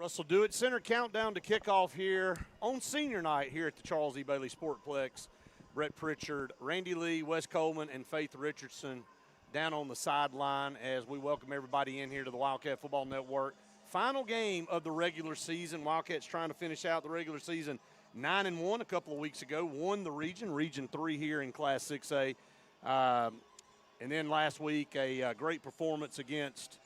Russell Do It Center countdown to kickoff here on senior night here at the Charles E. Bailey Sportplex. Brett Pritchard, Randy Lee, Wes Coleman, and Faith Richardson down on the sideline as we welcome everybody in here to the Wildcat Football Network. Final game of the regular season. Wildcats trying to finish out the regular season 9-1 a couple of weeks ago. Won the Region 3 here in Class 6A. And then last week, a great performance against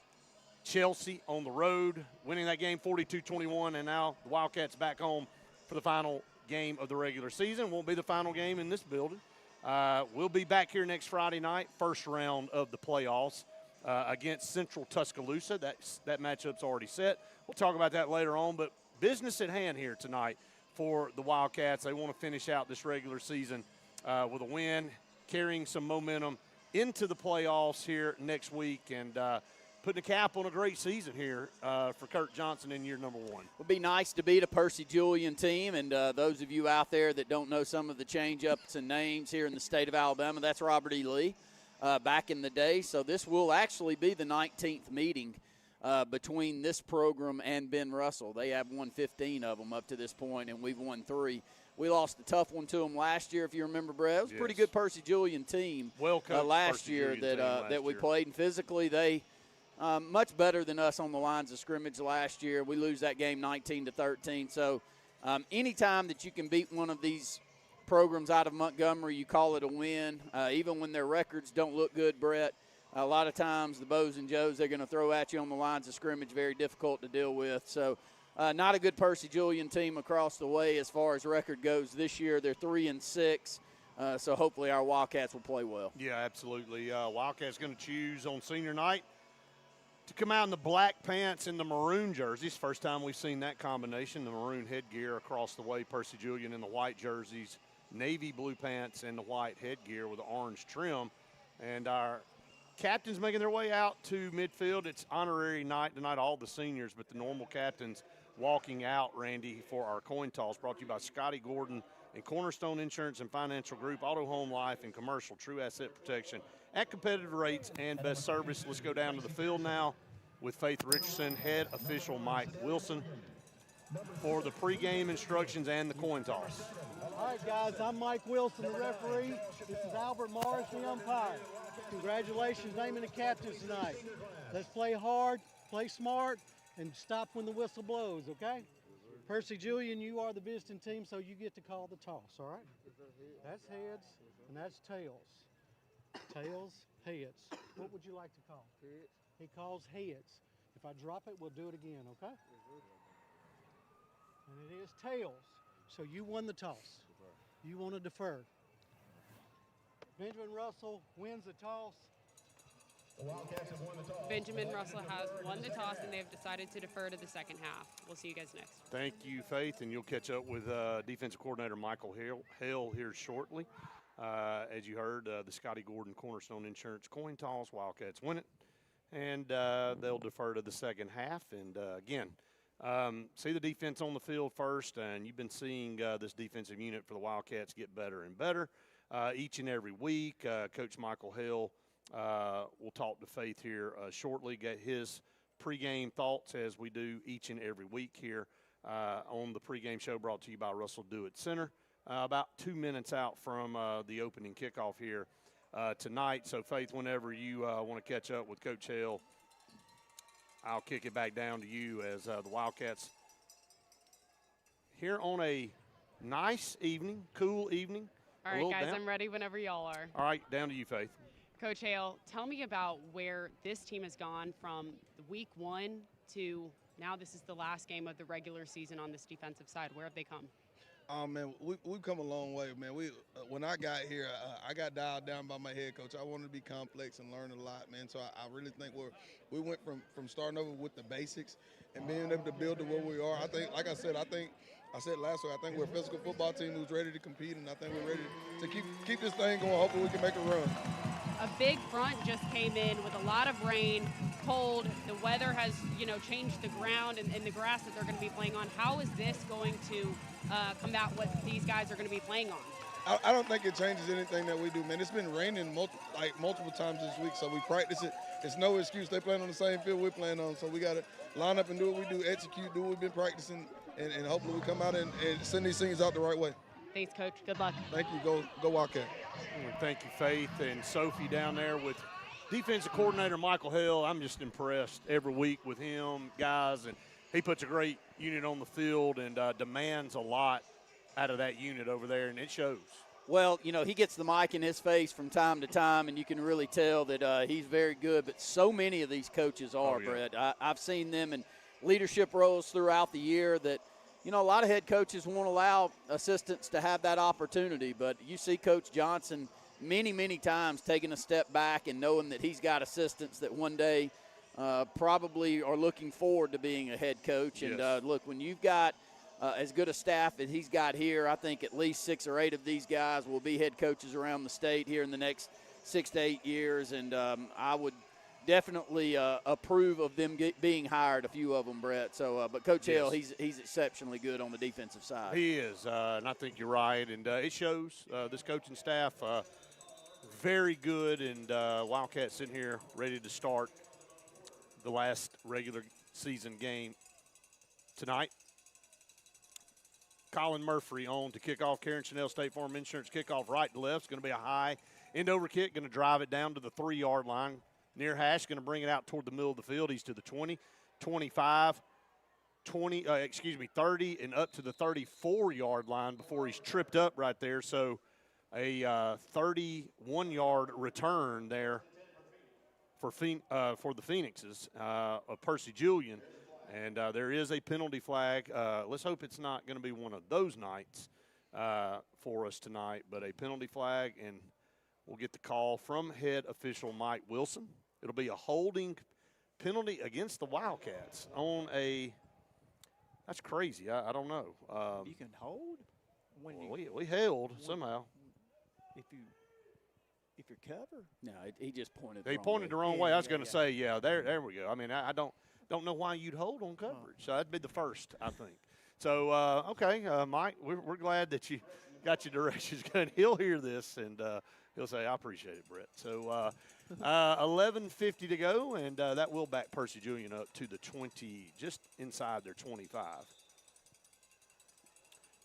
Chelsea on the road, winning that game 42-21, and now the Wildcats back home for the final game of the regular season. Won't be the final game in this building. We'll be back here next Friday night, first round of the playoffs against Central Tuscaloosa. That matchup's already set. We'll talk about that later on, but business at hand here tonight for the Wildcats. They want to finish out this regular season with a win, carrying some momentum into the playoffs here next week, and putting a cap on a great season here for Kurt Johnson in year number 1. It would be nice to beat a Percy Julian team, and those of you out there that don't know some of the change-ups and names here in the state of Alabama, that's Robert E. Lee back in the day. So this will actually be the 19th meeting between this program and Ben Russell. They have won 15 of them up to this point, and we've won 3. We lost a tough one to them last year, if you remember, Brett. It was a pretty good Percy Julian team last year that we played, and physically they much better than us on the lines of scrimmage last year. We lose that game 19-13. So anytime that you can beat one of these programs out of Montgomery, you call it a win. Even when their records don't look good, Brett, a lot of times the Bows and Joes they're going to throw at you on the lines of scrimmage, very difficult to deal with. So not a good Percy Julian team across the way as far as record goes this year. They're 3-6. So hopefully our Wildcats will play well. Yeah, absolutely. Wildcats going to choose on senior night to come out in the black pants and the maroon jerseys. First time we've seen that combination, the maroon headgear across the way. Percy Julian in the white jerseys, navy blue pants, and the white headgear with the orange trim. And our captains making their way out to midfield. It's honorary night tonight, all the seniors, but the normal captains walking out, Randy, for our coin toss, brought to you by Scotty Gordon and Cornerstone Insurance and Financial Group, Auto Home Life and Commercial True Asset Protection at competitive rates and best service. Let's go down to the field now with Faith Richardson, head official Mike Wilson for the pregame instructions and the coin toss. All right, guys, I'm Mike Wilson, the referee. This is Albert Morris, the umpire. Congratulations naming the captains tonight. Let's play hard, play smart, and stop when the whistle blows, okay? Percy Julian, you are the visiting team, so you get to call the toss, all right? That's heads, and that's tails. Tails, heads. What would you like to call? Heads. He calls heads. If I drop it, we'll do it again, okay? And it is tails. So you won the toss. You want to defer. Benjamin Russell wins the toss. The Wildcats have won the toss. Benjamin Russell has won the toss, and they've decided to defer to the second half. We'll see you guys next. Thank you, Faith, and you'll catch up with defensive coordinator Michael Hale here shortly. As you heard, the Scotty Gordon Cornerstone Insurance coin toss, Wildcats win it, and they'll defer to the second half. And again, see the defense on the field first, and you've been seeing this defensive unit for the Wildcats get better and better each and every week. Coach Michael Hale will talk to Faith here shortly, get his pregame thoughts as we do each and every week here on the pregame show brought to you by Russell Do It Center. About 2 minutes out from the opening kickoff here tonight. So, Faith, whenever you want to catch up with Coach Hale, I'll kick it back down to you as the Wildcats here on a nice evening, cool evening. All right, guys, I'm ready whenever y'all are. All right, down to you, Faith. Coach Hale, tell me about where this team has gone from week 1 to now this is the last game of the regular season on this defensive side. Where have they come? Man, we've come a long way, man. When I got here, I got dialed down by my head coach. I wanted to be complex and learn a lot, man. So I really think we went from starting over with the basics and being able to build to where we are. I think, like I said last week, I think we're a physical football team who's ready to compete, and I think we're ready to keep this thing going. Hopefully we can make a run. A big front just came in with a lot of rain, cold. The weather has, changed the ground and the grass that they're going to be playing on. How is this going to combat what these guys are going to be playing on? I don't think it changes anything that we do, man. It's been raining multiple times this week, so we practice it. it's no excuse. They playing on the same field we're playing on, so we got to line up and do what we do, execute, do what we've been practicing, and hopefully we come out and send these seniors out the right way. Thanks, Coach. Good luck. Thank you. Go Wildcat. Thank you, Faith, and Sophie down there with defensive coordinator Michael Hill. I'm just impressed every week with him, guys, and he puts a great unit on the field and demands a lot out of that unit over there, and it shows. Well, you know, he gets the mic in his face from time to time, and you can really tell that he's very good. But so many of these coaches are, Brett. I've seen them in leadership roles throughout the year that, you know, a lot of head coaches won't allow assistants to have that opportunity. But you see Coach Johnson many, many times taking a step back and knowing that he's got assistants that one day probably are looking forward to being a head coach. Yes. And, look, when you've got as good a staff as he's got here, I think at least 6 or 8 of these guys will be head coaches around the state here in the next 6 to 8 years. And I would definitely approve of them being hired, a few of them, Brett. So, but Coach Hill, he's exceptionally good on the defensive side. He is, and I think you're right. And it shows this coaching staff very good. And Wildcats sitting here ready to start the last regular season game tonight. Colin Murphy on to kick off. Karen Chanel State Farm Insurance kickoff right to left. It's going to be a high end over kick. Going to drive it down to the 3-yard line. Near hash, going to bring it out toward the middle of the field. He's to the 20, 25, 30, and up to the 34-yard line before he's tripped up right there. So a 31-yard return there for the Phoenixes of Percy Julian. And there is a penalty flag. Let's hope it's not going to be one of those nights for us tonight, but a penalty flag, and we'll get the call from head official Mike Wilson. It'll be a holding penalty against the Wildcats on a – that's crazy. I don't know. You can hold? We held somehow. If you're covered? No, he just pointed the He wrong pointed way. the wrong way. I was going to say, there we go. I mean, I don't know why you'd hold on coverage. So that'd be the first, I think. So, okay, Mike, we're glad that you got your directions going. He'll hear this, and he'll say, I appreciate it, Brett. So 11:50 to go, and that will back Percy Julian up to the 20, just inside their 25.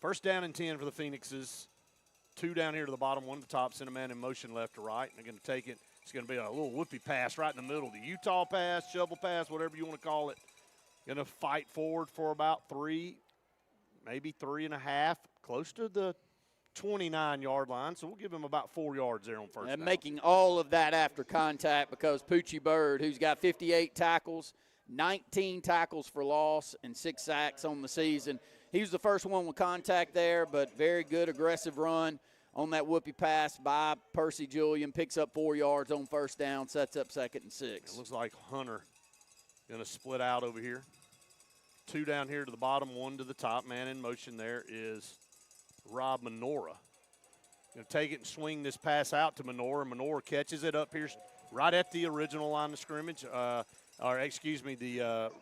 First down and 10 for the Phoenixes. 2 down here to the bottom, 1 to the top, send a man in motion left to right, and they're going to take it. It's going to be a little whoopie pass right in the middle. The Utah pass, shovel pass, whatever you want to call it. Going to fight forward for about 3, maybe 3.5, close to the 29-yard line. So we'll give him about 4 yards there on first down. And making all of that after contact because Poochie Bird, who's got 58 tackles, 19 tackles for loss, and 6 sacks on the season. He was the first one with contact there, but very good aggressive run on that whoopie pass by Percy Julian. Picks up 4 yards on first down, sets up 2nd and 6. It looks like Hunter going to split out over here. 2 down here to the bottom, 1 to the top. Man in motion there is Rob Menorah. Going to take it and swing this pass out to Menorah. Menorah catches it up here right at the original line of scrimmage, the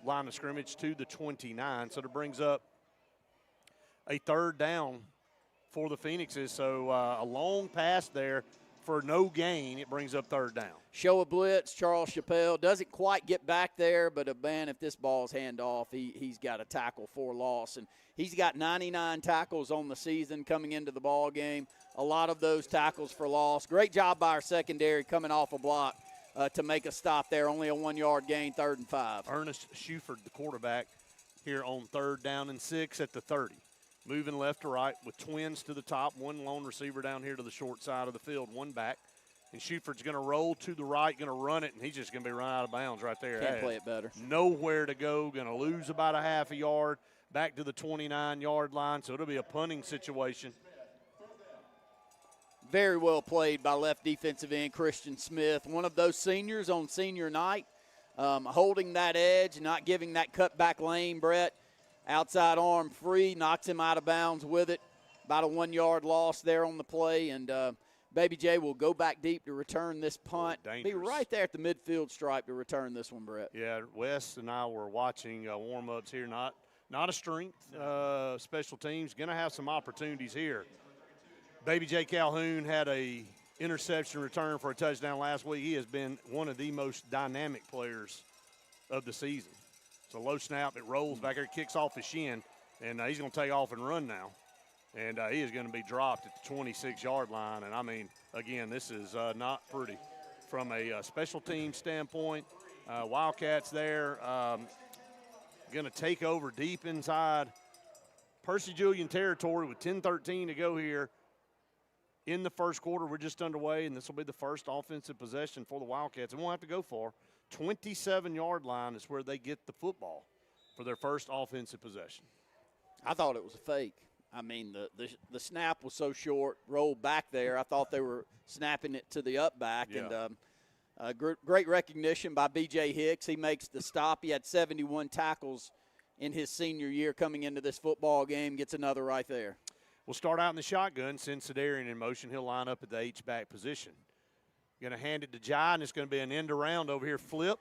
line of scrimmage to the 29. So that brings up a 3rd down for the Phoenixes. So a long pass there for no gain. It brings up 3rd down. Show a blitz. Charles Chappelle doesn't quite get back there, but man, if this ball's hand off, he's got a tackle for loss. And he's got 99 tackles on the season coming into the ball game. A lot of those tackles for loss. Great job by our secondary coming off a block to make a stop there. Only a 1-yard gain, 3rd and 5. Ernest Shuford, the quarterback, here on 3rd down and 6 at the 30. Moving left to right with twins to the top. 1 lone receiver down here to the short side of the field. 1 back. And Shuford's going to roll to the right, going to run it, and he's just going to be run out of bounds right there. Can't play it better. Nowhere to go. Going to lose about a half a yard back to the 29-yard line. So it'll be a punting situation. Very well played by left defensive end Christian Smith. One of those seniors on senior night, holding that edge, not giving that cutback lane, Brett. Outside arm free, knocks him out of bounds with it. About a 1-yard loss there on the play, and Baby J will go back deep to return this punt. Be right there at the midfield stripe to return this one, Brett. Yeah, Wes and I were watching warm-ups here. Not a strength special teams. Going to have some opportunities here. Baby J Calhoun had a interception return for a touchdown last week. He has been one of the most dynamic players of the season. It's a low snap. It rolls back there, kicks off his shin, and he's going to take off and run now. And he is going to be dropped at the 26-yard line. And, I mean, again, this is not pretty. From a special team standpoint, Wildcats there going to take over deep inside Percy Julian territory with 10:13 to go here in the first quarter. We're just underway, and this will be the first offensive possession for the Wildcats. It won't have to go far. 27-yard line is where they get the football for their first offensive possession. I thought it was a fake. I mean, the snap was so short, rolled back there. I thought they were snapping it to the up back. Yeah. And great recognition by B.J. Hicks. He makes the stop. He had 71 tackles in his senior year coming into this football game, gets another right there. We'll start out in the shotgun. Send Sedarian in motion. He'll line up at the H-back position. Going to hand it to Jai, and it's going to be an end around over here, flip.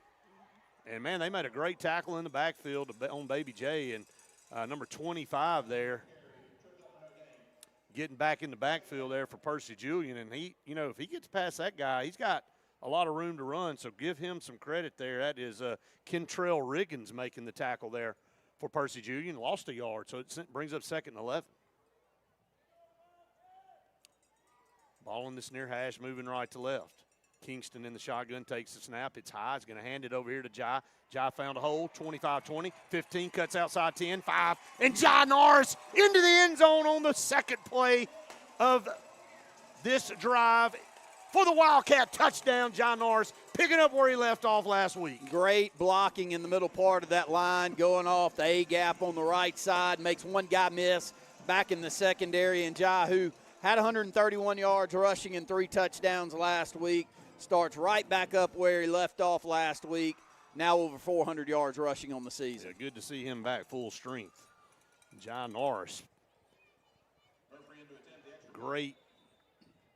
And, man, they made a great tackle in the backfield on Baby J. And number 25 there getting back in the backfield there for Percy Julian. And he, you know, if he gets past that guy, he's got a lot of room to run. So give him some credit there. That is Kentrell Riggins making the tackle there for Percy Julian. Lost a yard, so it brings up 2nd and 11. Ball in this near hash, moving right to left. Kingston in the shotgun, takes the snap. It's high. He's going to hand it over here to Jai. Jai found a hole, 25-20, 15, cuts outside 10, 5. And Jai Norris into the end zone on the second play of this drive for the Wildcat touchdown. Jai Norris picking up where he left off last week. Great blocking in the middle part of that line, going off the A-gap on the right side, makes one guy miss back in the secondary. And Jai, who had 131 yards rushing and 3 touchdowns last week, starts right back up where he left off last week, now over 400 yards rushing on the season. Yeah, good to see him back full strength. Jai Norris. Great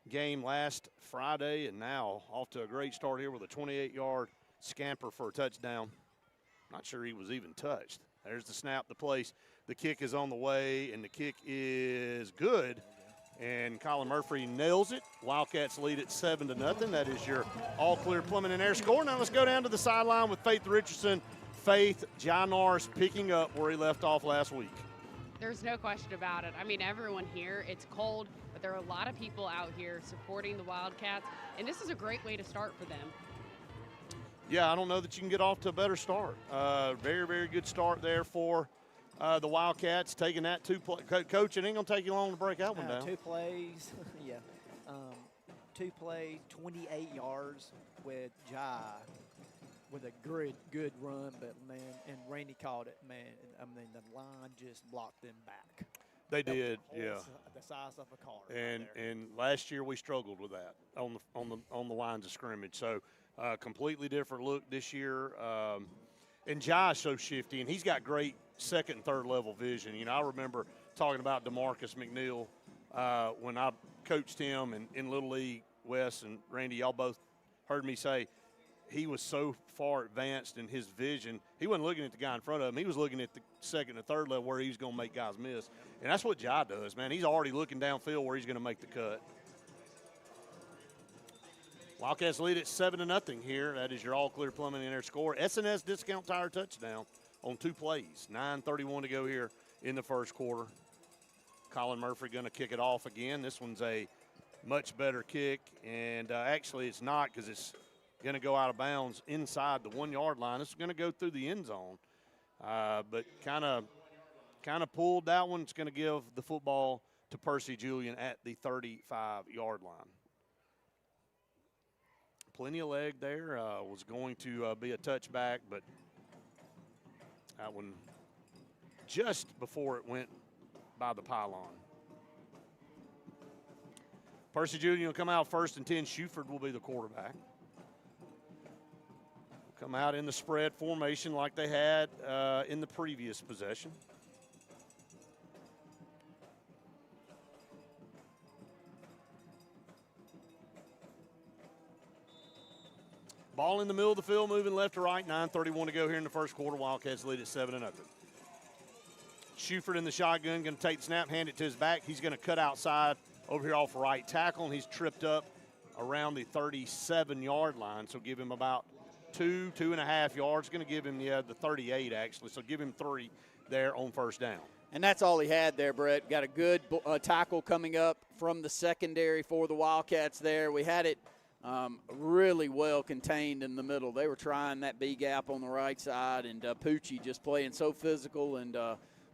game last Friday, and now off to a great start here with a 28-yard scamper for a touchdown. Not sure he was even touched. There's the snap, the place. The kick is on the way, and the kick is good. And Colin Murphy nails it. Wildcats lead it 7-0. That is your all-clear plumbing and air score. Now let's go down to the sideline with Faith Richardson. Faith, Jai Norris picking up where he left off last week. There's no question about it. I mean, everyone here, it's cold, but there are a lot of people out here supporting the Wildcats, and this is a great way to start for them. Yeah, I don't know that you can get off to a better start. Very, very good start there for the Wildcats, taking that 2 play. Coach, it ain't going to take you long to break that one down. 2 plays, yeah. 2 plays, 28 yards with Jai with a good run, but, man, and Randy caught it, man. I mean, the line just blocked them back. They did, yeah. The size of a car. And last year we struggled with that on the lines of scrimmage. So completely different look this year. And Jai's so shifty, and he's got great second and third level vision. You know, I remember talking about DeMarcus McNeil when I coached him in Little League. Wes and Randy, y'all both heard me say he was so far advanced in his vision. He wasn't looking at the guy in front of him. He was looking at the second and third level where he was going to make guys miss. And that's what Jai does, man. He's already looking downfield where he's going to make the cut. Wildcats lead at 7-0 here. That is your all-clear plumbing and air score. S&S Discount Tire touchdown on 2 plays. 9:31 to go here in the first quarter. Colin Murphy going to kick it off again. This one's a much better kick, and actually it's not, because it's going to go out of bounds inside the 1-yard line. This is going to go through the end zone, but kind of pulled that one. It's going to give the football to Percy Julian at the 35-yard line. Plenty of leg there. Was going to be a touchback, but that one just before it went by the pylon. Percy Julian will come out 1st and 10. Shuford will be the quarterback. Come out in the spread formation like they had in the previous possession. Ball in the middle of the field, moving left to right. 9:31 to go here in the first quarter. Wildcats lead at 7-0. Shuford in the shotgun, going to take the snap, hand it to his back. He's going to cut outside over here off right tackle, and he's tripped up around the 37-yard line. So give him about 2.5 yards. Going to give him the 38, actually. So give him 3 there on first down. And that's all he had there, Brett. Got a good tackle coming up from the secondary for the Wildcats there. We had it really well contained in the middle. They were trying that B gap on the right side, and Pucci just playing so physical and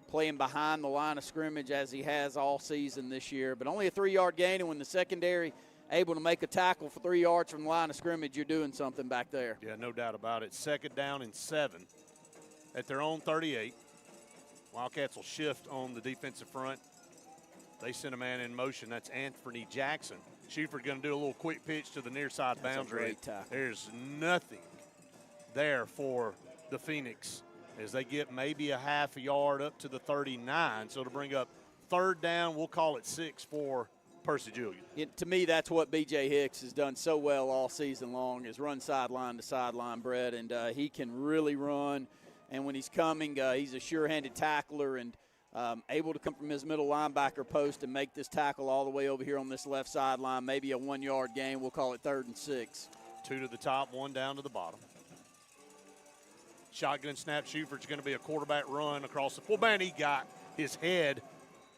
playing behind the line of scrimmage as he has all season this year. But only a 3-yard gain, and when the secondary able to make a tackle for 3 yards from the line of scrimmage, you're doing something back there. Yeah, no doubt about it. 2nd down and 7 at their own 38. Wildcats will shift on the defensive front. They send a man in motion. That's Anthony Jackson. Schuford going to do a little quick pitch to the near side boundary. Great tackle. There's nothing there for the Phoenix as they get maybe a half a yard up to the 39. So to bring up 3rd down, we'll call it 6 for Percy Julian. To me, that's what B.J. Hicks has done so well all season long is run sideline to sideline, Brett, and he can really run. And when he's coming, he's a sure-handed tackler and able to come from his middle linebacker post and make this tackle all the way over here on this left sideline. Maybe a 1-yard gain. We'll call it 3rd and 6. 2 to the top, 1 down to the bottom. Shotgun snap. Schuford's going to be a quarterback run across the full man. He got his head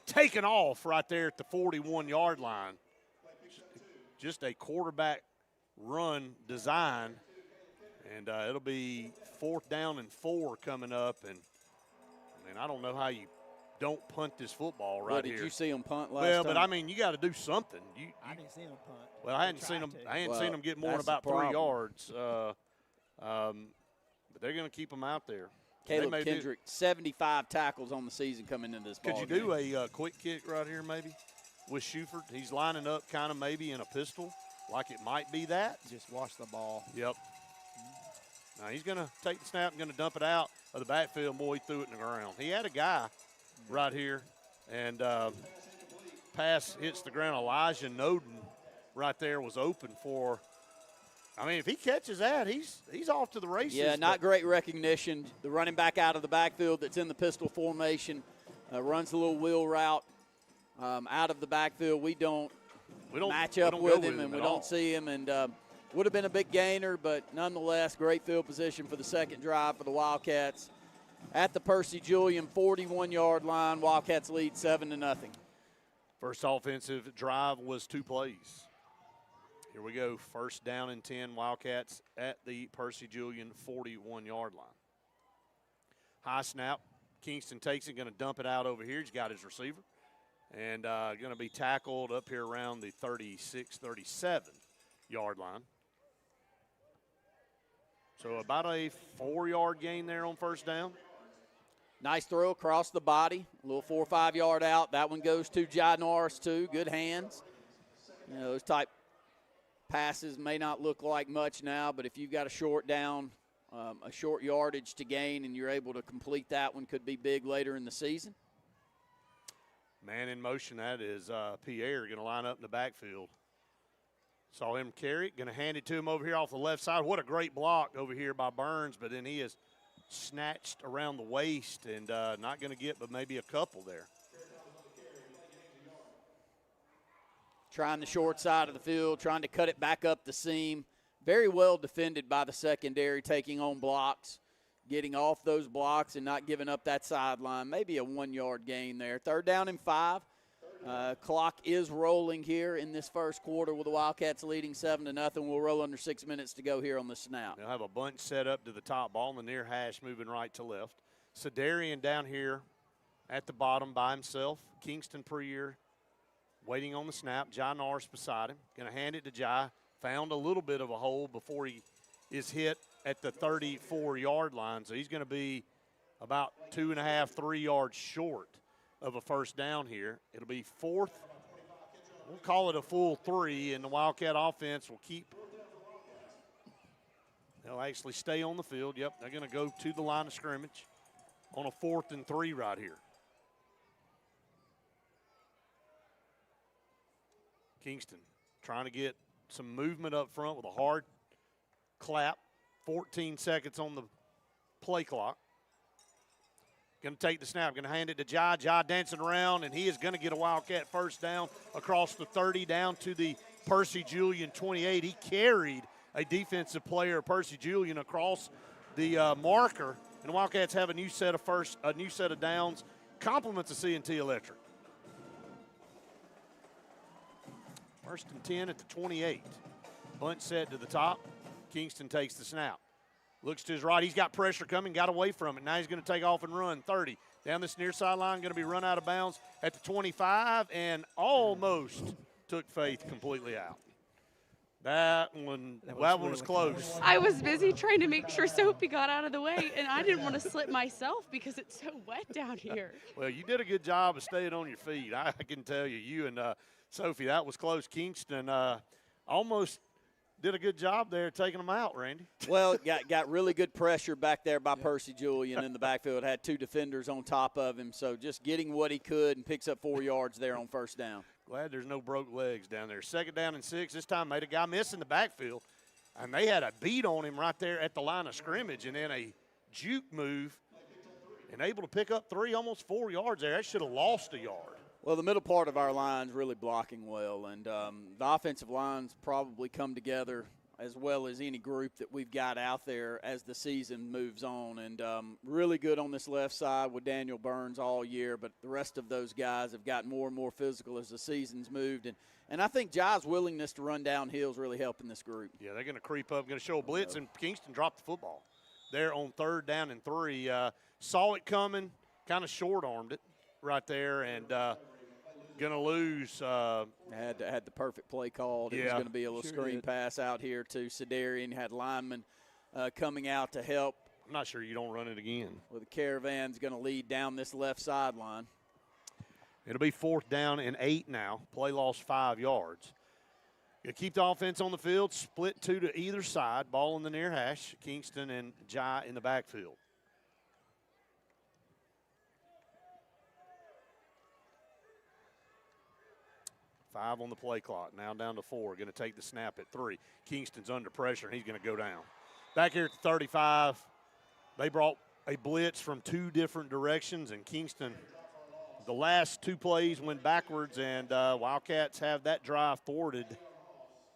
taken off right there at the 41-yard line. Just a quarterback run design. And it'll be 4th down and 4 coming up. And, I don't know how you don't punt this football right here. Did you see him punt last Well, time? but, you got to do something. I didn't see him punt. Well, I hadn't seen them get more than that's the about 3 problem. yards. But they're going to keep them out there. Caleb Kendrick, 75 tackles on the season coming into this ball Could you do a quick kick right here maybe with Schuford? He's lining up kind of maybe in a pistol like it might be that. Just watch the ball. Yep. Now he's going to take the snap and going to dump it out of the backfield. Boy, he threw it in the ground. He had a guy right here, and pass hits the ground. Elijah Noden right there was open for – if he catches that, he's off to the races. Yeah, not great recognition. The running back out of the backfield that's in the pistol formation runs a little wheel route out of the backfield. We don't match up with him, and we don't see him. And would have been a big gainer, but nonetheless, great field position for the second drive for the Wildcats. At the Percy Julian 41-yard line, Wildcats lead 7-0. First offensive drive was 2 plays. Here we go, 1st down and 10, Wildcats at the Percy Julian 41-yard line. High snap, Kingston takes it, going to dump it out over here. He's got his receiver. And going to be tackled up here around the 36, 37-yard line. So about a 4-yard gain there on 1st down. Nice throw across the body, a little 4 or 5 yard out. That one goes to Jai Norris too, good hands. Those type passes may not look like much now, but if you've got a short down, a short yardage to gain, and you're able to complete that one, could be big later in the season. Man in motion, that is Pierre going to line up in the backfield. Saw him carry it, going to hand it to him over here off the left side. What a great block over here by Burns, but then he is snatched around the waist and not going to get but maybe a couple there. Trying the short side of the field, trying to cut it back up the seam. Very well defended by the secondary, taking on blocks, getting off those blocks and not giving up that sideline. Maybe a 1-yard gain there. 3rd down and 5. Clock is rolling here in this first quarter with the Wildcats leading 7-0. We'll roll under 6 minutes to go here on the snap. They'll have a bunch set up to the top, ball in the near hash, moving right to left. Sedarian down here at the bottom by himself. Kingston Prier waiting on the snap. Jai Norris beside him. Going to hand it to Jai. Found a little bit of a hole before he is hit at the 34-yard line. So he's going to be about 2.5, 3 yards short of a 1st down here. It'll be 4th. We'll call it a full 3, and the Wildcat offense will keep. They'll actually stay on the field. Yep, they're going to go to the line of scrimmage on a 4th and 3 right here. Kingston trying to get some movement up front with a hard clap. 14 seconds on the play clock. Going to take the snap, going to hand it to Jai. Jai dancing around, and he is going to get a Wildcat 1st down across the 30 down to the Percy Julian 28. He carried a defensive player, Percy Julian, across the marker, and the Wildcats have a new set of downs. Compliments of C&T Electric. 1st and 10 at the 28. Bunt set to the top. Kingston takes the snap. Looks to his right. He's got pressure coming, got away from it. Now he's going to take off and run 30. Down this near sideline, going to be run out of bounds at the 25, and almost took Faith completely out. That one was close. I was busy trying to make sure Sophie got out of the way, and I didn't want to slip myself because it's so wet down here. Well, you did a good job of staying on your feet. I can tell you, you and Sophie, that was close. Kingston almost did a good job there taking them out, Randy. Well, got really good pressure back there by Percy Julian in the backfield. Had 2 defenders on top of him, so just getting what he could and picks up 4 yards there on 1st down. Glad there's no broke legs down there. 2nd down and 6. This time made a guy miss in the backfield, and they had a beat on him right there at the line of scrimmage, and then a juke move and able to pick up 3, almost 4 yards there. That should have lost a yard. Well, the middle part of our line's really blocking well, and the offensive line's probably come together as well as any group that we've got out there as the season moves on. And really good on this left side with Daniel Burns all year, but the rest of those guys have gotten more and more physical as the season's moved. And I think Jai's willingness to run downhill is really helping this group. Yeah, they're going to creep up, going to show a blitz, and Kingston dropped the football there on 3rd down and 3. Saw it coming, kind of short-armed it right there, and going to lose. Had the perfect play called. It was going to be a little screen pass out here to Sedarian. Had linemen coming out to help. I'm not sure you don't run it again. Well, the Caravan's going to lead down this left sideline. It'll be 4th down and 8 now. Play lost 5 yards. You keep the offense on the field, split 2 to either side. Ball in the near hash. Kingston and Jai in the backfield. Five on the play clock. Now down to 4. Going to take the snap at 3. Kingston's under pressure, and he's going to go down. Back here at the 35, they brought a blitz from 2 different directions, and Kingston, the last 2 plays went backwards, and Wildcats have that drive forwarded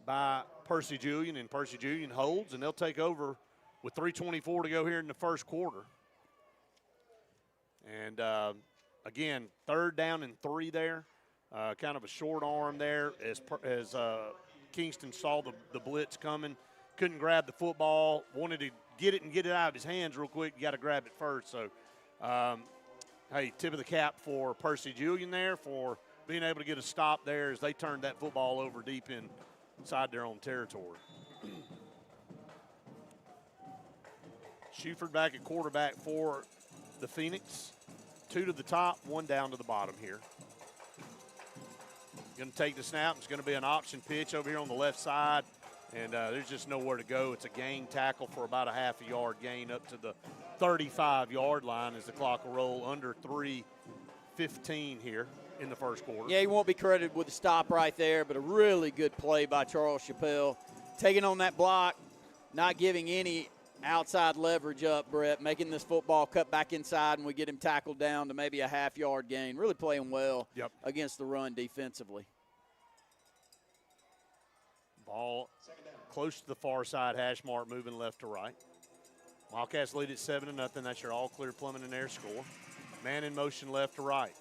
by Percy Julian, and Percy Julian holds, and they'll take over with 3:24 to go here in the 1st quarter. And, again, 3rd down and 3 there. Kind of a short arm there as Kingston saw the blitz coming. Couldn't grab the football. Wanted to get it and get it out of his hands real quick. You got to grab it first. So, hey, tip of the cap for Percy Julian there for being able to get a stop there as they turned that football over deep inside their own territory. Shuford back at quarterback for the Phoenix. 2 to the top, 1 down to the bottom here. Going to take the snap. It's going to be an option pitch over here on the left side, and there's just nowhere to go. It's a gain tackle for about a half a yard gain up to the 35-yard line as the clock will roll under 3:15 here in the 1st quarter. Yeah, he won't be credited with a stop right there, but a really good play by Charles Chappelle. Taking on that block, not giving any outside leverage up, Brett, making this football cut back inside, and we get him tackled down to maybe a half-yard gain. Really playing well against the run defensively. Ball close to the far side, hash mark moving left to right. Wildcats lead at 7-0. That's your all-clear Plumbing and Air score. Man in motion left to right.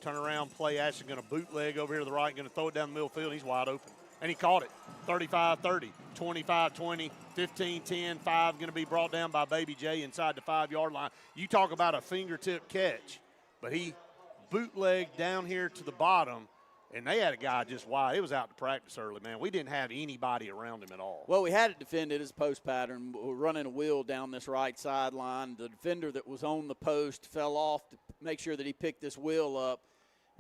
Turn around play. Ashton going to bootleg over here to the right, going to throw it down the middle field. He's wide open. And he caught it. 35-30, 25-20, 15-10, 5 going to be brought down by Baby J inside the 5-yard line. You talk about a fingertip catch, but he bootlegged down here to the bottom, and they had a guy just wide. It was out to practice early, man. We didn't have anybody around him at all. Well, we had it defended as post pattern. We're running a wheel down this right sideline. The defender that was on the post fell off to make sure that he picked this wheel up.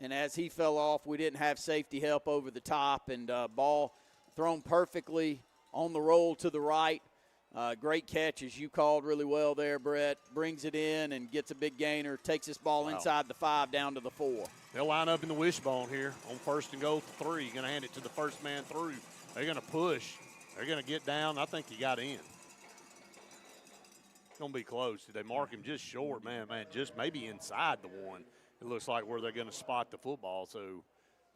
And as he fell off, we didn't have safety help over the top, and ball thrown perfectly on the roll to the right. Great catch, as you called really well there, Brett. Brings it in and gets a big gainer, takes this ball inside the 5 down to the 4. They'll line up in the wishbone here on 1st and goal to 3. Going to hand it to the first man through. They're going to push. They're going to get down. I think he got in. It's going to be close. Did they mark him just short? Man, just maybe inside the 1. It looks like where they're going to spot the football. So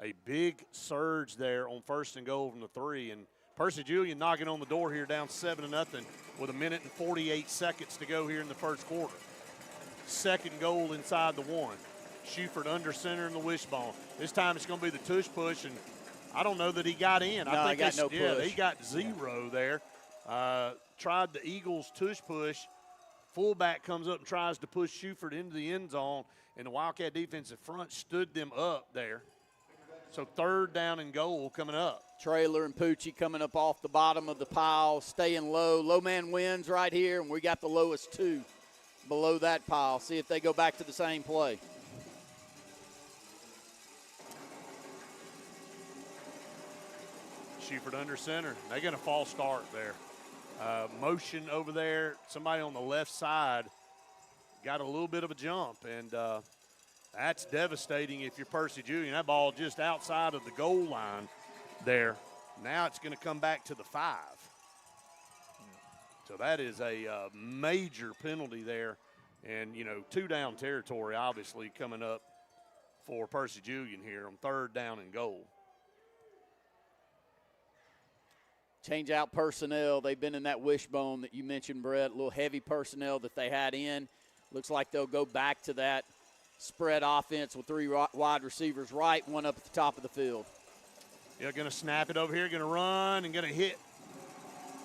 a big surge there on 1st and goal from the 3. And Percy Julian knocking on the door here down 7-0 with 1 minute and 48 seconds to go here in the first quarter. 2nd goal inside the 1. Schufert under center in the wishbone. This time it's going to be the tush push, and I don't know that he got in. No, I think he got no push. Yeah, he got 0 there. Tried the Eagles tush push. Fullback comes up and tries to push Schufert into the end zone, and the Wildcat defensive front stood them up there. So 3rd down and goal coming up. Trailer and Poochie coming up off the bottom of the pile, staying low. Low man wins right here, and we got the lowest 2 below that pile. See if they go back to the same play. Schufert under center. They're going to false start there. Motion over there. Somebody on the left side got a little bit of a jump, and that's devastating if you're Percy Julian. That ball just outside of the goal line there. Now it's going to come back to the 5. So that is a major penalty there. And, 2 down territory obviously coming up for Percy Julian here on 3rd down and goal. Change out personnel. They've been in that wishbone that you mentioned, Brett, a little heavy personnel that they had in. Looks like they'll go back to that spread offense with 3 wide receivers right, 1 up at the top of the field. Yeah, going to snap it over here, going to run and going to hit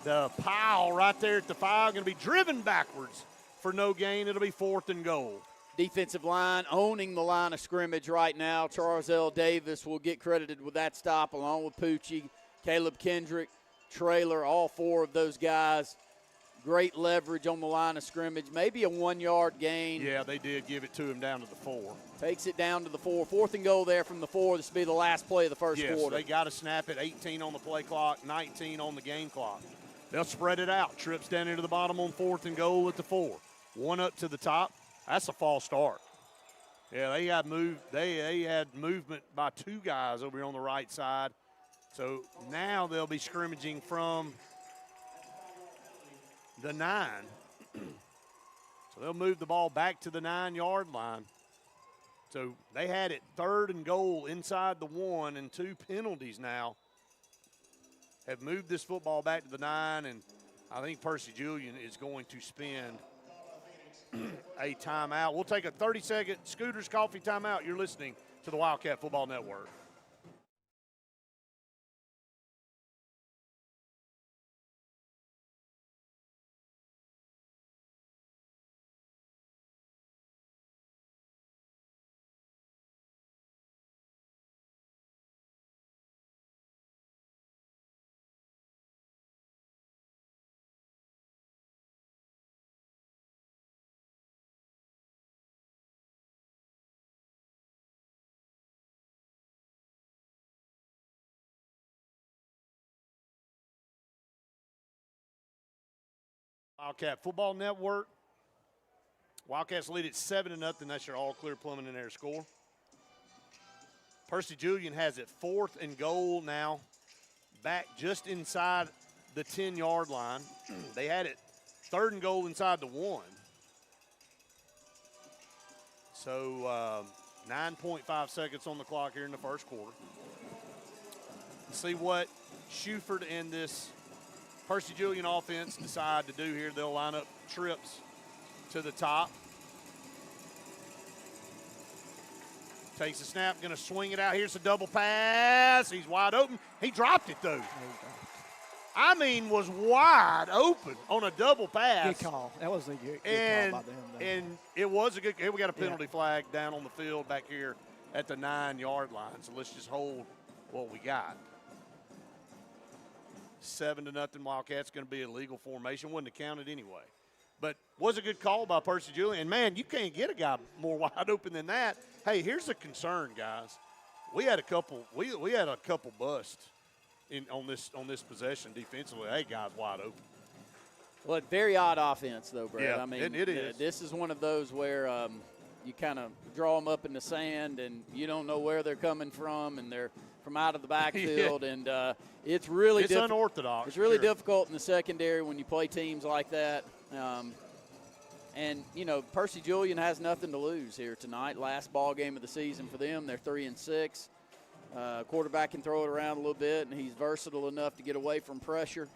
the pile right there at the 5. Going to be driven backwards for no gain. It'll be 4th and goal. Defensive line owning the line of scrimmage right now. Charles L. Davis will get credited with that stop along with Poochie, Caleb Kendrick, Trailer, all 4 of those guys. Great leverage on the line of scrimmage. Maybe a 1-yard gain. Yeah, they did give it to him down to the 4. Takes it down to the 4. 4th and goal there from the 4. This will be the last play of the first yes, quarter. They got to snap it. 18 on the play clock, 19 on the game clock. They'll spread it out. Trips down into the bottom on 4th and goal at the 4. 1 up to the top. That's a false start. Yeah, they had movement by 2 guys over here on the right side. So now they'll be scrimmaging from the 9. So they'll move the ball back to the 9-yard line. So they had it 3rd and goal inside the 1, and 2 penalties now have moved this football back to the 9, and I think Percy Julian is going to spend a timeout. We'll take a 30-second Scooters Coffee timeout. You're listening to the Wildcat Football Network. Wildcat Football Network. Wildcats lead at 7-0. That's your all-clear plumbing and air score. Percy Julian has it 4th and goal now, back just inside the 10-yard line. They had it 3rd and goal inside the 1. So 9.5 seconds on the clock here in the first quarter. Let's see what Schufert and this Percy Julian offense decide to do here. They'll line up trips to the top. Takes a snap, going to swing it out. Here's a double pass. He's wide open. He dropped it, though. I mean, was wide open on a double pass. Good call. That was a good call by them. And it was a good – we got a penalty flag down on the field back here at the 9-yard line. So let's just hold what we got. 7-0 Wildcats, going to be a legal formation. Wouldn't have counted anyway. But was a good call by Percy Julian. And, man, you can't get a guy more wide open than that. Hey, here's a concern, guys. We had a couple busts on this possession defensively. Hey, guys, wide open. Well, very odd offense, though, Brett. Yeah, I mean, it is. This is one of those where you kind of draw them up in the sand and you don't know where they're coming from, and they're from out of the backfield, yeah. And it's really unorthodox. It's really difficult in the secondary when you play teams like that. And, you know, Percy Julian has nothing to lose here tonight. Last ball game of the season for them. They're 3-6. Quarterback can throw it around a little bit, and he's versatile enough to get away from pressure.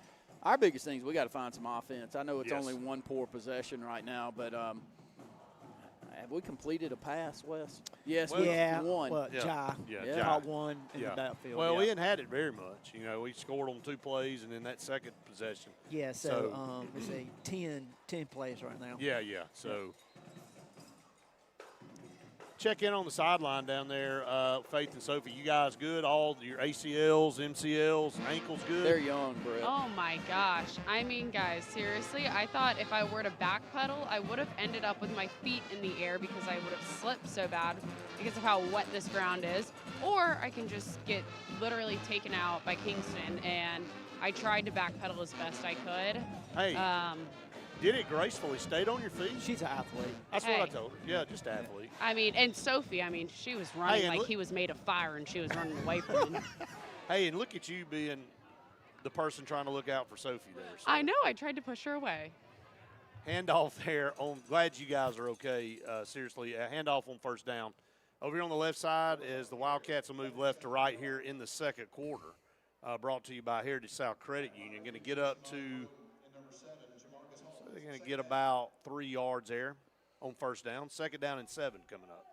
Our biggest thing is we got to find some offense. I know it's only one poor possession right now, but have we completed a pass, Wes? Yes, Well, one. Well, Yeah. Ja caught one in the backfield. Well, we hadn't had it very much. You know, we scored on 2 plays, and then that second possession. Yeah, so it's a 10 plays right now. Yeah. So check in on the sideline down there, Faith and Sophie. You guys good? All your ACLs, MCLs, ankles good? They're young, Brett. Oh my gosh. I mean, guys, seriously, I thought if I were to backpedal, I would have ended up with my feet in the air because I would have slipped so bad because of how wet this ground is. Or I can just get literally taken out by Kingston, and I tried to backpedal as best I could. Hey, did it gracefully. Stayed on your feet. She's an athlete. That's what I told her. Yeah, just athlete. I mean, and Sophie, I mean, she was running and like he was made of fire, and she was running away from him. Hey, and look at you being the person trying to look out for Sophie there. So. I know. I tried to push her away. Handoff there. Glad you guys are okay. Seriously, handoff on first down. Over here on the left side is the Wildcats will move left to right here in the second quarter. Brought to you by Heritage South Credit Union. Going to get up to, they're going to get about 3 yards there on first down. Second down and 7 coming up.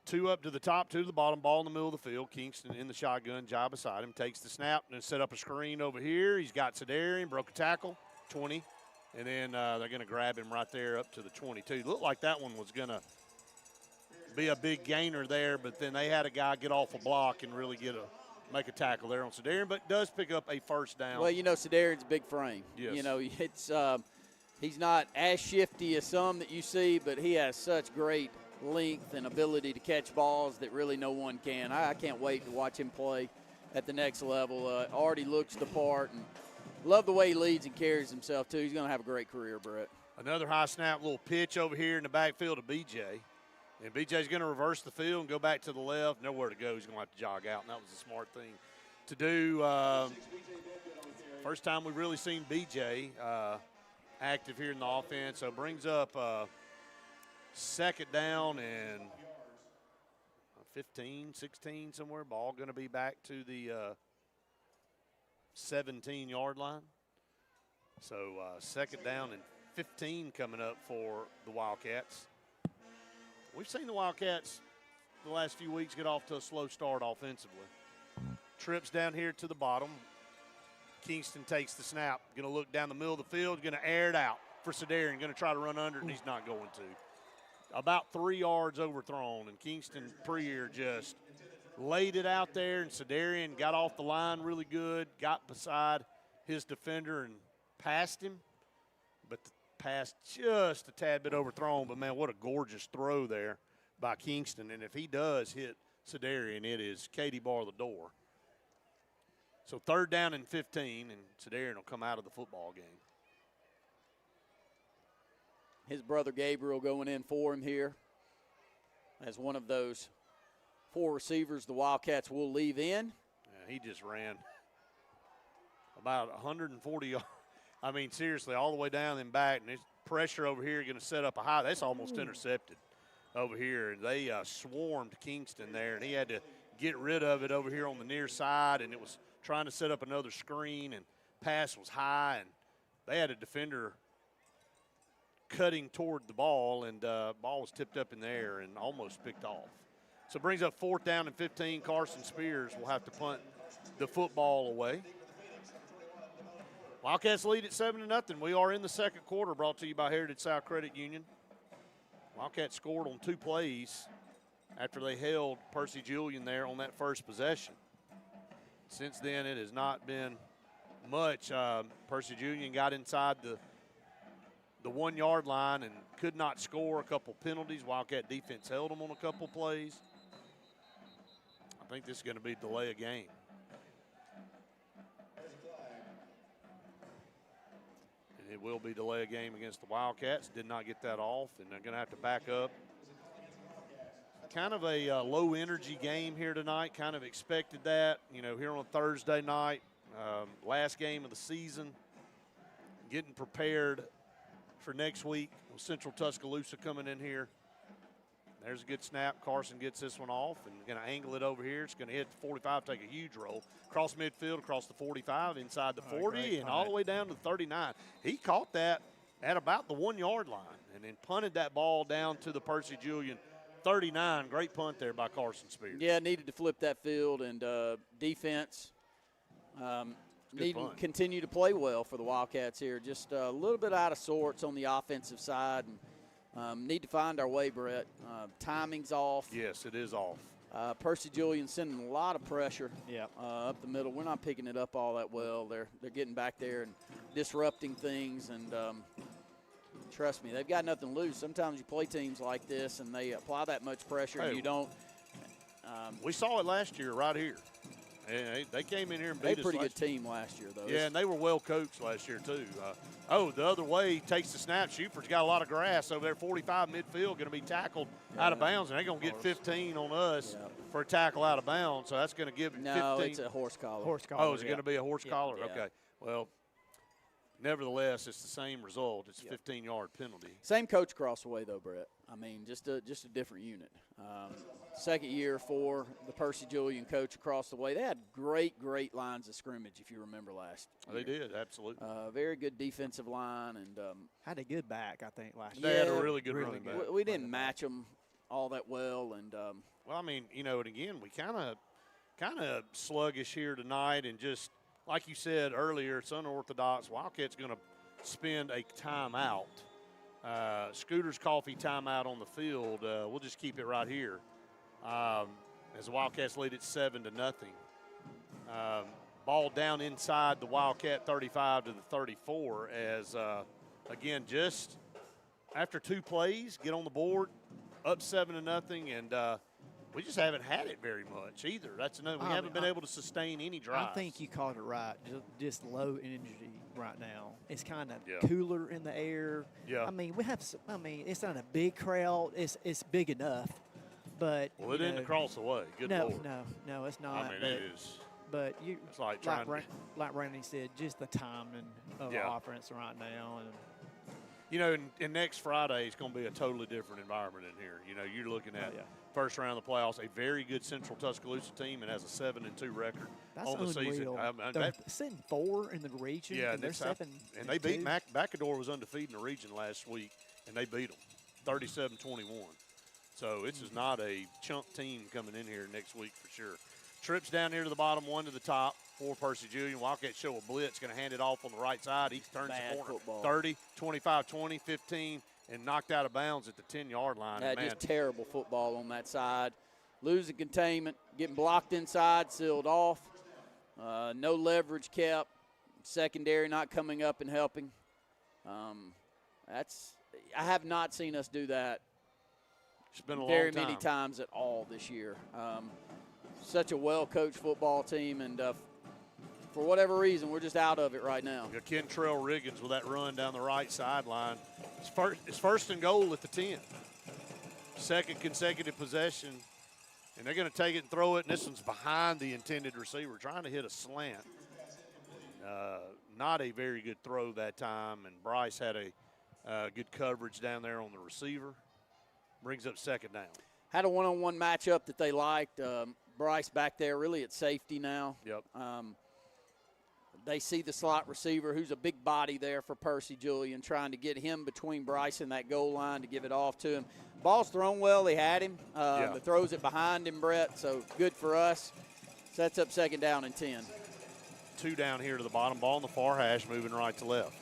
2 up to the top, 2 to the bottom, ball in the middle of the field. Kingston in the shotgun, Jai beside him, takes the snap and set up a screen over here. He's got Sedarian, broke a tackle, 20. And then they're going to grab him right there up to the 22. Looked like that one was going to be a big gainer there, but then they had a guy get off a block and really make a tackle there on Sedarian, but does pick up a first down. Well, you know, Sedarian's a big frame. Yes. You know, it's he's not as shifty as some that you see, but he has such great length and ability to catch balls that really no one can. I can't wait to watch him play at the next level. Already looks the part, and love the way he leads and carries himself, too. He's going to have a great career, Brett. Another high snap, little pitch over here in the backfield of BJ. And BJ's going to reverse the field and go back to the left. Nowhere to go. He's going to have to jog out, and that was a smart thing to do. First time we've really seen BJ active here in the offense. So brings up second down and 15, 16 somewhere. Ball going to be back to the 17-yard line. So second down and 15 coming up for the Wildcats. We've seen the Wildcats the last few weeks get off to a slow start offensively. Trips down here to the bottom. Kingston takes the snap. Going to look down the middle of the field. Going to air it out for Sedarian. Going to try to run under it, and he's not going to. About 3 yards overthrown, and Kingston Prier just laid it out there, and Sedarian got off the line really good, got beside his defender and passed him. But the pass just a tad bit overthrown, but, man, what a gorgeous throw there by Kingston. And if he does hit Sedarian, it is Katie bar the door. So third down and 15, and Sedarian will come out of the football game. His brother Gabriel going in for him here as one of those 4 receivers the Wildcats will leave in. Yeah, he just ran about 140 yards. I mean, seriously, all the way down and back, and there's pressure over here going to set up a high. That's almost intercepted over here. They swarmed Kingston there, and he had to get rid of it over here on the near side, and it was trying to set up another screen, and pass was high, and they had a defender cutting toward the ball, and ball was tipped up in the air and almost picked off. So it brings up fourth down and 15. Carson Spears will have to punt the football away. Wildcats lead at 7-0. We are in the second quarter, brought to you by Heritage South Credit Union. Wildcats scored on 2 plays after they held Percy Julian there on that first possession. Since then, it has not been much. Percy Julian got inside the 1 yard line and could not score. A couple penalties. Wildcat defense held them on a couple plays. I think this is going to be delay of game. And it will be delay of game against the Wildcats. Did not get that off, and they're going to have to back up. Kind of a low energy game here tonight. Kind of expected that, you know, here on a Thursday night, last game of the season, getting prepared for next week with Central Tuscaloosa coming in here. There's a good snap. Carson gets this one off and going to angle it over here. It's going to hit the 45, take a huge roll. Across midfield, across the 45, inside the 40, and all the way down to the 39. He caught that at about the 1 yard line and then punted that ball down to the Percy Julian 39. Great punt there by Carson Spears. Yeah, needed to flip that field, and defense needed to continue to play well for the Wildcats here. Just a little bit out of sorts on the offensive side. And need to find our way, Brett. Timing's off. Yes, it is off. Percy Julian sending a lot of pressure up the middle. We're not picking it up all that well. They're getting back there and disrupting things, and trust me, they've got nothing to lose. Sometimes you play teams like this, and they apply that much pressure, and you don't. We saw it last year right here. And they came in here and beat us. They pretty good team last year, though. Yeah, and they were well coached last year, too. The other way, takes the snap. Shuford's got a lot of grass over there. 45 midfield, going to be tackled out of bounds, and they're going to get 15 on us for a tackle out of bounds. So that's going to give him 15. No, it's a horse collar. Horse collar. Oh, is it going to be a horse collar? Yeah. Okay. Well, nevertheless, it's the same result. It's a 15-yard penalty. Same coach across the way, though, Brett. I mean, just a different unit. Second year for the Percy Julian coach across the way. They had great lines of scrimmage, if you remember last year. They did, absolutely. Very good defensive line. And had a good back, I think, last They year. had a really good running back. We didn't match them all that well. And well, I mean, and again, we kind of sluggish here tonight, and just like you said earlier, it's unorthodox. Wildcats going to spend a timeout. Scooter's Coffee timeout on the field. We'll just keep it right here as the Wildcats lead it 7-0. Ball down inside the Wildcat 35 to the 34 as, again, just after 2 plays, get on the board, up 7-0, and we just haven't had it very much either. That's another. We haven't been able to sustain any drives. I think you called it right. Just low energy right now. It's kind of cooler in the air. Yeah. I mean, it's not a big crowd. It's big enough, but well, it didn't cross the way. Good Lord. No, it's not. I mean, it is. But it's like trying like Randy said, just the timing of the offense right now, and and next Friday is going to be a totally different environment in here. You're looking at first round of the playoffs, a very good Central Tuscaloosa team, and has a 7-2 record on the season. They're sitting 4 in the region. Yeah, and they're 7. And they beat McAdoo was undefeated in the region last week, and they beat them 37-21. So this is not a chunk team coming in here next week for sure. Trips down here to the bottom, 1 to the top for Percy Julian. Wildcats show a blitz, going to hand it off on the right side. He turns the corner. Football. 30, 25, 20, 15, and knocked out of bounds at the 10-yard line. Just terrible football on that side. Losing containment, getting blocked inside, sealed off. No leverage kept. Secondary not coming up and helping. I have not seen us do that It's been a very long time. many times at all this year. Such a well-coached football team, and for whatever reason, we're just out of it right now. Kentrell Riggins with that run down the right sideline. It's first and goal at the 10. Second consecutive possession, and they're going to take it and throw it, and this one's behind the intended receiver, trying to hit a slant. Not a very good throw that time, and Bryce had a good coverage down there on the receiver. Brings up second down. Had a one-on-one matchup that they liked. Bryce back there really at safety now. Yep. They see the slot receiver, who's a big body there for Percy Julian, trying to get him between Bryce and that goal line to give it off to him. Ball's thrown well. They had him. But throws it behind him, Brett, so good for us. Sets up second down and 10. 2 down here to the bottom. Ball in the far hash, moving right to left.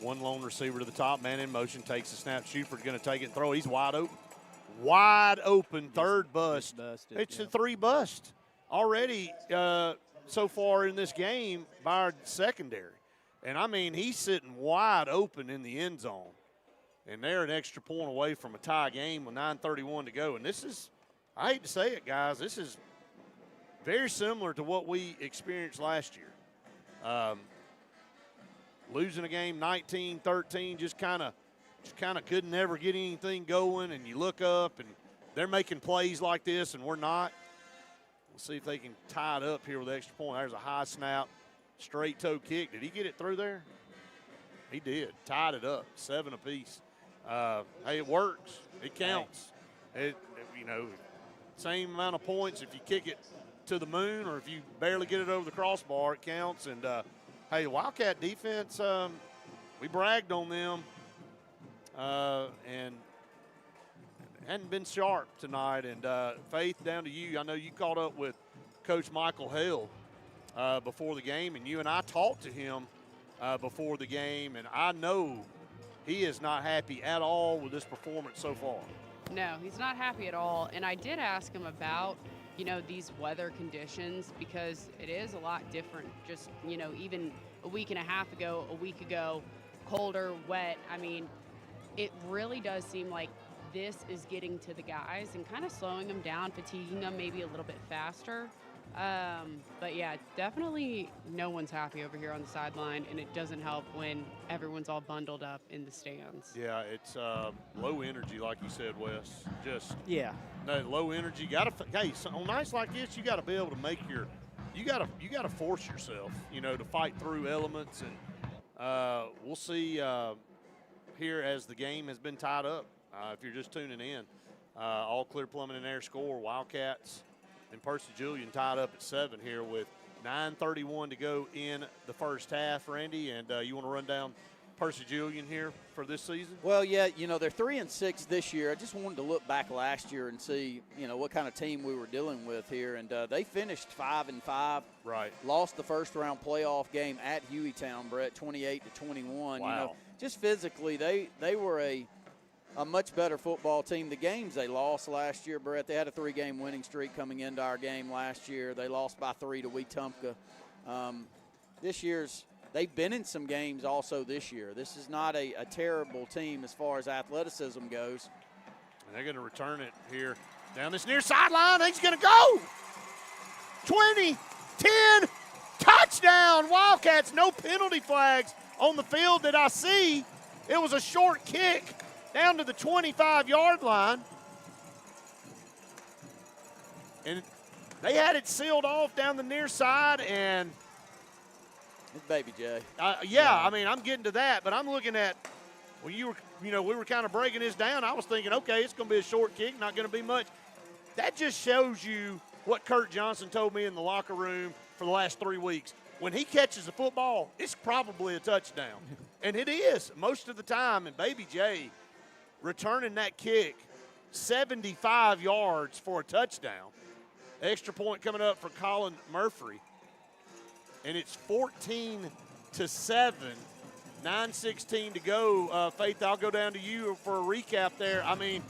1 lone receiver to the top. Man in motion, takes the snap. Shuford's going to take it and throw it. He's wide open. Wide open, third bust. It's a 3 bust already so far in this game by our secondary. And, I mean, he's sitting wide open in the end zone. And they're an extra point away from a tie game with 9:31 to go. And this is, I hate to say it, guys, this is very similar to what we experienced last year. Losing a game 19-13, just kind of couldn't never get anything going, and you look up and they're making plays like this and we're not. We'll see if they can tie it up here with the extra point. There's a high snap, straight toe kick. Did he get it through there? He did. Tied it up, 7 apiece. Hey, it works. It counts. You know, same amount of points if you kick it to the moon or if you barely get it over the crossbar, it counts. And, hey, Wildcat defense, we bragged on them and hadn't been sharp tonight. And, Faith, down to you. I know you caught up with Coach Michael Hale before the game, and you and I talked to him before the game, and I know he is not happy at all with this performance so far. No, he's not happy at all. And I did ask him about, you know, these weather conditions because it is a lot different. Just, you know, even a week and a half ago, a week ago, colder, wet. I mean, it really does seem like this is getting to the guys and kind of slowing them down, fatiguing them maybe a little bit faster. But yeah, definitely no one's happy over here on the sideline, and it doesn't help when everyone's all bundled up in the stands. Yeah, it's low energy, like you said, Wes. Just Yeah. low energy. Hey, so on nights like this, you got to be able to make you got to force yourself, you know, to fight through elements, and we'll see here as the game has been tied up. If you're just tuning in, all clear plumbing and air score. Wildcats and Percy Julian tied up at 7 here with 9:31 to go in the first half. Randy, and you want to run down Percy Julian here for this season? Well, yeah, you know, they're 3-6 this year. I just wanted to look back last year and see, you know, what kind of team we were dealing with here. And they finished 5-5. Right. Lost the first-round playoff game at Hueytown, Brett, 28-21. Wow. You know, just physically, they were a much better football team. The games they lost last year, Brett, they had a 3-game winning streak coming into our game last year. They lost by 3 to Wetumpka. This year's – they've been in some games also this year. This is not a terrible team as far as athleticism goes. And they're going to return it here down this near sideline. He's going to go. 20, 10, touchdown. Wildcats, no penalty flags on the field that I see. It was a short kick down to the 25-yard line. And they had it sealed off down the near side, and it's Baby J. I mean, I'm getting to that, but I'm looking at when we were kind of breaking this down. I was thinking, okay, it's going to be a short kick, not going to be much. That just shows you what Kurt Johnson told me in the locker room for the last 3 weeks. When he catches the football, it's probably a touchdown, and it is most of the time. And Baby J returning that kick 75 yards for a touchdown. Extra point coming up for Colin Murphy. And it's 14-7, 9:16 to go. Faith, I'll go down to you for a recap there. I mean,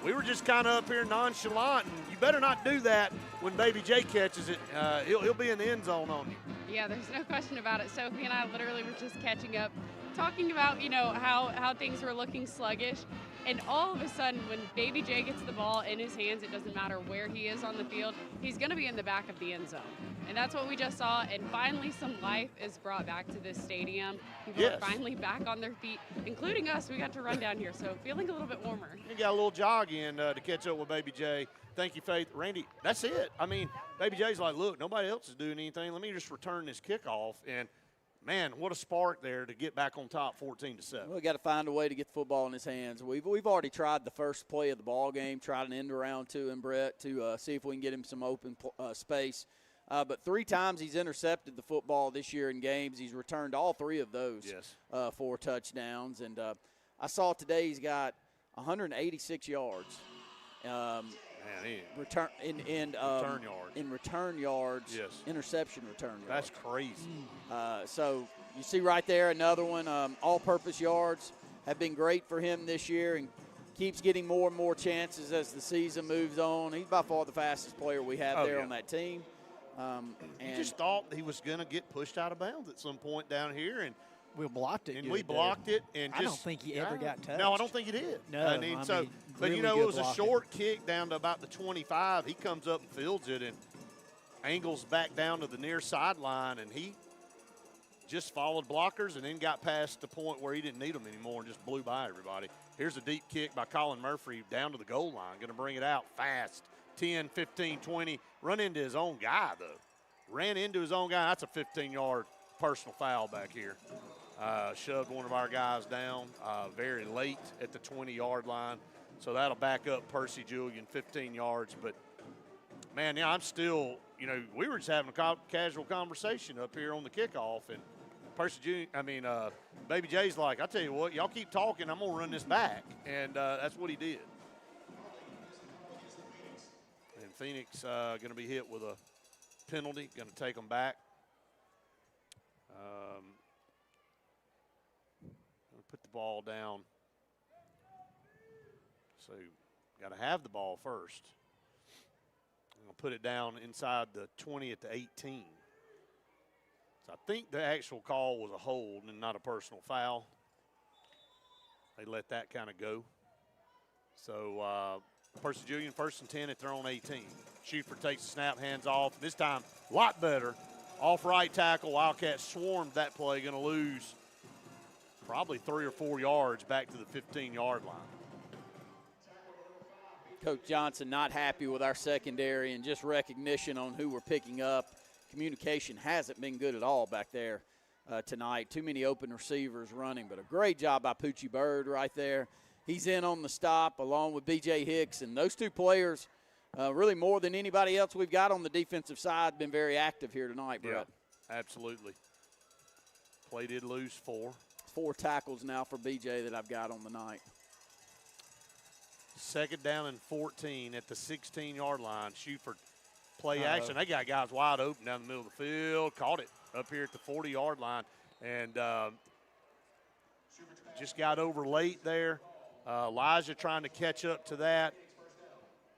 we were just kind of up here nonchalant, and you better not do that when Baby J catches it. He'll be in the end zone on you. Yeah, there's no question about it. Sophie and I literally were just catching up, talking about, you know, how things were looking sluggish. And all of a sudden, when Baby J gets the ball in his hands, it doesn't matter where he is on the field, he's going to be in the back of the end zone. And that's what we just saw. And finally, some life is brought back to this stadium. People are finally back on their feet, including us. We got to run down here, so feeling a little bit warmer. You got a little jog in to catch up with Baby J. Thank you, Faith. Randy, that's it. I mean, Baby J's like, look, nobody else is doing anything. Let me just return this kickoff. And man, what a spark there to get back on top 14-7. Well, we got to find a way to get the football in his hands. We've already tried the first play of the ball game, tried an end around to him, Brett, to see if we can get him some open space. But 3 times he's intercepted the football this year in games. He's returned all 3 of those for touchdowns. And I saw today he's got 186 yards. Return yards, interception return yards. That's crazy. So you see right there another one. All-purpose yards have been great for him this year and keeps getting more and more chances as the season moves on. He's by far the fastest player we have on that team. You just thought he was going to get pushed out of bounds at some point down here, and we blocked it. And we blocked it, and I don't think he ever got touched. No, I don't think he did. No, I mean, but really you know, it was a short kick down to about the 25. He comes up and fields it and angles back down to the near sideline, and he just followed blockers and then got past the point where he didn't need them anymore and just blew by everybody. Here's a deep kick by Colin Murphy down to the goal line, going to bring it out fast. 10, 15, 20. Run into his own guy, though. Ran into his own guy. That's a 15-yard personal foul back here. Shoved one of our guys down very late at the 20-yard line. So that'll back up Percy Julian 15 yards. But, man, yeah, I'm still, we were just having a casual conversation up here on the kickoff. And Percy Julian, Baby Jay's like, I tell you what, y'all keep talking, I'm going to run this back. And that's what he did. And Phoenix going to be hit with a penalty, going to take them back. Put the ball down. So got to have the ball first. I'm going to put it down inside the 20 at the 18. So I think the actual call was a hold and not a personal foul. They let that kind of go. So Percy Julian, 1st and 10 at their own 18. Schufer takes the snap, hands off. This time, a lot better. Off right tackle. Wildcats swarmed that play. Going to lose probably 3 or 4 yards back to the 15-yard line. Coach Johnson not happy with our secondary and just recognition on who we're picking up. Communication hasn't been good at all back there tonight. Too many open receivers running, but a great job by Poochie Bird right there. He's in on the stop along with B.J. Hicks, and those two players, really more than anybody else we've got on the defensive side, been very active here tonight, Brett. Yeah, absolutely. Play did lose 4. 4 tackles now for B.J. that I've got on the night. 2nd down and 14 at the 16-yard line. Schufer play action. They got guys wide open down the middle of the field. Caught it up here at the 40-yard line. And just got over late there. Elijah trying to catch up to that.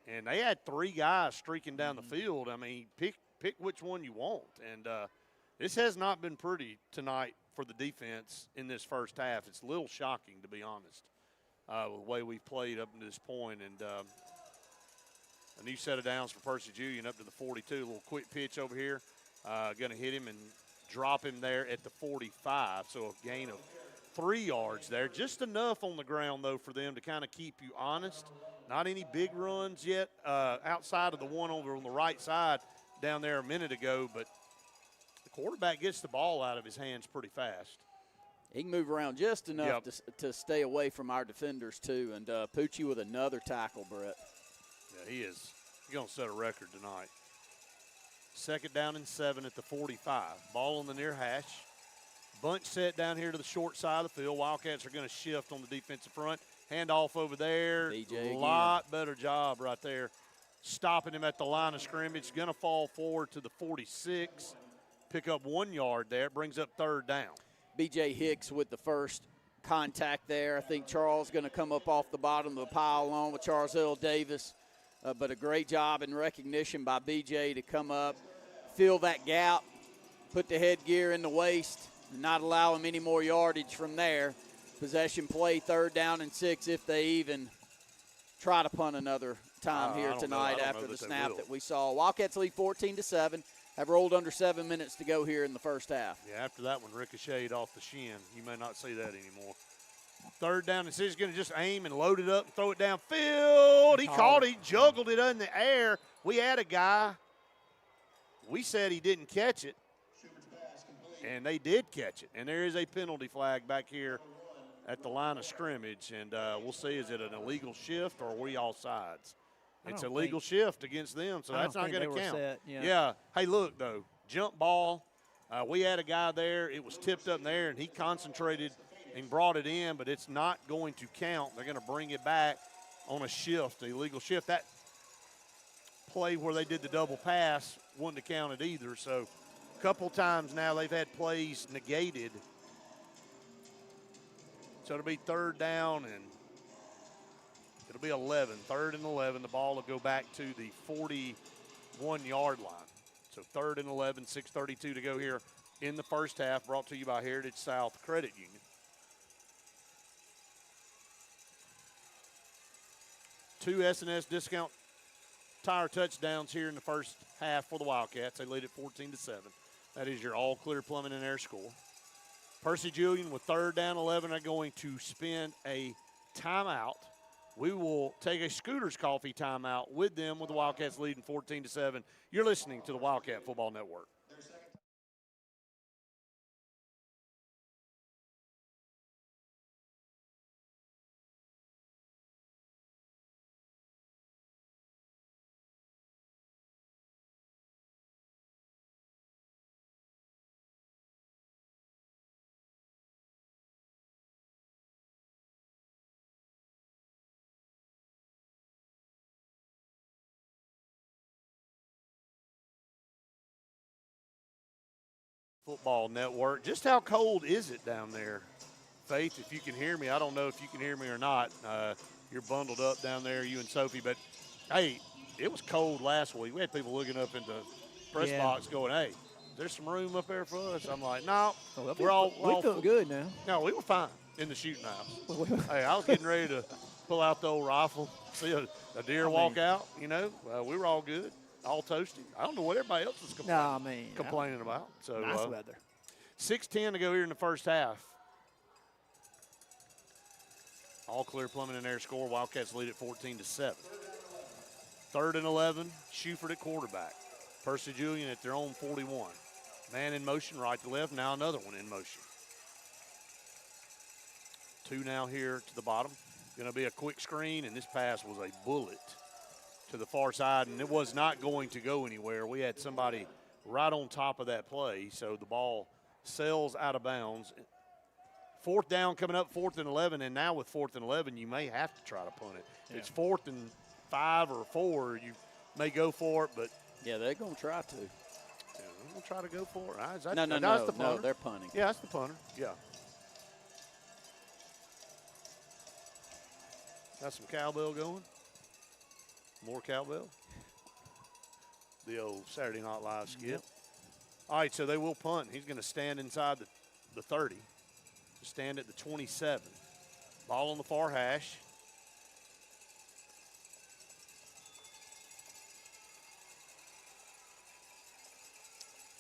And they had 3 guys streaking down the field. I mean, pick which one you want. And this has not been pretty tonight for the defense in this first half. It's a little shocking, to be honest. With the way we've played up to this point. And a new set of downs for Percy Julian up to the 42. A little quick pitch over here. Going to hit him and drop him there at the 45. So a gain of 3 yards there. Just enough on the ground, though, for them to kind of keep you honest. Not any big runs yet outside of the one over on the right side down there a minute ago. But the quarterback gets the ball out of his hands pretty fast. He can move around just enough to stay away from our defenders, too. And Poochie with another tackle, Brett. Yeah, he is. He's going to set a record tonight. 2nd down and 7 at the 45. Ball on the near hash. Bunch set down here to the short side of the field. Wildcats are going to shift on the defensive front. Handoff over there. DJ a lot better job right there. Stopping him at the line of scrimmage. Going to fall forward to the 46. Pick up 1 yard there. It brings up 3rd down. B.J. Hicks with the first contact there. I think Charles going to come up off the bottom of the pile along with Charles L. Davis. But a great job in recognition by B.J. to come up, fill that gap, put the headgear in the waist, and not allow him any more yardage from there. Possession play, 3rd down and 6 if they even try to punt another time here tonight after the snap that we saw. Wildcats lead 14-7. Have rolled under 7 minutes to go here in the first half. Yeah, after that one ricocheted off the shin. You may not see that anymore. 3rd down and 6. He's going to just aim and load it up and throw it downfield. He caught it. He juggled it in the air. We had a guy. We said he didn't catch it, and they did catch it. And there is a penalty flag back here at the line of scrimmage. And we'll see, is it an illegal shift or are we all sides? It's a legal shift against them, so that's not going to count. Yeah. Hey, look, though, jump ball. We had a guy there. It was tipped up in the air, and he concentrated and brought it in, but it's not going to count. They're going to bring it back on a shift, a legal shift. That play where they did the double pass wouldn't have counted either. So a couple times now they've had plays negated. So it'll be 3rd down and it'll be 11, 3rd and 11. The ball will go back to the 41-yard line. So 3rd and 11, 6:32 to go here in the first half, brought to you by Heritage South Credit Union. Two S&S discount tire touchdowns here in the first half for the Wildcats. They lead at 14-7. That is your all-clear plumbing and air score. Percy Julian with 3rd down 11 are going to spend a timeout. We will take a Scooters Coffee timeout with them with the Wildcats leading 14-7. You're listening to the Wildcat Football Network. Football Network. Just how cold is it down there? Faith, if you can hear me, I don't know if you can hear me or not. You're bundled up down there, you and Sophie. But, hey, it was cold last week. We had people looking up into press box going, hey, there's some room up there for us. I'm like, no, we feel good now. No, we were fine in the shooting house. Hey, I was getting ready to pull out the old rifle, see a deer walk out, we were all good, all toasty. I don't know what everybody else was complaining about. So nice weather. 6:10 to go here in the first half. All clear, Plumbing and Air score. Wildcats lead at 14-7. 3rd and 11, Schufert at quarterback. Percy Julian at their own 41. Man in motion, right to left. Now another one in motion. 2 now here to the bottom. Going to be a quick screen, and this pass was a bullet to the far side, and it was not going to go anywhere. We had somebody right on top of that play, so the ball sails out of bounds. 4th down coming up, 4th and 11, and now with 4th and 11, you may have to try to punt it. If it's 4th and 5 or 4, you may go for it, but yeah, they're going to try to. Yeah, they're going to try to go for it. No, they're punting. Yeah, that's the punter. Yeah. Got some cowbell going. More cowbell. The old Saturday Night Live skit. Yep. All right, so they will punt. He's going to stand inside the 30. Stand at the 27. Ball on the far hash.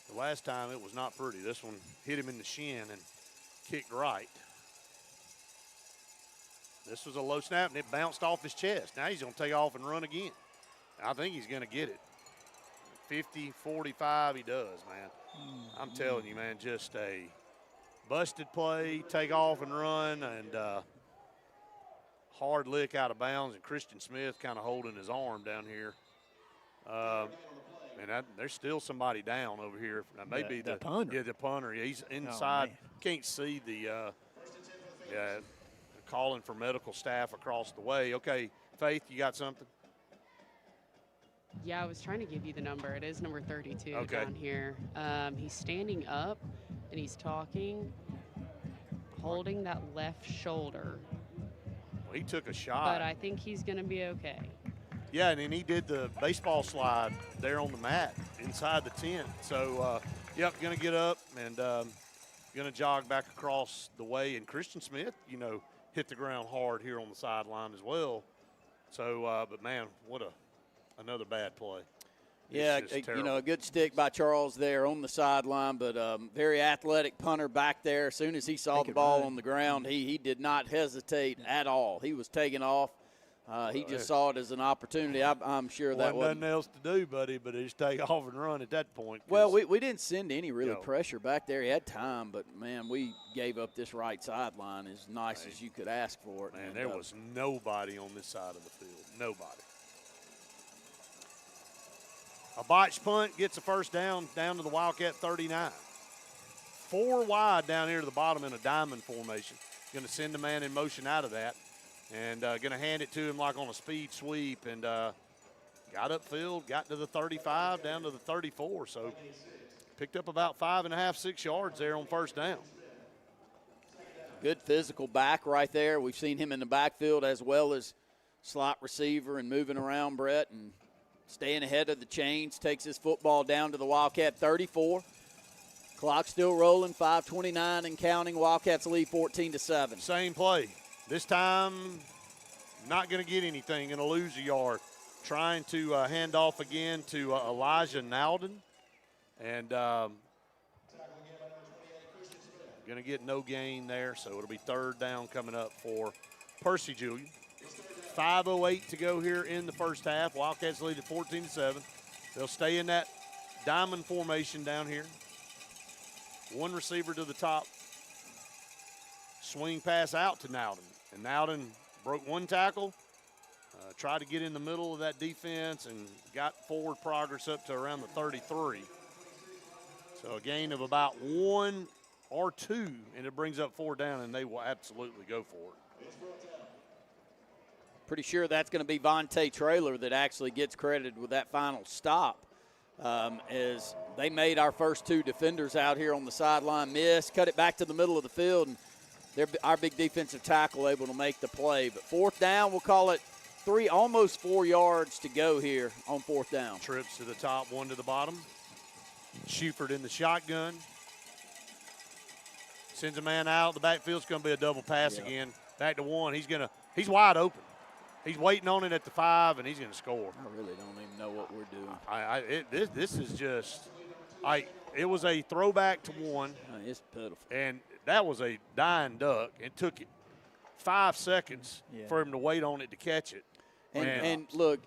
The last time it was not pretty. This one hit him in the shin and kicked right. This was a low snap, and it bounced off his chest. Now he's going to take off and run again. I think he's going to get it. 50, 45, he does, man. I'm telling you, man, just a busted play, take off and run, and hard lick out of bounds, and Christian Smith kind of holding his arm down here. And there's still somebody down over here. That may be the punter. Yeah, the punter. Yeah, he's inside. Can't see the calling for medical staff across the way. Okay, Faith, you got something? Yeah, I was trying to give you the number. It is number 32 down here. He's standing up, and he's talking, holding that left shoulder. Well, he took a shot. But I think he's going to be okay. Yeah, and then he did the baseball slide there on the mat inside the tent. So, going to get up and going to jog back across the way. And Christian Smith, hit the ground hard here on the sideline as well. So, but, man, what another bad play. Yeah, a good stick by Charles there on the sideline, but very athletic punter back there. As soon as he saw the ball on the ground, he did not hesitate at all. He was taking off. He just saw it as an opportunity. I'm sure that wasn't nothing else to do, buddy, but just take off and run at that point. Well, we didn't send any pressure back there. He had time, but, man, we gave up this right sideline as nice as you could ask for it. Man, there was nobody on this side of the field. Nobody. A botched punt gets a first down to the Wildcat 39. 4 wide down here to the bottom in a diamond formation. Going to send the man in motion out of that. And going to hand it to him like on a speed sweep. And got upfield, got to the 35, down to the 34. So picked up about 5.5, 6 yards there on first down. Good physical back right there. We've seen him in the backfield as well as slot receiver and moving around, Brett, and staying ahead of the chains. Takes his football down to the Wildcat 34. Clock still rolling, 5:29 and counting. Wildcats lead 14-7. Same play. This time, not going to get anything, going to lose a yard. Trying to hand off again to Elijah Nowden. And going to get no gain there, so it'll be 3rd down coming up for Percy Julian. 5:08 to go here in the first half. Wildcats lead at 14-7. They'll stay in that diamond formation down here. One receiver to the top. Swing pass out to Nowden. And Nowden broke one tackle, tried to get in the middle of that defense, and got forward progress up to around the 33. So a gain of about 1 or 2, and it brings up 4 down, and they will absolutely go for it. Pretty sure that's going to be Vontae Traylor that actually gets credited with that final stop. as they made our first 2 defenders out here on the sideline miss, cut it back to the middle of the field, and our big defensive tackle able to make the play. But 4th down, we'll call it 3, almost 4 yards to go here on 4th down. Trips to the top, 1 to the bottom. Schufert in the shotgun. Sends a man out. The backfield's going to be a double pass again. Back to 1. He's wide open. He's waiting on it at the 5, and he's going to score. I really don't even know what we're doing. This is just it was a throwback to 1. It's pitiful. And that was a dying duck. It took 5 seconds for him to wait on it to catch it. And look,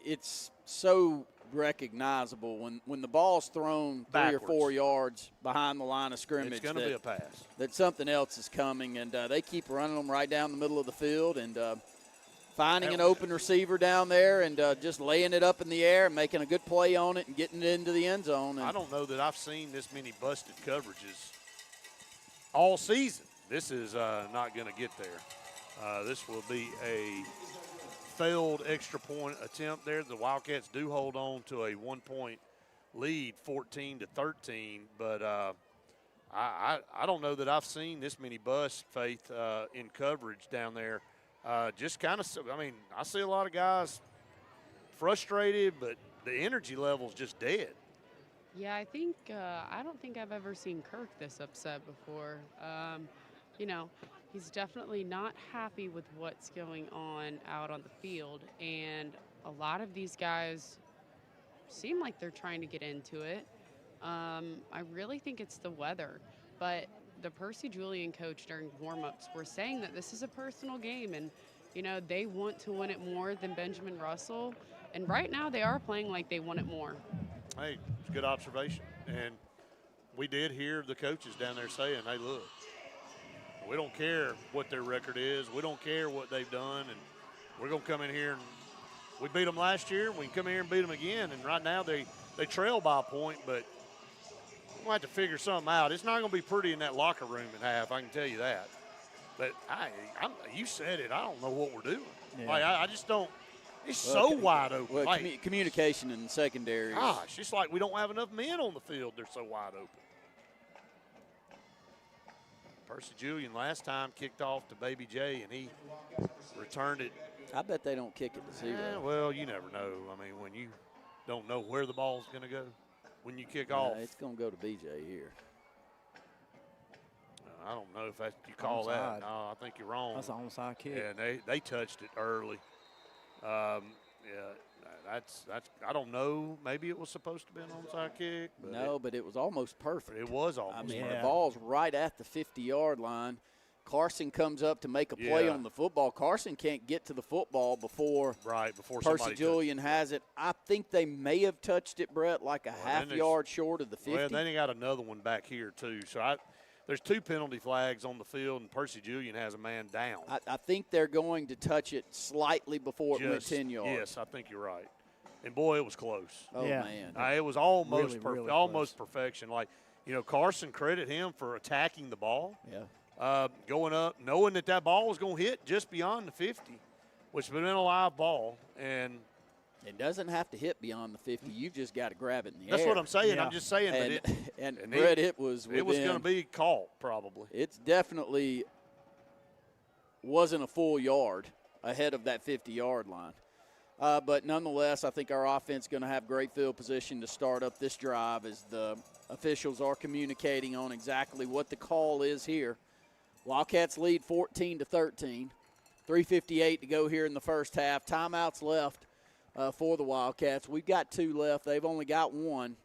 it's so recognizable when the ball's thrown backwards, 3 or 4 yards behind the line of scrimmage. It's going to be a pass. That something else is coming, and they keep running them right down the middle of the field and finding an open receiver down there and just laying it up in the air and making a good play on it and getting it into the end zone. And I don't know that I've seen this many busted coverages all season. This is not going to get there. This will be a failed extra point attempt there. The Wildcats do hold on to a 1-point lead, 14-13, but I don't know that I've seen this many busts, Faith, in coverage down there. Just kind of, I see a lot of guys frustrated, but the energy level's just dead. Yeah, I don't think I've ever seen Kirk this upset before. He's definitely not happy with what's going on out on the field, and a lot of these guys seem like they're trying to get into it. I really think it's the weather, but the Percy Julian coach during warm-ups were saying that this is a personal game, and they want to win it more than Benjamin Russell, and right now they are playing like they want it more. Hey, it's a good observation, and we did hear the coaches down there saying, hey, look, we don't care what their record is. We don't care what they've done, and we're going to come in here and we beat them last year. We can come in here and beat them again, and right now they trail by a point, but we'll have to figure something out. It's not going to be pretty in that locker room at half, I can tell you that. But you said it. I don't know what we're doing. Yeah. I just don't. It's so wide open. Well, communication in the secondary. Gosh, it's like we don't have enough men on the field. They're so wide open. Percy Julian last time kicked off to Baby J, and he returned it. I bet they don't kick it to 0. Well, you never know. When you don't know where the ball's going to go when you kick off. It's going to go to BJ here. I don't know if you call that. No, I think you're wrong. That's an onside kick. Yeah, they touched it early. That's I don't know. Maybe it was supposed to be an onside kick. But it was almost perfect. It was almost perfect. The ball's right at the 50-yard line. Carson comes up to make a play on the football. Carson can't get to the football before Percy Julian has it. I think they may have touched it, Brett, like a half yard short of the 50. Well, then they got another one back here, too. So there's 2 penalty flags on the field, and Percy Julian has a man down. I think they're going to touch it slightly before it went 10 yards. Yes, I think you're right. And, boy, it was close. Oh, man. It was almost really, really almost perfection. Carson, credit him for attacking the ball. Yeah. Going up, knowing that ball was going to hit just beyond the 50, which has been a live ball. And it doesn't have to hit beyond the 50. You've just got to grab it in the air. That's what I'm saying. Yeah. I'm just saying. And Brett, it was going to be caught probably. It's definitely wasn't a full yard ahead of that 50-yard line. But nonetheless, I think our offense is going to have great field position to start up this drive as the officials are communicating on exactly what the call is here. Wildcats lead 14-13. 3:58 to go here in the first half. Timeouts left for the Wildcats. We've got 2 left. They've only got 1.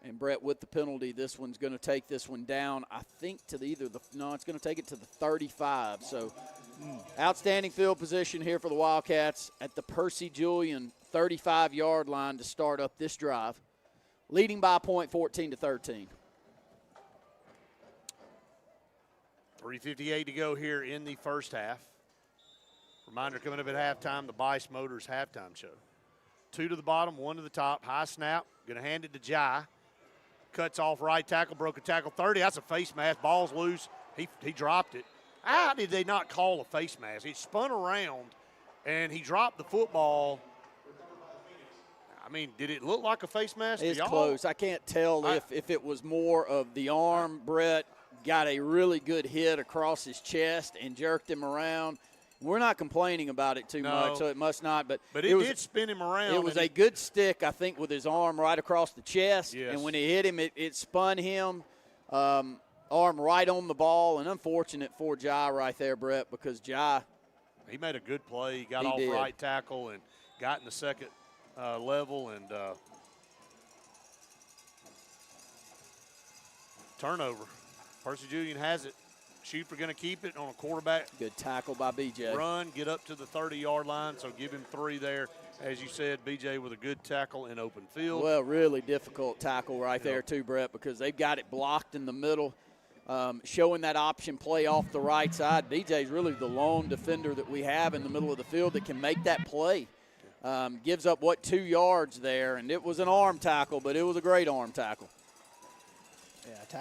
And Brett, with the penalty, this one's going to take this one down, I think, to it's going to take it to the 35. So outstanding field position here for the Wildcats at the Percy Julian 35-yard line to start up this drive. Leading by a point, 14-13. 3:58 to go here in the first half. Reminder coming up at halftime, the Bice Motors halftime show. 2 to the bottom, 1 to the top. High snap. Going to hand it to Jai. Cuts off right tackle, broken tackle 30. That's a face mask. Ball's loose. He dropped it. How did they not call a face mask? He spun around and he dropped the football. I mean, did it look like a face mask to It's y'all? close. I can't tell if it was more of the arm. Brett got a really good hit across his chest and jerked him around. We're not complaining about it too much, so it must not. But it did spin him around. It was a good stick, I think, with his arm right across the chest. Yes. And when it hit him, it spun him, arm right on the ball. And unfortunate for Jai right there, Brett, because Jai. He made a good play. He got off right tackle and got in the second level. And turnover. Percy Julian has it. Shooter going to keep it on a quarterback. Good tackle by BJ. Run, get up to the 30-yard line, so give him 3 there. As you said, BJ with a good tackle in open field. Well, really difficult tackle right there too, Brett, because they've got it blocked in the middle, showing that option play off the right side. BJ's really the lone defender that we have in the middle of the field that can make that play. Gives up, 2 yards there, and it was an arm tackle, but it was a great arm tackle. Yeah,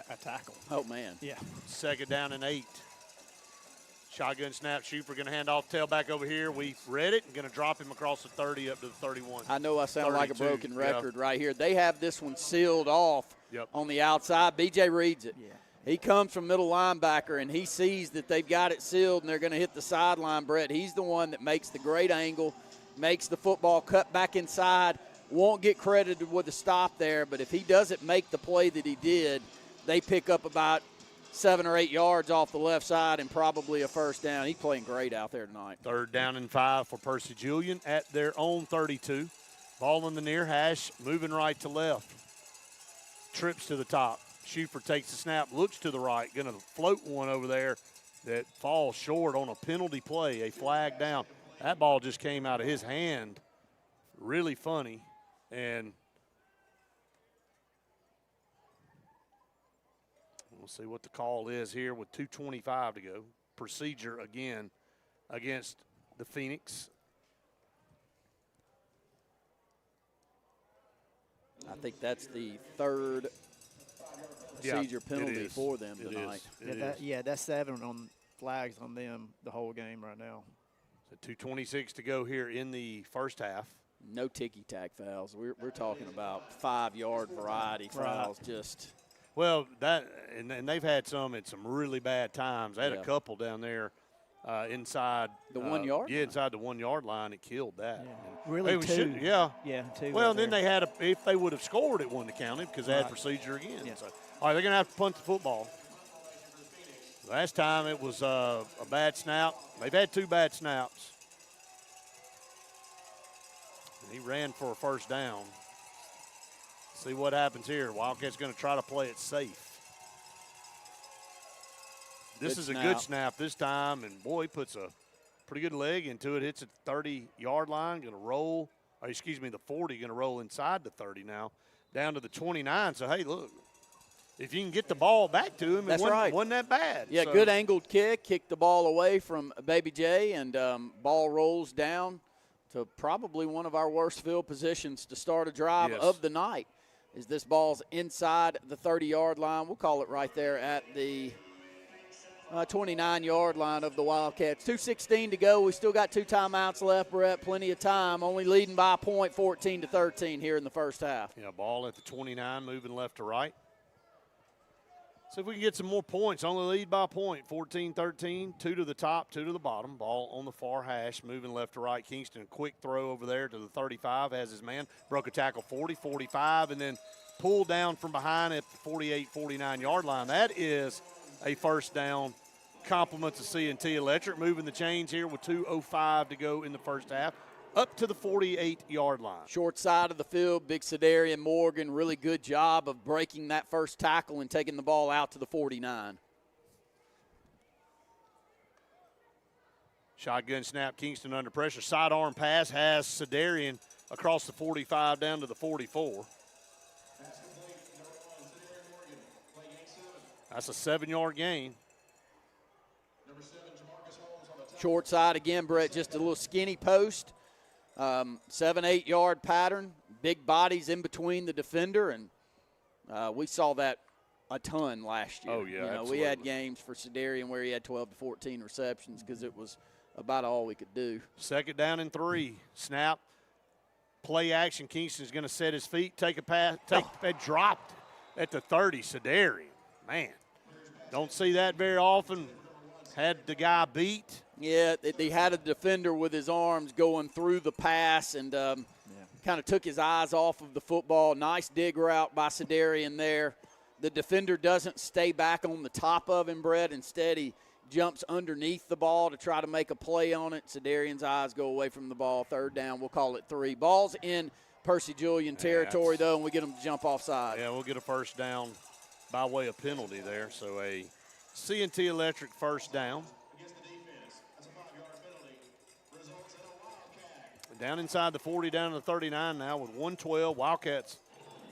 a tackle. Oh, man. Yeah. 2nd down and 8. Shotgun snap. Shooper going to hand off tailback over here. We read it and going to drop him across the 30 up to the 31. I know I sound like a broken record yeah. right here. They have this one sealed off on the outside. BJ reads it. Yeah. He comes from middle linebacker, and he sees that they've got it sealed, and they're going to hit the sideline, Brett. He's the one that makes the great angle, makes the football cut back inside. Won't get credited with the stop there, but if he doesn't make the play that he did, they pick up about 7 or 8 yards off the left side and probably a first down. He's playing great out there tonight. 3rd down and 5 for Percy Julian at their own 32. Ball in the near hash, moving right to left. Trips to the top. Shooper takes the snap, looks to the right, going to float one over there that falls short on a penalty play, a flag down. That ball just came out of his hand. Really funny. And we'll see what the call is here with 2:25 to go. Procedure again against the Phoenix. I think that's the 3rd procedure penalty for them tonight. That's 7 on flags on them the whole game right now. So 2:26 to go here in the first half. No ticky-tack fouls. We're talking about 5-yard variety fouls. Just well, that and they've had some at some really bad times. They had a couple down there inside the 1 yard. Yeah, inside the 1 yard line. It killed that. Yeah. Really, 2. Yeah, 2. Well, then they had if they would have scored, it wouldn't have counted because they had procedure again. Yeah. So, all right, they're going to have to punt the football. Last time it was a bad snap. They've had 2 bad snaps. He ran for a first down. See what happens here. Wildcats going to try to play it safe. This is a good snap this time, and boy, he puts a pretty good leg into it. Hits at the 30-yard line, going to roll. Or excuse me, the 40, going to roll inside the 30 now, down to the 29. So, hey, look, if you can get the ball back to him, that's it wasn't that bad. Yeah, so. Good angled kick, kicked the ball away from Baby J, and ball rolls down to probably one of our worst field positions to start a drive of the night. Is this ball's inside the 30-yard line. We'll call it right there at the 29-yard line of the Wildcats. 2:16 to go. We still got 2 timeouts left. We're at plenty of time. Only leading by a point, 14-13 here in the first half. Yeah, ball at the 29, moving left to right. See if we can get some more points. Only lead by a point, 14-13. 2 to the top, 2 to the bottom. Ball on the far hash, moving left to right. Kingston, quick throw over there to the 35, has his man. Broke a tackle 40, 45, and then pulled down from behind at the 48, 49-yard line. That is a first down. Compliments of C&T Electric, moving the chains here with 2:05 to go in the first half. Up to the 48-yard line. Short side of the field, Big Cedarian Morgan, really good job of breaking that first tackle and taking the ball out to the 49. Shotgun snap, Kingston under pressure. Sidearm pass has Cedarian across the 45 down to the 44. That's a 7-yard gain. Short side again, Brett, just a little skinny post. 7-8 yard pattern, big bodies in between the defender, and we saw that a ton last year. Oh, yeah, we had games for Cedarian where he had 12 to 14 receptions because it was about all we could do. Second down and 3. Snap. Play action. Kingston's going to set his feet, take a pass, dropped at the 30. Sedarian, man, don't see that very often. Had the guy beat. Yeah, they had a defender with his arms going through the pass and kind of took his eyes off of the football. Nice dig route by Sedarian there. The defender doesn't stay back on the top of him, Brett. Instead, he jumps underneath the ball to try to make a play on it. Sedarian's eyes go away from the ball. Third down, we'll call it 3. Ball's in Percy Julian territory, though, and we get them to jump offside. Yeah, we'll get a first down by way of penalty there. So a C&T Electric first down. Down inside the 40, down to the 39 now with 112. Wildcats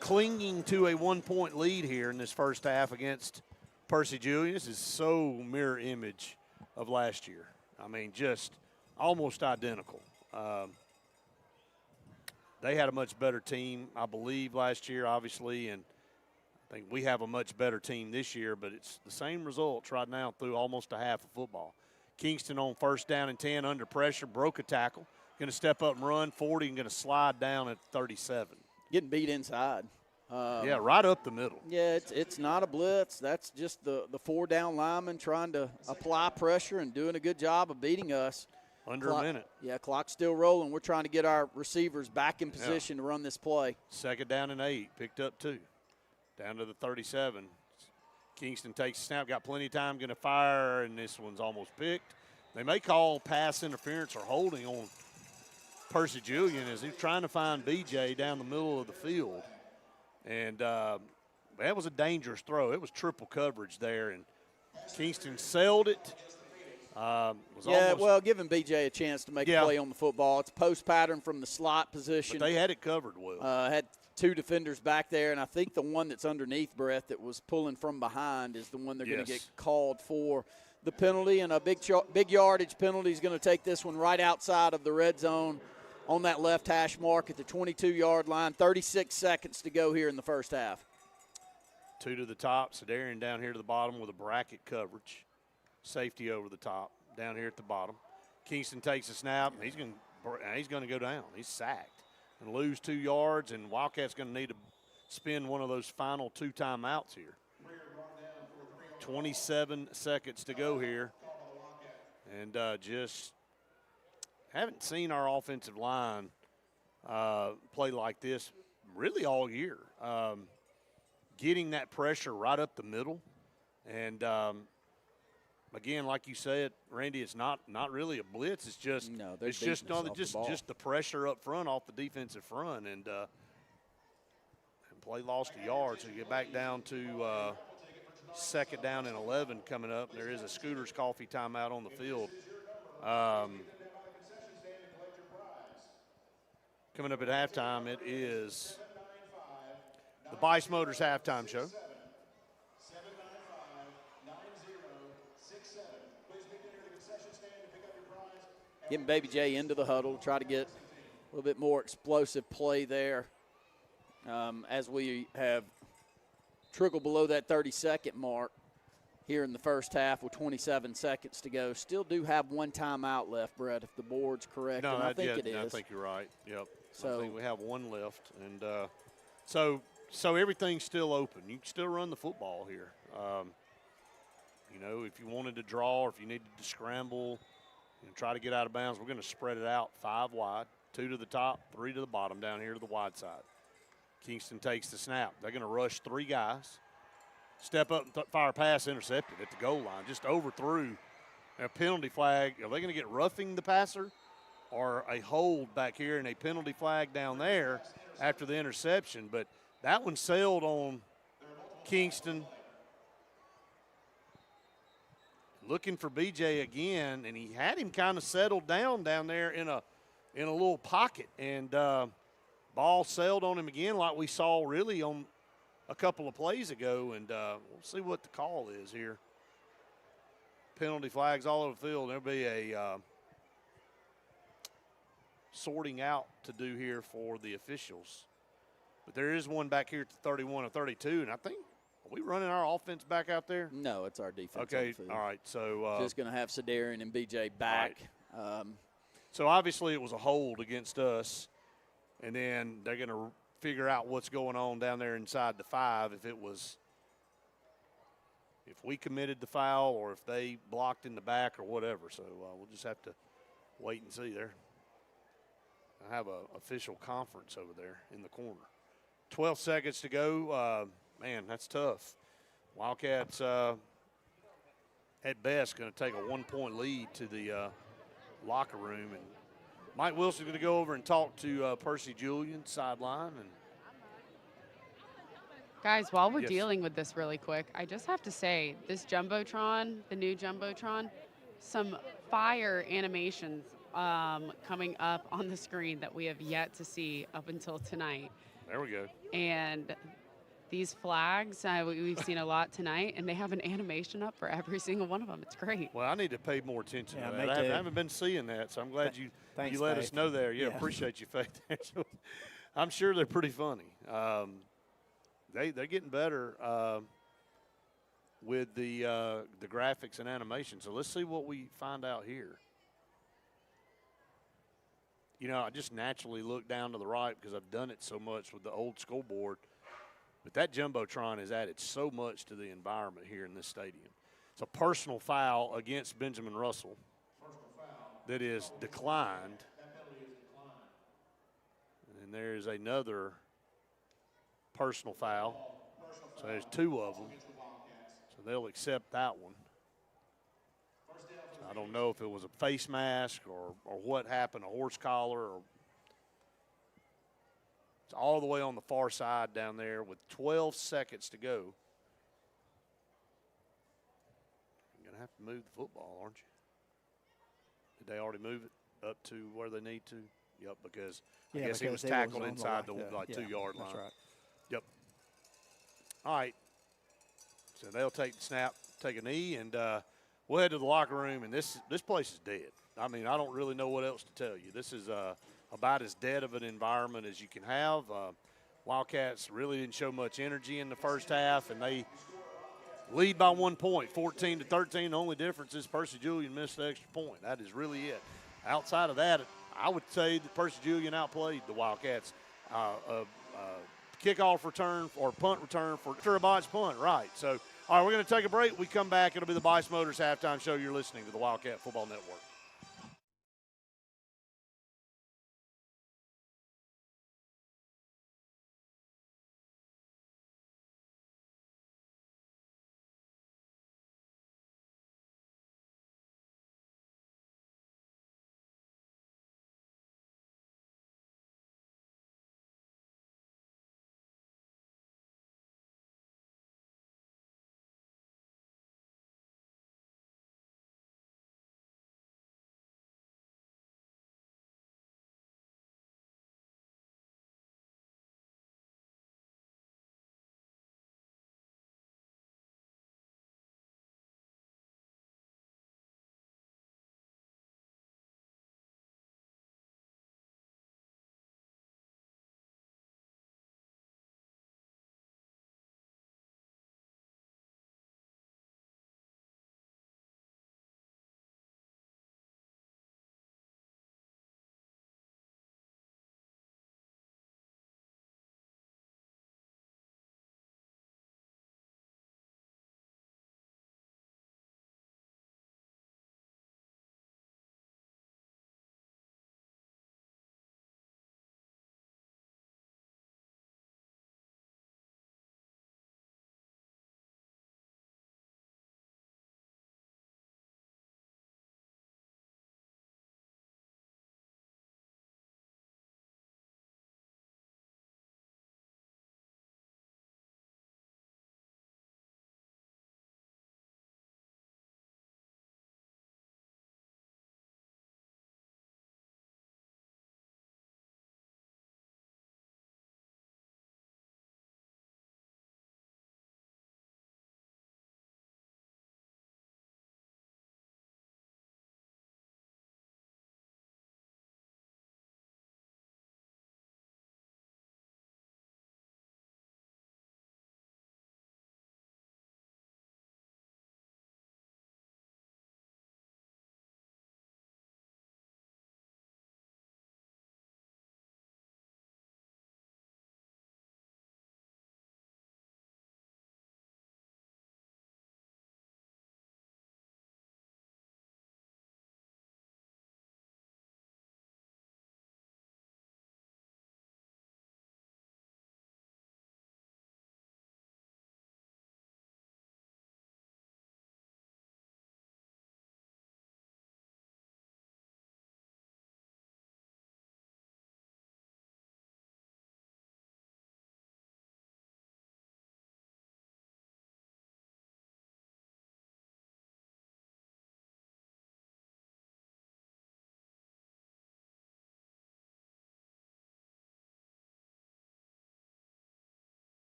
clinging to a 1-point lead here in this first half against Percy Julian. This is so mirror image of last year. I mean, just almost identical. They had a much better team, I believe, last year, obviously, and I think we have a much better team this year, but it's the same results right now through almost a half of football. Kingston on first down and 10 under pressure, broke a tackle. Going to step up and run 40 and going to slide down at 37. Getting beat inside. Yeah, right up the middle. Yeah, it's not a blitz. That's just the 4-down lineman trying to apply pressure and doing a good job of beating us. Under a minute. Yeah, clock's still rolling. We're trying to get our receivers back in position to run this play. Second down and 8, picked up 2. Down to the 37. Kingston takes a snap, got plenty of time, going to fire, and this one's almost picked. They may call pass interference or holding on Percy Julian as he's trying to find BJ down the middle of the field. And that was a dangerous throw. It was triple coverage there, and Kingston sailed it. Giving BJ a chance to make a play on the football. It's a post pattern from the slot position. But they had it covered well. Had 2 defenders back there, and I think the one that's underneath, Brett, that was pulling from behind is the one they're going to get called for the penalty. And a big yardage penalty is going to take this one right outside of the red zone on that left hash mark at the 22-yard line. 36 seconds to go here in the first half. 2 to the top. Sedarian down here to the bottom with a bracket coverage. Safety over the top down here at the bottom. Kingston takes a snap. He's going to go down. He's sacked and lose 2 yards, and Wildcats going to need to spend one of those final 2 timeouts here. 27 seconds to go here, and just haven't seen our offensive line play like this really all year. Getting that pressure right up the middle, and again, like you said, Randy, it's not really a blitz. It's just just the pressure up front off the defensive front, and play lost a yard, so you get back down to second down and 11 coming up. There is a Scooters Coffee timeout on the field. Coming up at halftime, it is the Bice Motors halftime show. Getting Baby J into the huddle, try to get a little bit more explosive play there as we have trickled below that 30-second mark here in the first half with 27 seconds to go. Still do have 1 timeout left, Brett, if the board's correct. No, and I think it is. I think you're right. Yep. So, I think we have 1 left. And so everything's still open. You can still run the football here. If you wanted to draw or if you needed to scramble and try to get out of bounds, we're going to spread it out 5 wide, 2 to the top, 3 to the bottom down here to the wide side. Kingston takes the snap. They're going to rush 3 guys. Step up and fire pass intercepted at the goal line. Just overthrew a penalty flag. Are they going to get roughing the passer or a hold back here and a penalty flag down there after the interception? But that one sailed on Kingston. Looking for BJ again, and he had him kind of settled down there in a little pocket. And ball sailed on him again like we saw really on a couple of plays ago, and we'll see what the call is here. Penalty flags all over the field. There'll be a sorting out to do here for the officials. But there is one back here at the 31 or 32, and I think, are we running our offense back out there? No, it's our defense. Okay, all right. So just going to have Sedarian and BJ back So obviously it was a hold against us, and then they're going to figure out what's going on down there inside the 5 if we committed the foul or if they blocked in the back or whatever. So we'll just have to wait and see there. I have an official conference over there in the corner. 12 seconds to go. Man, that's tough. Wildcats, at best, going to take a 1-point lead to the locker room. And Mike Wilson's going to go over and talk to Percy Julian, sideline. And guys, while we're Yes. dealing with this really quick, I just have to say, this Jumbotron, the new Jumbotron, some fire animations coming up on the screen that we have yet to see up until tonight. there we go. And these flags, we've seen a lot tonight, and they have an animation up for every single one of them. It's great. Well, I need to pay more attention Yeah, to me that. too. I haven't been seeing that, so I'm glad you Thanks, let us Faith. know there. Yeah, Yeah. appreciate you, Faith. I'm sure they're pretty funny. They're getting better with the graphics and animation. So let's see what we find out here. You know, I just naturally look down to the right because I've done it so much with the old scoreboard. But that Jumbotron has added so much to the environment here in this stadium. It's a personal foul against Benjamin Russell that is declined. And there's another personal foul. So there's 2 of them. So they'll accept that one. So I don't know if it was a face mask or what happened, a horse collar. Or it's all the way on the far side down there with 12 seconds to go. You're going to have to move the football, aren't you? Did they already move it up to where they need to? Yep, because I guess he was because it tackled on inside the yeah, 2-yard line. That's right. Yep. All right. So they'll take the snap, take a knee, and we'll head to the locker room. And this place is dead. I mean, I don't really know what else to tell you. This is about as dead of an environment as you can have. Wildcats really didn't show much energy in the first half, and they lead by 1 point, 14-13. The only difference is Percy Julian missed the extra point. That is really it. Outside of that, I would say that Percy Julian outplayed the Wildcats. Kickoff return or punt return for Turabot's punt, right. So, all right, we're going to take a break. We come back. It'll be the Bice Motors halftime show. You're listening to the Wildcat Football Network.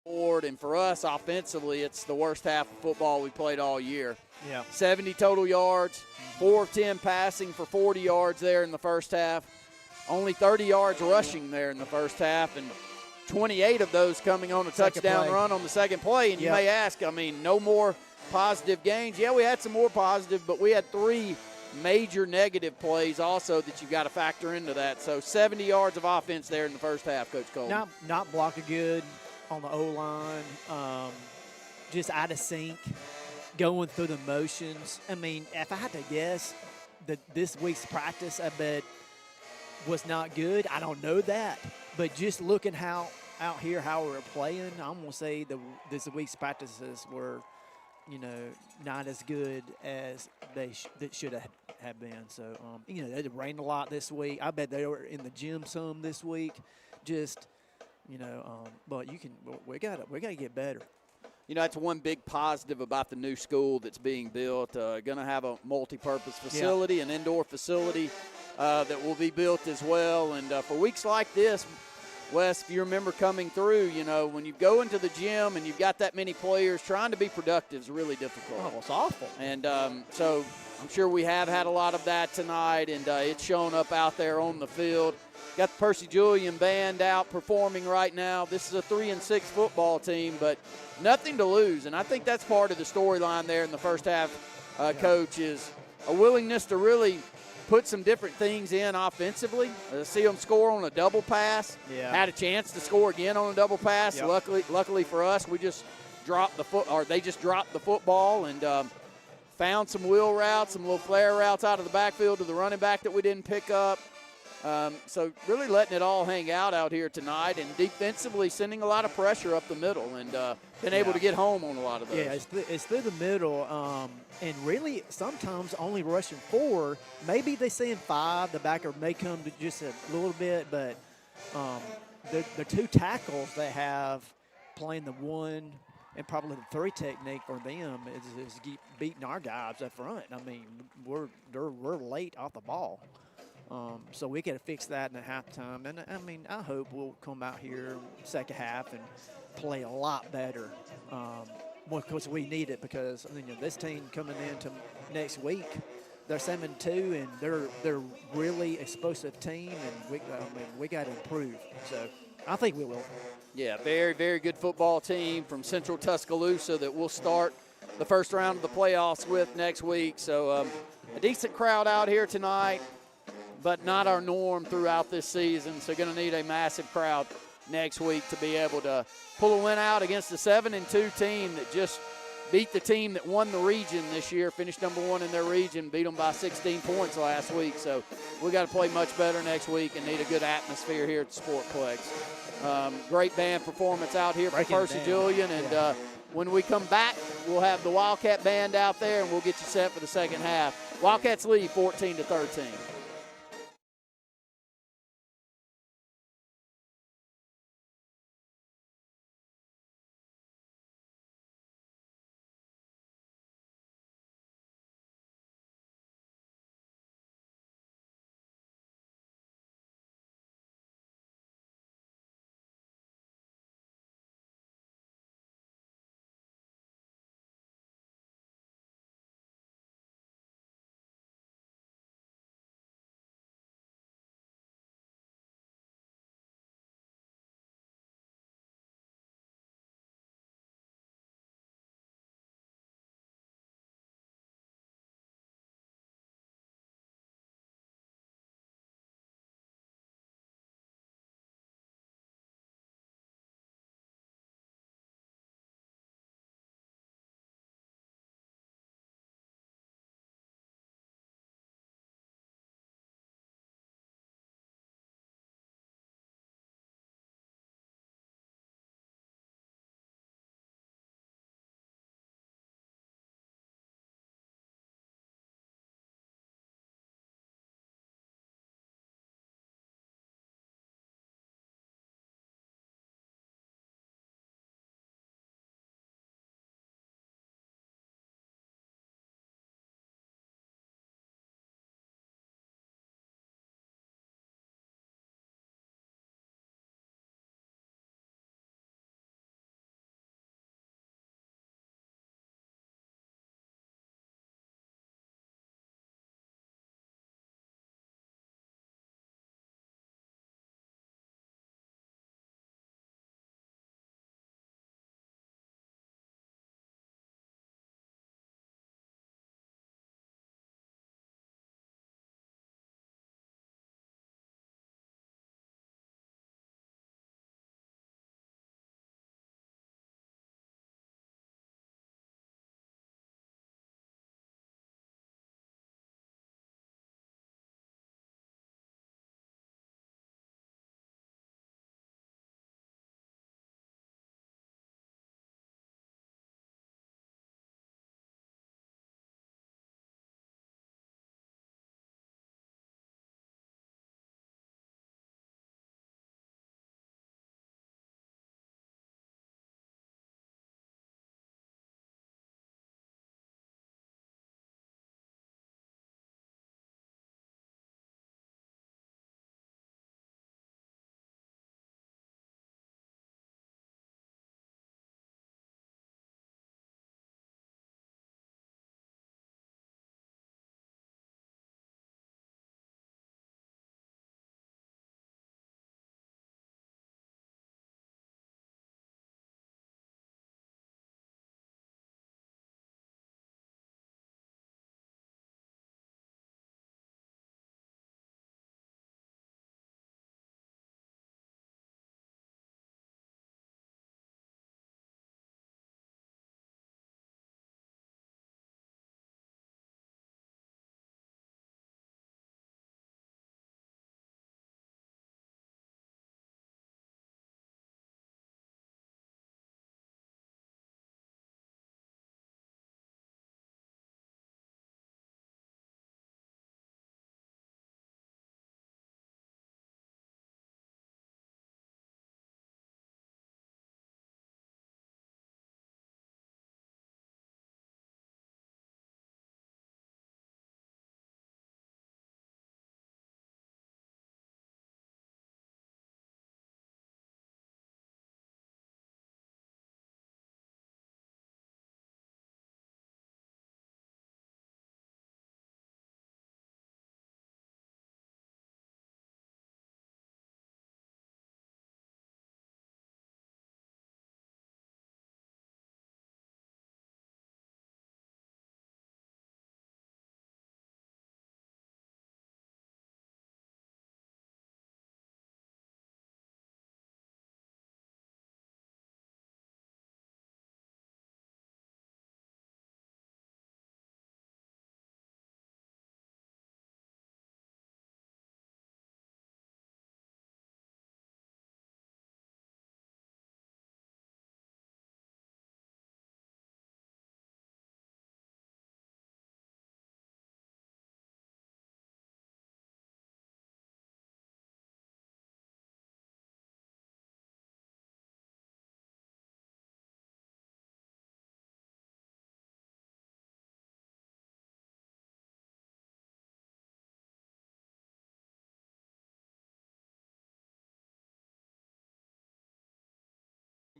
board, and for us offensively, it's the worst half of football we played all year. Yeah. 70 total yards, 4 of 10 passing for 40 yards there in the first half. Only 30 yards rushing there in the first half, and 28 of those coming on a touchdown run on the second play. And you may ask, I mean, no more positive gains. Yeah, we had some more positive, but we had 3 major negative plays also that you've got to factor into that. So 70 yards of offense there in the first half, Coach Cole. Not blocking good on the O-line, just out of sync, going through the motions. I mean, if I had to guess, this week's practice, I bet, was not good. I don't know that. But just looking how we're playing, I'm going to say this week's practices were, not as good as they should have been. So, it rained a lot this week. I bet they were in the gym some this week. Just, but we got to get better. That's one big positive about the new school that's being built. Going to have a multi-purpose facility, an indoor facility that will be built as well. And for weeks like this, Wes, if you remember coming through, when you go into the gym and you've got that many players, trying to be productive is really difficult. Oh, it's awful. And so I'm sure we have had a lot of that tonight, and it's shown up out there on the field. Got the Percy Julian band out performing right now. This is a 3-6 football team, but nothing to lose. And I think that's part of the storyline there in the first half, Coach, is a willingness to really put some different things in offensively. See them score on a double pass. Yeah. Had a chance to score again on a double pass. Yep. Luckily for us, they just dropped the football and found some wheel routes, some little flare routes out of the backfield to the running back that we didn't pick up. So really letting it all hang out here tonight, and defensively sending a lot of pressure up the middle, and been able to get home on a lot of those. Yeah, it's through the middle, and really sometimes only rushing 4. Maybe they send 5. The backer may come to just a little bit, but the 2 tackles they have playing the 1 and probably the 3 technique for them is beating our guys up front. I mean, we're late off the ball. So we got to fix that in the halftime. And, I mean, I hope we'll come out here second half and play a lot better. Because we need it, because this team coming into next week, they're 7-2, and they're really explosive team, and we got to improve. So I think we will. Yeah, very, very good football team from Central Tuscaloosa that we'll start the first round of the playoffs with next week. So a decent crowd out here tonight, but not our norm throughout this season. So going to need a massive crowd next week to be able to pull a win out against a 7-2 team that just beat the team that won the region this year, finished number 1 in their region, beat them by 16 points last week. So we got to play much better next week and need a good atmosphere here at the Sportplex. Great band performance out here for Percy Julian, and when we come back, we'll have the Wildcat band out there, and we'll get you set for the second half. Wildcats lead 14-13.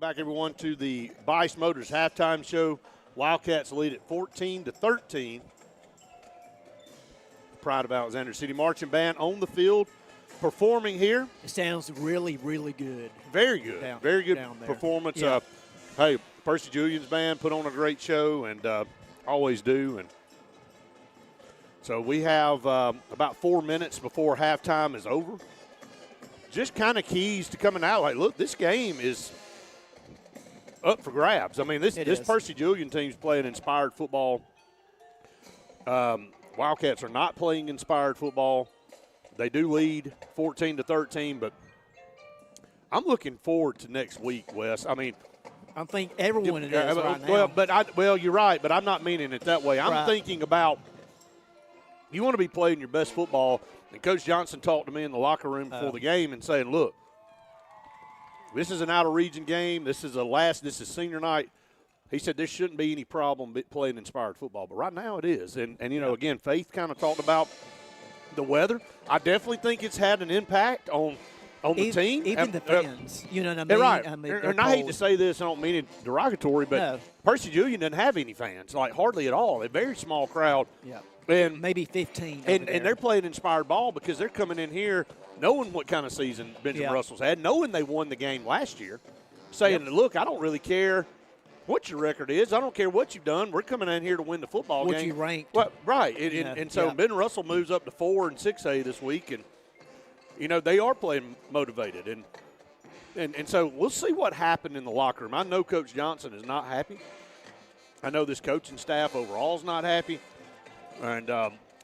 back, everyone, to the Bice Motors halftime show. Wildcats lead at 14-13. Pride of Alexander City Marching Band on the field performing here. It sounds really, really good. Very good. Very good down there. performance. Yeah. Hey, Percy Julian's band put on a great show and always do. And so we have about 4 minutes before halftime is over. Just kind of keys to coming out. Like, look, this game is up for grabs. I mean, this Percy Julian team's playing inspired football. Wildcats are not playing inspired football. They do lead 14-13, but I'm looking forward to next week, Wes. I mean, I think everyone it is right now. Well, you're right, but I'm not meaning it that way. I'm thinking about you want to be playing your best football. And Coach Johnson talked to me in the locker room before the game and saying, look, this is an out-of-region game. This is senior night. He said there shouldn't be any problem playing inspired football. But right now it is. And you know, again, Faith kind of talked about the weather. I definitely think it's had an impact on the team. Even the fans. You know what I mean? Right. I mean, and I hate to say this. I don't mean it derogatory, but Percy Julian doesn't have any fans, like hardly at all. A very small crowd. Yeah. And maybe 15. And they're playing inspired ball because they're coming in here knowing what kind of season Benjamin Russell's had, knowing they won the game last year, saying, look, I don't really care what your record is. I don't care what you've done. We're coming in here to win the football game. What you ranked. Well, right. And so Ben Russell moves up to 4 and 6A this week, and, you know, they are playing motivated. And so we'll see what happened in the locker room. I know Coach Johnson is not happy. I know this coaching staff overall is not happy. And,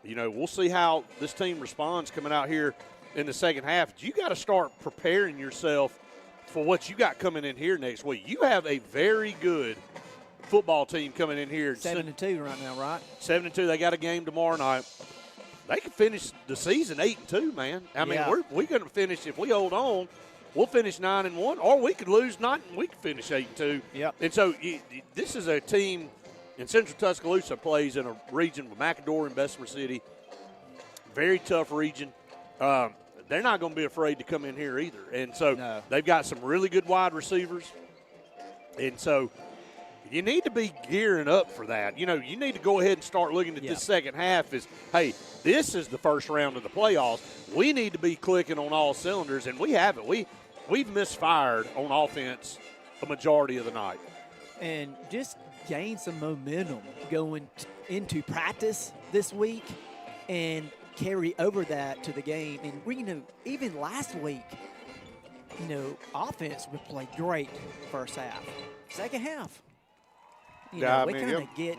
you know, we'll see how this team responds coming out here in the second half. You got to start preparing yourself for what you got coming in here next week. You have a very good football team coming in here. 7-2 right now, right? 7-2. They got a game tomorrow night. They can finish the season 8-2, man. I mean, we're going to finish, if we hold on, we'll finish 9-1, or we could lose 9 and we could finish 8-2. Yep. And so this is a team. And Central Tuscaloosa plays in a region with McAdoo and Bessemer City. Very tough region. They're not going to be afraid to come in here either. And so they've got some really good wide receivers. And so you need to be gearing up for that. You know, you need to go ahead and start looking at this second half as, hey, this is the first round of the playoffs. We need to be clicking on all cylinders, and we haven't. We've misfired on offense a majority of the night. And just gain some momentum going into practice this week and carry over that to the game. And, you know, even last week, you know, offense would play great first half. Second half, you know, we kind of get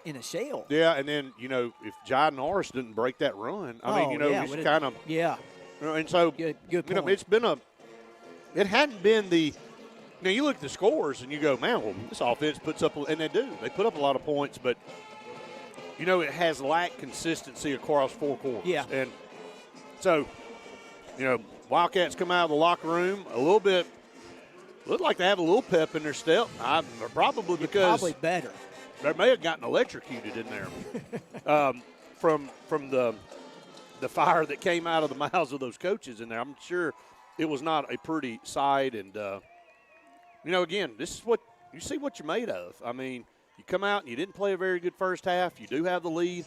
in a shell. Yeah, and then, you know, if Jai Norris didn't break that run, I mean, you know, it's kind of. Yeah. And so, good you point. know, it hadn't been the. Now, you look at the scores and you go, man, well, this offense puts up, and they do. They put up a lot of points, but, you know, it has lacked consistency across 4 quarters. Yeah. And so, you know, Wildcats come out of the locker room a little bit, look like they have a little pep in their step. Probably because. Probably better. They may have gotten electrocuted in there from the fire that came out of the mouths of those coaches in there. I'm sure it was not a pretty sight, and you know, again, this is what you see what you're made of. I mean, you come out and you didn't play a very good first half. You do have the lead,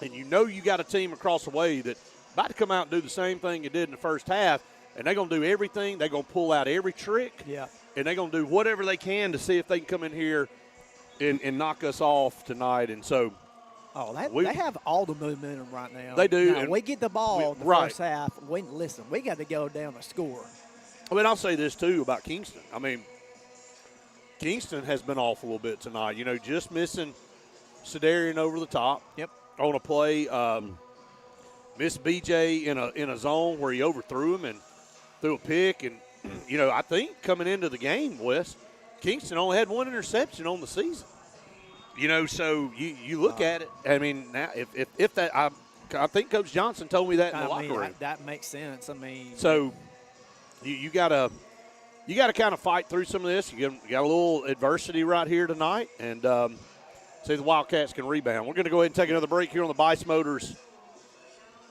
and you know you got a team across the way that about to come out and do the same thing you did in the first half, and they're going to do everything. They're going to pull out every trick, and they're going to do whatever they can to see if they can come in here and knock us off tonight. And so they have all the momentum right now. They do. Now, we get the ball in the first half. We got to go down a score. I mean, I'll say this, too, about Kingston. I mean, Kingston has been off a little bit tonight. You know, just missing Sedarian over the top. Yep. On a play. Missed BJ in a zone where he overthrew him and threw a pick. And, you know, I think coming into the game, Wes, Kingston only had 1 interception on the season. You know, so you look at it. I mean, now if that I think Coach Johnson told me that in the locker room. That makes sense. I mean, so you gotta kind of fight through some of this. You got a little adversity right here tonight, and see if the Wildcats can rebound. We're going to go ahead and take another break here on the Bice Motors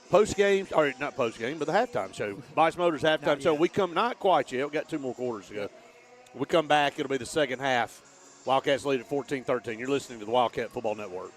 post-game, or not post-game, but the halftime show. Bice Motors halftime show. We come not quite yet. We got 2 more quarters to go. When we come back, it'll be the second half. Wildcats lead at 14-13. You're listening to the Wildcat Football Network.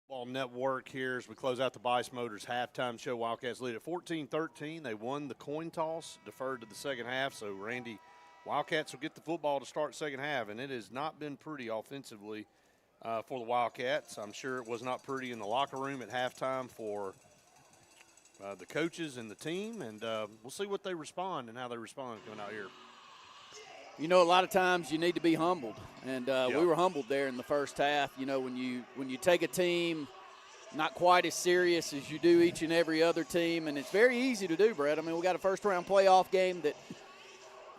Ball Network here as we close out the Bice Motors halftime show. Wildcats lead at 14-13. They won the coin toss, deferred to the second half. So, Randy, Wildcats will get the football to start second half, and it has not been pretty offensively for the Wildcats. I'm sure it was not pretty in the locker room at halftime for the coaches and the team, and we'll see what they respond and how they respond coming out here. You know, a lot of times you need to be humbled, and we were humbled there in the first half. You know, when you take a team not quite as serious as you do each and every other team, and it's very easy to do, Brett. I mean, we got a first-round playoff game that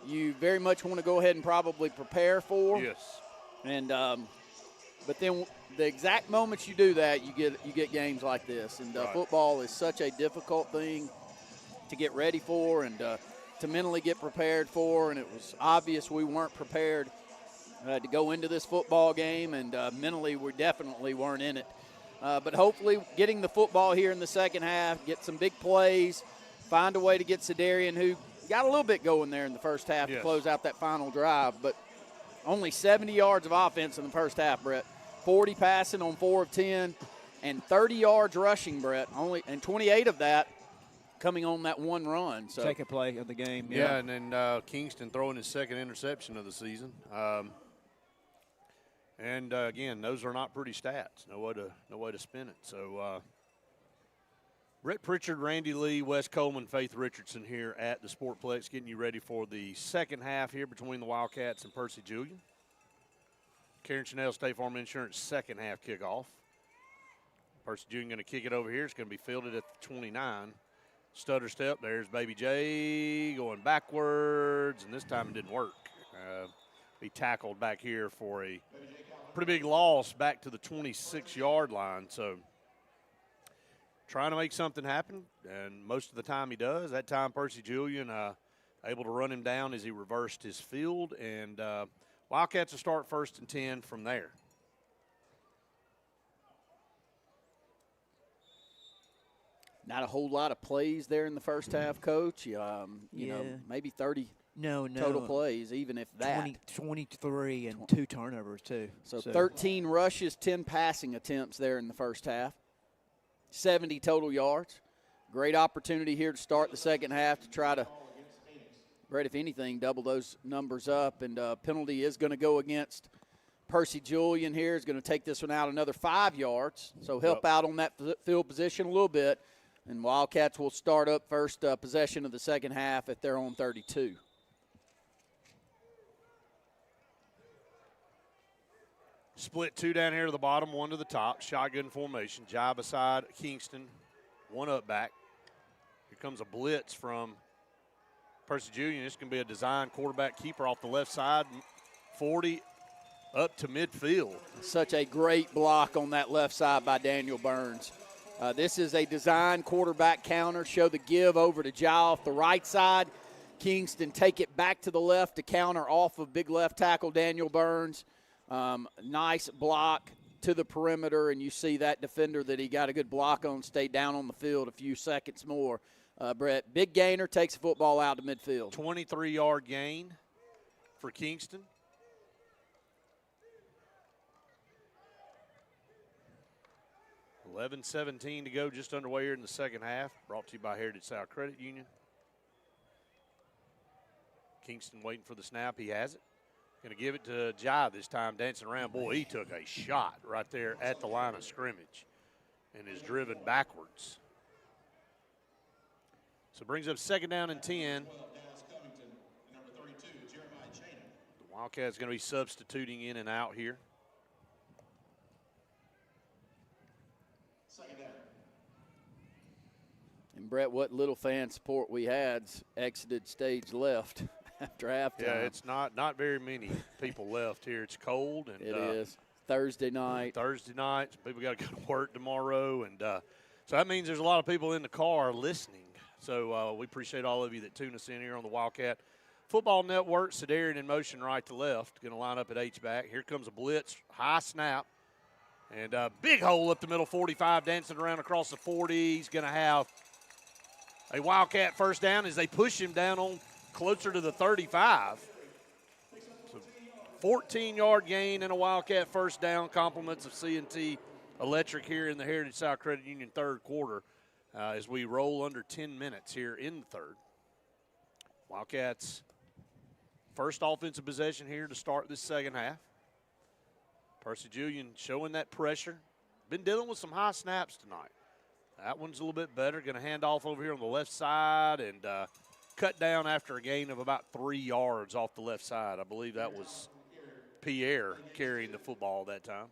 you very much want to go ahead and probably prepare for. Yes. And but then the exact moments you do that, you get games like this, and football is such a difficult thing to get ready for and to mentally get prepared for, and it was obvious we weren't prepared to go into this football game, and mentally we definitely weren't in it. But hopefully getting the football here in the second half, get some big plays, find a way to get Sedarian, who got a little bit going there in the first half to close out that final drive, but only 70 yards of offense in the first half, Brett. 40 passing on 4 of 10, and 30 yards rushing, Brett, and 28 of that coming on that one run. So second play of the game. Yeah, and then Kingston throwing his second interception of the season. And again, those are not pretty stats. No way to spin it. So Brett Pritchard, Randy Lee, Wes Coleman, Faith Richardson here at the Sportplex, getting you ready for the second half here between the Wildcats and Percy Julian. Karen Chanel, State Farm Insurance, second half kickoff. Percy Julian going to kick it over here. It's going to be fielded at the 29. Stutter step. There's Baby J going backwards, and this time it didn't work. He tackled back here for a pretty big loss back to the 26-yard line. So trying to make something happen, and most of the time he does. That time Percy Julian able to run him down as he reversed his field, and Wildcats will start 1st and 10 from there. Not a whole lot of plays there in the first half, Coach. You know, maybe 30 No. total plays, even if that. 23 and 2 turnovers, too. So 13 rushes, 10 passing attempts there in the first half. 70 total yards. Great opportunity here to start the second half to try to, Brett, if anything, double those numbers up. And penalty is going to go against Percy Julian here. Is going to take this one out another 5 yards. So help out on that field position a little bit. And Wildcats will start up first possession of the second half at their own 32. Split 2 down here to the bottom, 1 to the top. Shotgun formation. Jai beside Kingston. 1 up back. Here comes a blitz from Percy Julian. This can be a design quarterback keeper off the left side. 40 up to midfield. Such a great block on that left side by Daniel Burns. This is a design quarterback counter. Show the give over to Jai off the right side. Kingston take it back to the left to counter off of big left tackle Daniel Burns. Nice block to the perimeter, and you see that defender that he got a good block on stay down on the field a few seconds more. Brett, big gainer, takes the football out to midfield. 23-yard gain for Kingston. $11:17 to go, just underway here in the second half. Brought to you by Heritage South Credit Union. Kingston waiting for the snap. He has it. Going to give it to Jai this time, dancing around. Boy, he took a shot right there at the line of scrimmage and is driven backwards. So brings up second down and 10. The Wildcats going to be substituting in and out here. And Brett, what little fan support we had's exited stage left after halftime. Yeah, it's not very many people left here. It's cold. And it is. Thursday night. People got to go to work tomorrow. And so that means there's a lot of people in the car listening. So we appreciate all of you that tune us in here on the Wildcat Football Network. Sedarian in motion right to left. Going to line up at H-back. Here comes a blitz. High snap. And a big hole up the middle, 45, dancing around across the 40. He's going to have a Wildcat first down as they push him down on closer to the 35. So 14-yard gain and a Wildcat first down. Compliments of C&T Electric here in the Heritage South Credit Union third quarter as we roll under 10 minutes here in the third. Wildcats first offensive possession here to start this second half. Percy Julian showing that pressure. Been dealing with some high snaps tonight. That one's a little bit better. Going to hand off over here on the left side and cut down after a gain of about 3 yards off the left side. I believe that was Pierre carrying the football that time.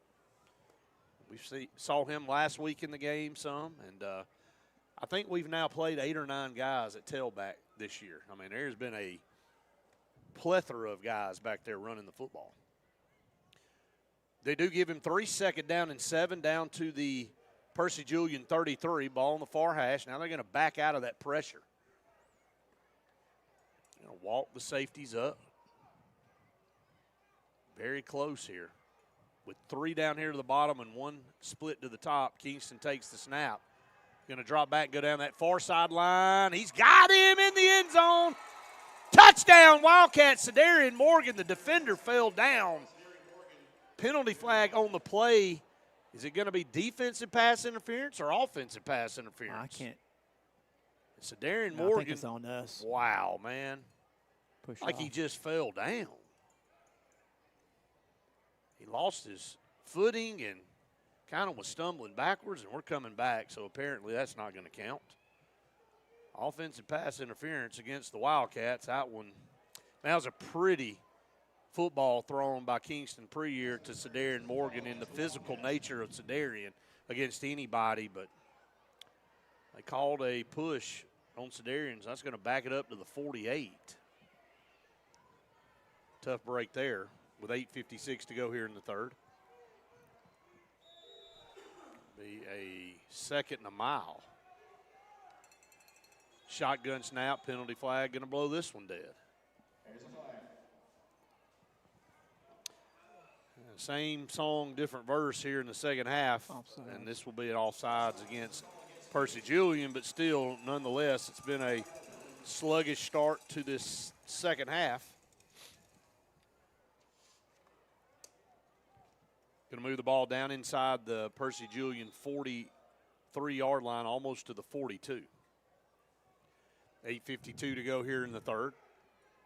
We saw him last week in the game some, and I think we've now played 8 or 9 guys at tailback this year. I mean, there's been a plethora of guys back there running the football. They do give him 3 second down and 7 down to the Percy Julian 33, ball on the far hash. Now they're going to back out of that pressure. Walk the safeties up. Very close here. With 3 down here to the bottom and 1 split to the top, Kingston takes the snap. Going to drop back, go down that far sideline. He's got him in the end zone. Touchdown, Wildcats. Sedarian Morgan, the defender, fell down. Penalty flag on the play. Is it going to be defensive pass interference or offensive pass interference? I can't. Sedarian No, Morgan. I think it's on us. Wow, man. Push Like off. he just fell down. He lost his footing and kind of was stumbling backwards, and we're coming back, so apparently that's not going to count. Offensive pass interference against the Wildcats. That was a pretty football thrown by Kingston Preyer to Sedarian Morgan in the physical nature of Sedarian against anybody, but they called a push on Sedarian, so that's going to back it up to the 48. Tough break there with 8:56 to go here in the third. Be a second and a mile. Shotgun snap, penalty flag, going to blow this one dead. Same song, different verse here in the second half. Offside. And this will be an offsides against Percy Julian, but still, nonetheless, it's been a sluggish start to this second half. Going to move the ball down inside the Percy Julian 43-yard line, almost to the 42. 8:52 to go here in the third.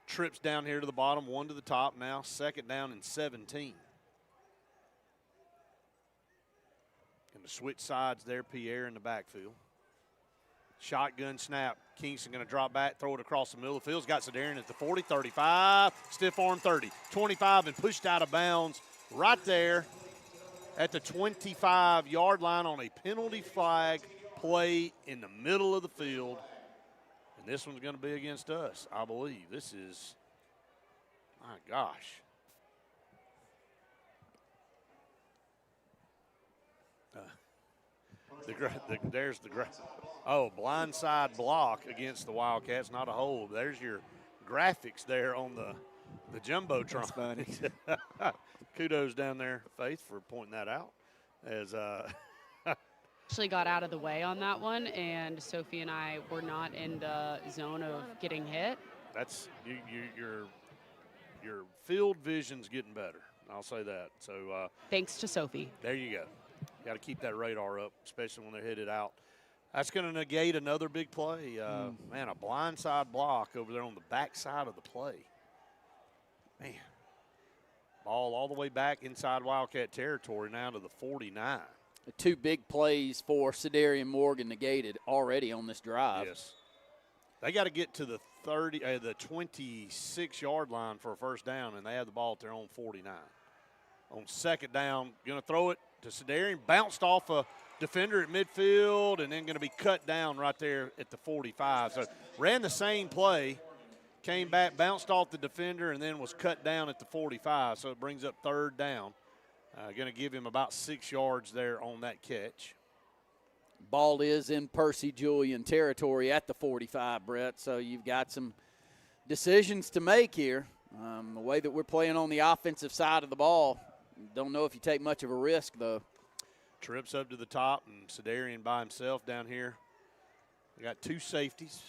Trips down here to the bottom, 1 to the top now, 2nd down and 17. Going to switch sides there, Pierre in the backfield. Shotgun snap. Kingston going to drop back, throw it across the middle of the field. He's got Sedarian at the 40, 35, stiff arm 30, 25, and pushed out of bounds right there at the 25-yard line on a penalty flag play in the middle of the field. And this one's going to be against us, I believe. This is, my gosh. There's the blindside block against the Wildcats, not a hold. There's your graphics there on the Jumbotron. Funny. Kudos down there, Faith, for pointing that out. As Actually got out of the way on that one, and Sophie and I were not in the zone of getting hit. That's your field vision's getting better. I'll say that. So Thanks to Sophie. there you go. Got to keep that radar up, especially when they're headed out. That's going to negate another big play. Man, a blindside block over there on the backside of the play. Man, ball all the way back inside Wildcat territory now to the 49. The 2 big plays for Sedarian Morgan negated already on this drive. Yes. They got to get to the 26-yard line for a first down, and they have the ball at their own 49. On 2nd down, going to throw it to Sedarian, bounced off a defender at midfield, and then going to be cut down right there at the 45. So ran the same play, came back, bounced off the defender, and then was cut down at the 45. So it brings up 3rd down. Going to give him about 6 yards there on that catch. Ball is in Percy Julian territory at the 45, Brett. So you've got some decisions to make here. The way that we're playing on the offensive side of the ball, don't know if you take much of a risk, though. Trips up to the top, and Sedarian by himself down here. They got 2 safeties.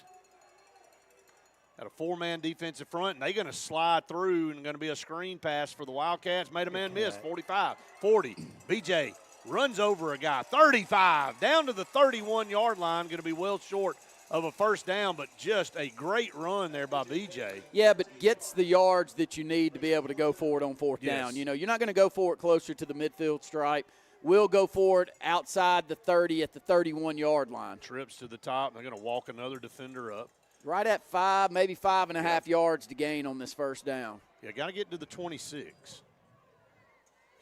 Got a 4-man defensive front, and they're going to slide through, and going to be a screen pass for the Wildcats. Made a man miss, 45, 40. BJ runs over a guy, 35, down to the 31-yard line. Going to be well short of a first down, but just a great run there by BJ. Yeah, but gets the yards that you need to be able to go forward on 4th Yes. down. You know, you're not going to go for it closer to the midfield stripe. We'll go for it outside the 30 at the 31-yard line. Trips to the top. They're going to walk another defender up. Right at 5, maybe 5.5 yards to gain on this first down. Yeah, got to get to the 26.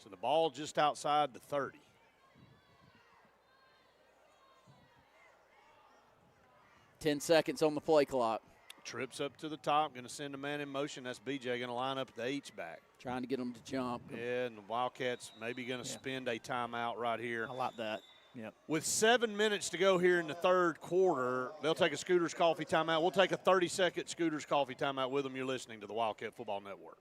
So the ball just outside the 30. Ten seconds on the play clock. Trips up to the top, going to send a man in motion. That's BJ going to line up at the H-back. Trying to get them to jump. Yeah, and the Wildcats maybe going to spend a timeout right here. I like that. Yep. With 7 minutes to go here in the third quarter, they'll take a Scooters Coffee timeout. We'll take a 30-second Scooters Coffee timeout with them. You're listening to the Wildcat Football Network.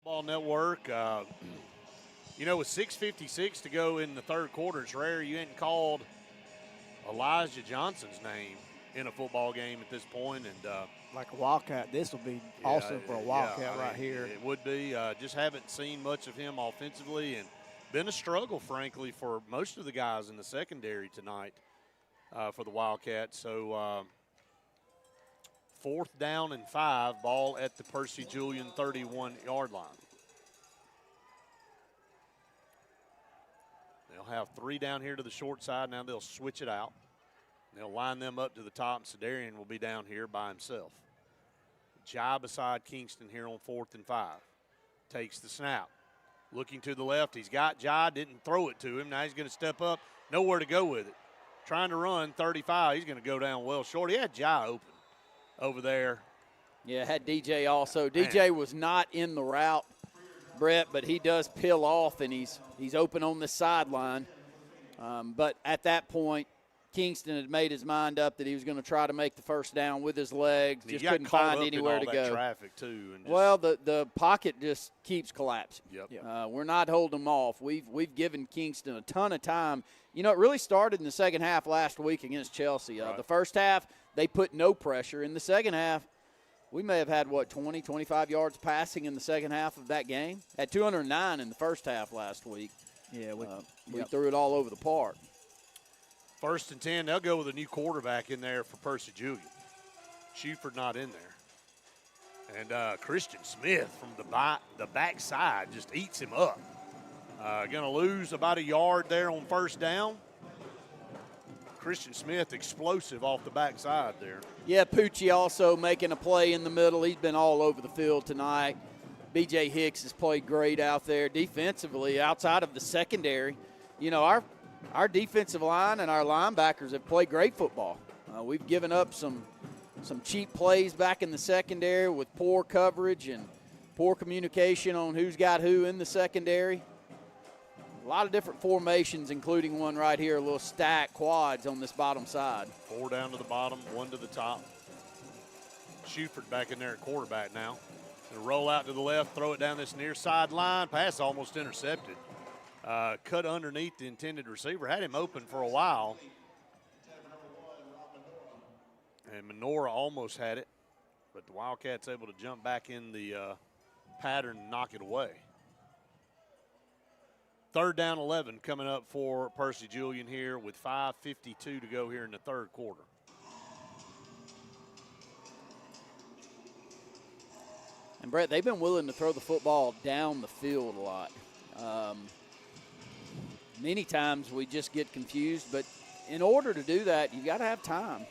Ball Network. You know, with 6:56 to go in the third quarter, it's rare you ain't called Elijah Johnson's name in a football game at this point. And Like a Wildcat, this will be awesome for a Wildcat right here. It would be. Just haven't seen much of him offensively, and been a struggle, frankly, for most of the guys in the secondary tonight for the Wildcats. So 4th down and 5, ball at the Percy Julian 31-yard line. They'll have 3 down here to the short side. Now they'll switch it out. They'll line them up to the top, and Sedarian will be down here by himself. Jai beside Kingston here on 4th and 5. Takes the snap. Looking to the left. He's got Jai, didn't throw it to him. Now he's going to step up. Nowhere to go with it. trying to run 35. He's going to go down well short. He had Jai open over there. Yeah, had DJ also. DJ was not in the route, Brett, but he does peel off, and he's open on the sideline. But at that point, Kingston had made his mind up that he was going to try to make the first down with his legs. Just couldn't find anywhere to go. Traffic too. And well, the pocket just keeps collapsing. Yep. We're not holding them off. We've given Kingston a ton of time. You know, it really started in the second half last week against Chelsea. Right. The first half, they put no pressure. In the second half, we may have had, 20, 25 yards passing in the second half of that game. Had 209 in the first half last week. Yeah, we threw it all over the park. 1st and 10, they'll go with a new quarterback in there for Percy Julian. Shuford not in there. And Christian Smith from the backside just eats him up. Going to lose about a yard there on 1st down. Christian Smith explosive off the backside there. Yeah, Pucci also making a play in the middle. He's been all over the field tonight. B.J. Hicks has played great out there defensively outside of the secondary. You know, our defensive line and our linebackers have played great football. We've given up some cheap plays back in the secondary with poor coverage and poor communication on who's got who in the secondary. A lot of different formations, including one right here, a little stack quads on this bottom side. 4 down to the bottom, 1 to the top. Shuford back in there at quarterback now. Gonna roll out to the left, throw it down this near sideline. Pass almost intercepted. Cut underneath the intended receiver. Had him open for a while. And Menorah almost had it, but the Wildcats able to jump back in the pattern and knock it away. 3rd down 11 coming up for Percy Julian here with 5:52 to go here in the 3rd quarter. And, Brett, they've been willing to throw the football down the field a lot. Many times we just get confused, but in order to do that, you got to have time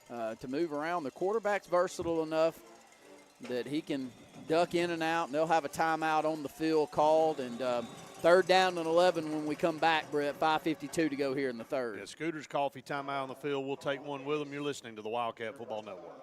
to move around. The quarterback's versatile enough that he can duck in and out, and they'll have a timeout on the field called. And 3rd down and 11 when we come back, Brett, 5:52 to go here in the 3rd. Yeah, Scooter's Coffee timeout on the field. We'll take one with them. You're listening to the Wildcat Football Network.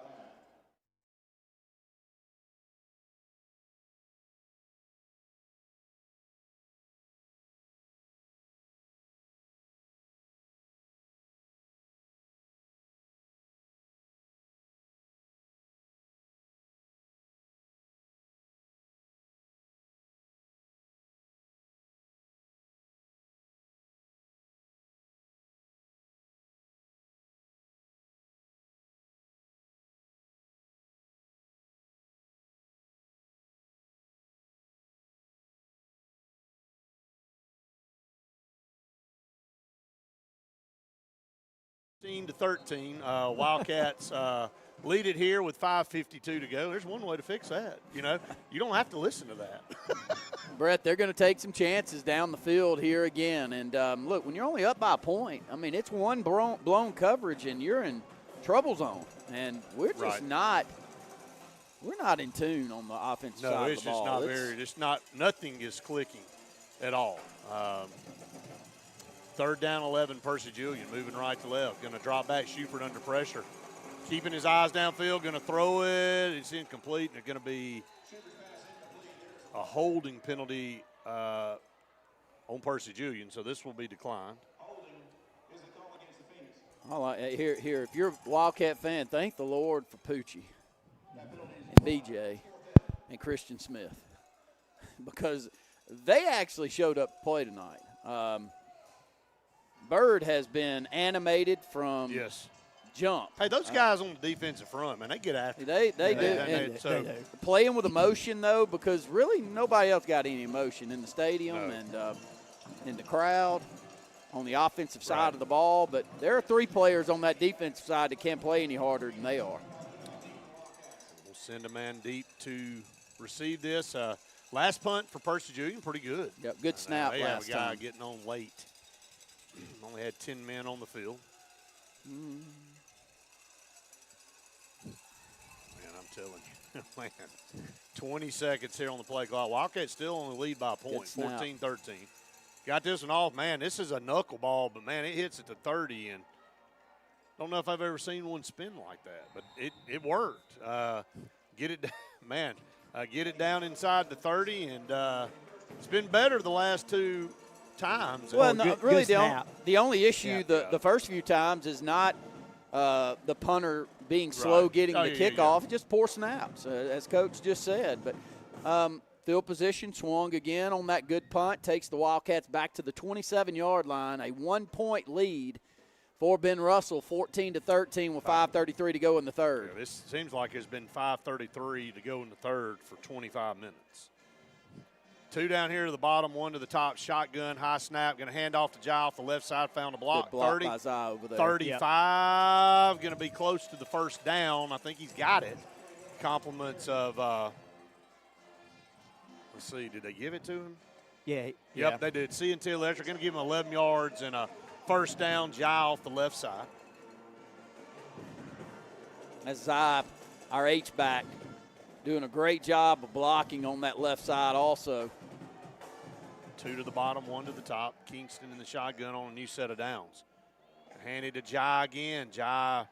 To 13, Wildcats lead it here with 5:52 to go. There's one way to fix that. You know, you don't have to listen to that. Brett, they're going to take some chances down the field here again. And, look, when you're only up by a point, I mean, it's one blown coverage and you're in trouble zone. And we're just not – we're not in tune on the offensive side of the ball. No, it's not – nothing is clicking at all. 3rd down 11, Percy Julian moving right to left. Going to drop back, Shuford under pressure. Keeping his eyes downfield, going to throw it. It's incomplete, and it's going to be a holding penalty on Percy Julian, so this will be declined. Here, if you're a Wildcat fan, thank the Lord for Pucci and BJ and Christian Smith because they actually showed up to play tonight. Bird has been animated from jump. Hey, those guys on the defensive front, man, they get after it. They do. They do. Playing with emotion, though, because really nobody else got any emotion in the stadium and in the crowd on the offensive side of the ball. But there are 3 players on that defensive side that can't play any harder than they are. We'll send a man deep to receive this. Last punt for Percy Julian, pretty good. Yep, good snap last time. They have a guy time. getting on late. Only had 10 men on the field. Man, I'm telling you, man, 20 seconds here on the play clock. Wildcats still on the lead by a point, 14-13. Got this one off. Man, this is a knuckleball, but, man, it hits at the 30, and Don't know if I've ever seen one spin like that, but it worked. Get it, man. Get it down inside the 30, and it's been better the last 2 times. Well, good really, snap. the only issue Yeah. the first few times is not the punter being slow Right. getting the Yeah. kickoff, just poor snaps, as Coach just said. But field position swung again on that good punt, takes the Wildcats back to the 27-yard line, a 1-point lead for Ben Russell, 14-13 with 5:33 to go in the third. Yeah, this seems like it's been 5:33 to go in the third for 25 minutes. 2 down here to the bottom, 1 to the top. Shotgun, high snap, going to hand off to Jai off the left side, found a block. Good block 30, by Zai over there. 35, going to be close to the first down. I think he's got it. Compliments of, let's see, did they give it to him? Yeah. Yep, they did. C&T Electric going to give him 11 yards and a first down. Jai off the left side. As Zai, our H-back, doing a great job of blocking on that left side also. 2 to the bottom, 1 to the top. Kingston in the shotgun on a new set of downs. Handed to Jai again. Jai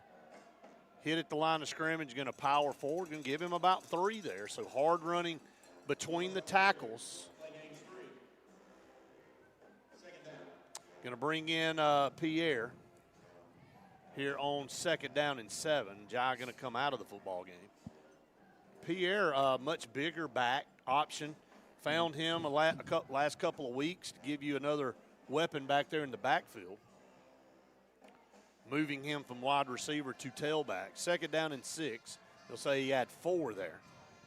hit at the line of scrimmage, going to power forward, going to give him about 3 there. So hard running between the tackles. Going to bring in Pierre here on 2nd down and 7. Jai going to come out of the football game. Pierre, much bigger back option. Found him last couple of weeks to give you another weapon back there in the backfield. Moving him from wide receiver to tailback. 2nd down and 6. They'll say he had 4 there.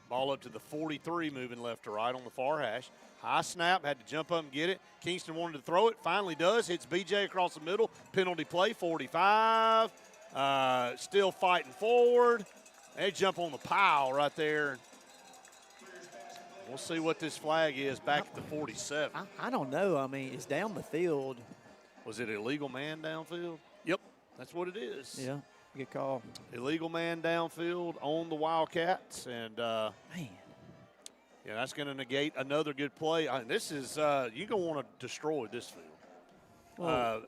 Ball up to the 43, moving left to right on the far hash. High snap, had to jump up and get it. Kingston wanted to throw it, finally does. Hits BJ across the middle. Penalty play, 45. Still fighting forward. They jump on the pile right there. We'll see what this flag is back at the 47. I don't know. I mean, it's down the field. Was it illegal man downfield? Yep, that's what it is. Yeah, good call. Illegal man downfield on the Wildcats. And, Man. yeah, that's going to negate another good play. This is you're going to want to destroy this field.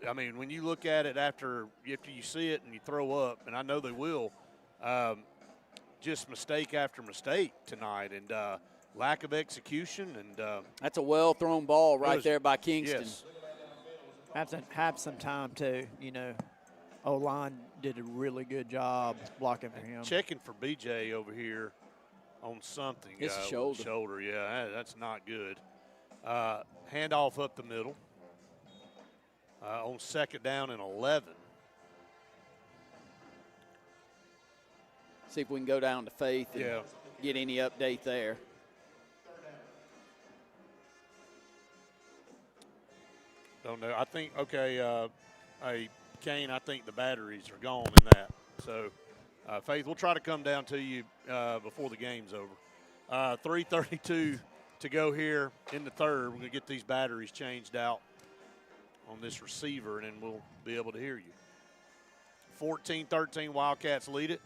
I mean, when you look at it after you see it and you throw up, and I know they will, just mistake after mistake tonight, and lack of execution. And That's a well-thrown ball right there by Kingston. Yes. Have some time, too. You know, O-line did a really good job blocking for him. Checking for BJ over here on something. It's a with shoulder. the shoulder, yeah, that's not good. Handoff up the middle on 2nd down and 11. See if we can go down to Faith and Yeah. get any update there. Don't know. I think, okay, Kane, I think the batteries are gone in that. So, Faith, we'll try to come down to you before the game's over. 3:32 to go here in the third. We're going to get these batteries changed out on this receiver, and then we'll be able to hear you. 14-13, Wildcats lead it.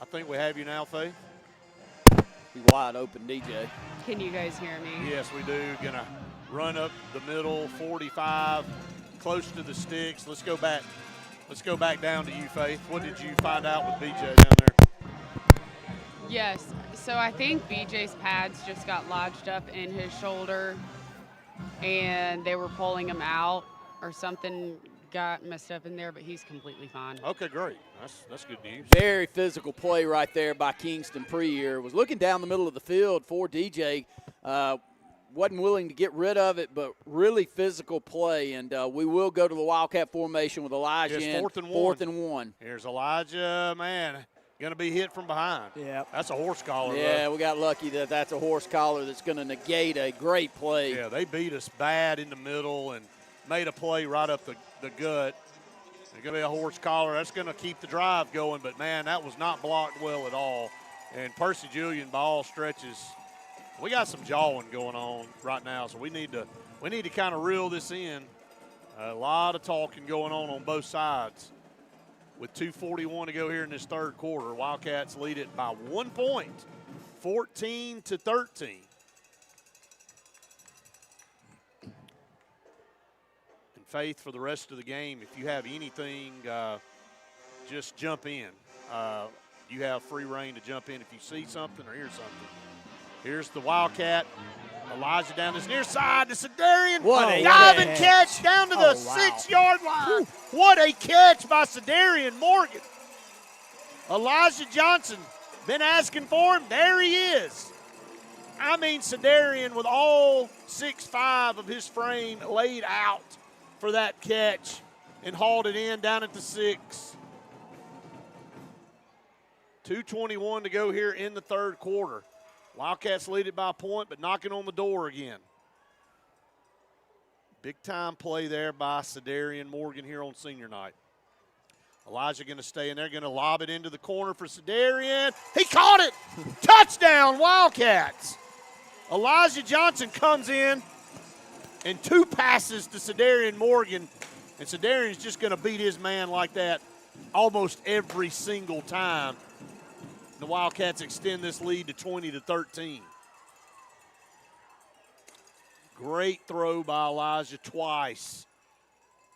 I think we have you now, Faith. Be wide open, DJ. Can you guys hear me? Yes, we do. Gonna run up the middle, 45, close to the sticks. Let's go back. Let's go back down to you, Faith. What did you find out with BJ down there? Yes. So I think BJ's pads just got lodged up in his shoulder, and they were pulling him out, or something got messed up in there, but he's completely fine. Okay, great. That's good news. Very physical play right there by Kingston Prier. Was looking down the middle of the field for DJ. Wasn't willing to get rid of it, but really physical play. And we will go to the Wildcat formation with Elijah It's in. 4th and 1. 4th and 1. Here's Elijah, man. Going to be hit from behind. Yeah. That's a horse collar. Yeah, though. we got lucky that that's a horse collar that's going to negate a great play. Yeah, they beat us bad in the middle and made a play right up the gut. There's going to be a horse collar. That's going to keep the drive going, but, man, that was not blocked well at all. And Percy Julian, by all stretches, we got some jawing going on right now, so we need to kind of reel this in. A lot of talking going on both sides. With 2:41 to go here in this third quarter, Wildcats lead it by 1 point, 14-13. And Faith, for the rest of the game, if you have anything, just jump in. You have free reign to jump in if you see something or hear something. Here's the Wildcat. Elijah down this near side to Sedarian. Diving catch down to the 6-yard line. Whew. What a catch by Sedarian Morgan. Elijah Johnson been asking for him. There he is. I mean, Sedarian with all 6'5" of his frame laid out for that catch and hauled it in down at the 6. 2:21 to go here in the third quarter. Wildcats lead it by a point, but knocking on the door again. Big-time play there by Sedarian Morgan here on senior night. Elijah going to stay in there, going to lob it into the corner for Sedarian. He caught it! Touchdown, Wildcats! Elijah Johnson comes in, and 2 passes to Sedarian Morgan, and Sedarian's just going to beat his man like that almost every single time. The Wildcats extend this lead to 20-13. Great throw by Elijah twice.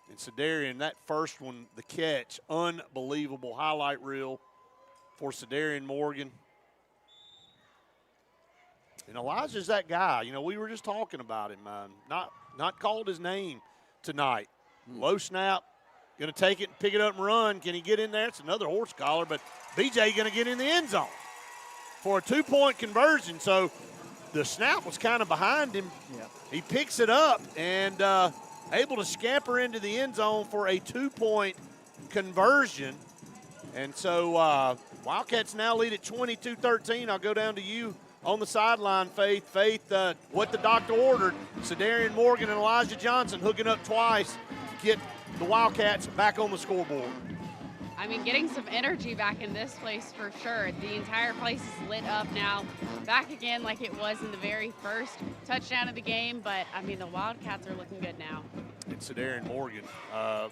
And Sedarian, that first one, the catch, unbelievable highlight reel for Sedarian Morgan. And Elijah's that guy. You know, we were just talking about him. Not called his name tonight. Low snap. Going to take it and pick it up and run. Can he get in there? It's another horse collar, but BJ going to get in the end zone for a 2-point conversion. So the snap was kind of behind him. Yeah. He picks it up and able to scamper into the end zone for a 2-point conversion. And so Wildcats now lead at 22-13. I'll go down to you on the sideline, Faith. Faith, what the doctor ordered. Sedarian Morgan and Elijah Johnson hooking up twice to get the Wildcats back on the scoreboard. I mean, getting some energy back in this place for sure. The entire place is lit up now. Back again like it was in the very first touchdown of the game. But, I mean, the Wildcats are looking good now. And Sedarian Morgan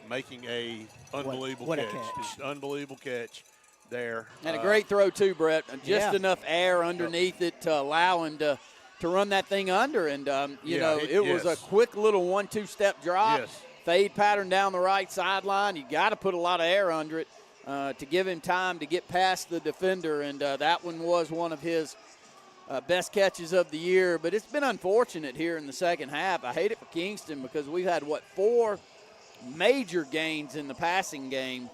making a unbelievable what catch. A catch. Just unbelievable catch there. And a great throw, too, Brett. Just enough air underneath it to allow him to run that thing under. And, it was a quick little 1-2 step drop. Yes. Fade pattern down the right sideline. You got to put a lot of air under it to give him time to get past the defender, and that one was one of his best catches of the year. But it's been unfortunate here in the second half. I hate it for Kingston because we've had, 4 major gains in the passing game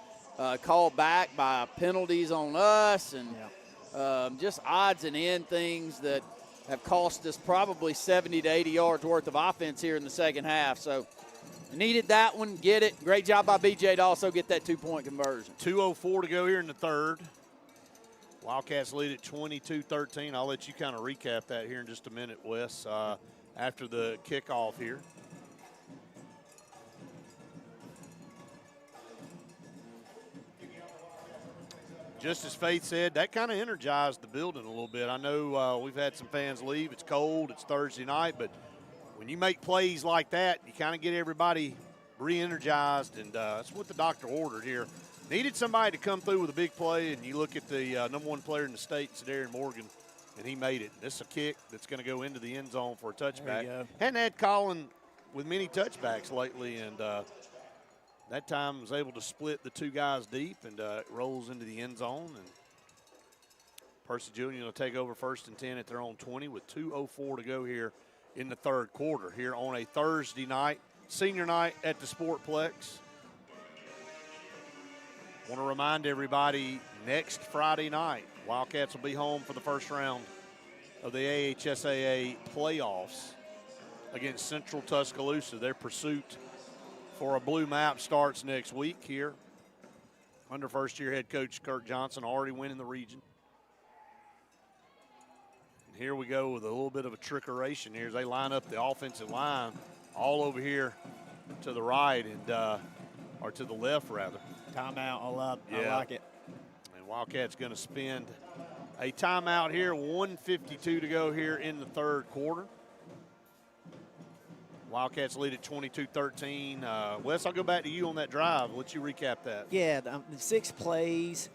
called back by penalties on us and just odds and end things that have cost us probably 70 to 80 yards worth of offense here in the second half. So needed that one, get it. Great job by BJ to also get that 2-point conversion. 2:04 to go here in the third. Wildcats lead at 22-13. I'll let you kind of recap that here in just a minute, Wes, after the kickoff here. Just as Faith said, that kind of energized the building a little bit. I know we've had some fans leave. It's cold. It's Thursday night, but when you make plays like that, you kind of get everybody re-energized, and that's what the doctor ordered here. Needed somebody to come through with a big play, and you look at the number 1 player in the state, Sedarian Morgan, and he made it. This is a kick that's going to go into the end zone for a touchback. Hadn't had Colin with many touchbacks lately, and that time was able to split the 2 guys deep, and it rolls into the end zone. And Percy Julian will take over 1st and 10 at their own 20 with 2:04 to go here in the third quarter here on a Thursday night, senior night at the Sportplex. Want to remind everybody, next Friday night, Wildcats will be home for the first round of the AHSAA playoffs against Central Tuscaloosa. Their pursuit for a blue map starts next week here under first-year head coach Kirk Johnson, already winning the region. Here we go with a little bit of a trickeration here as they line up the offensive line all over here to the right and or to the left rather. Timeout, I like it. And Wildcats going to spend a timeout here, 1:52 to go here in the third quarter. Wildcats lead at 22-13. Wes, I'll go back to you on that drive. I'll let you recap that. Yeah, the 6 plays,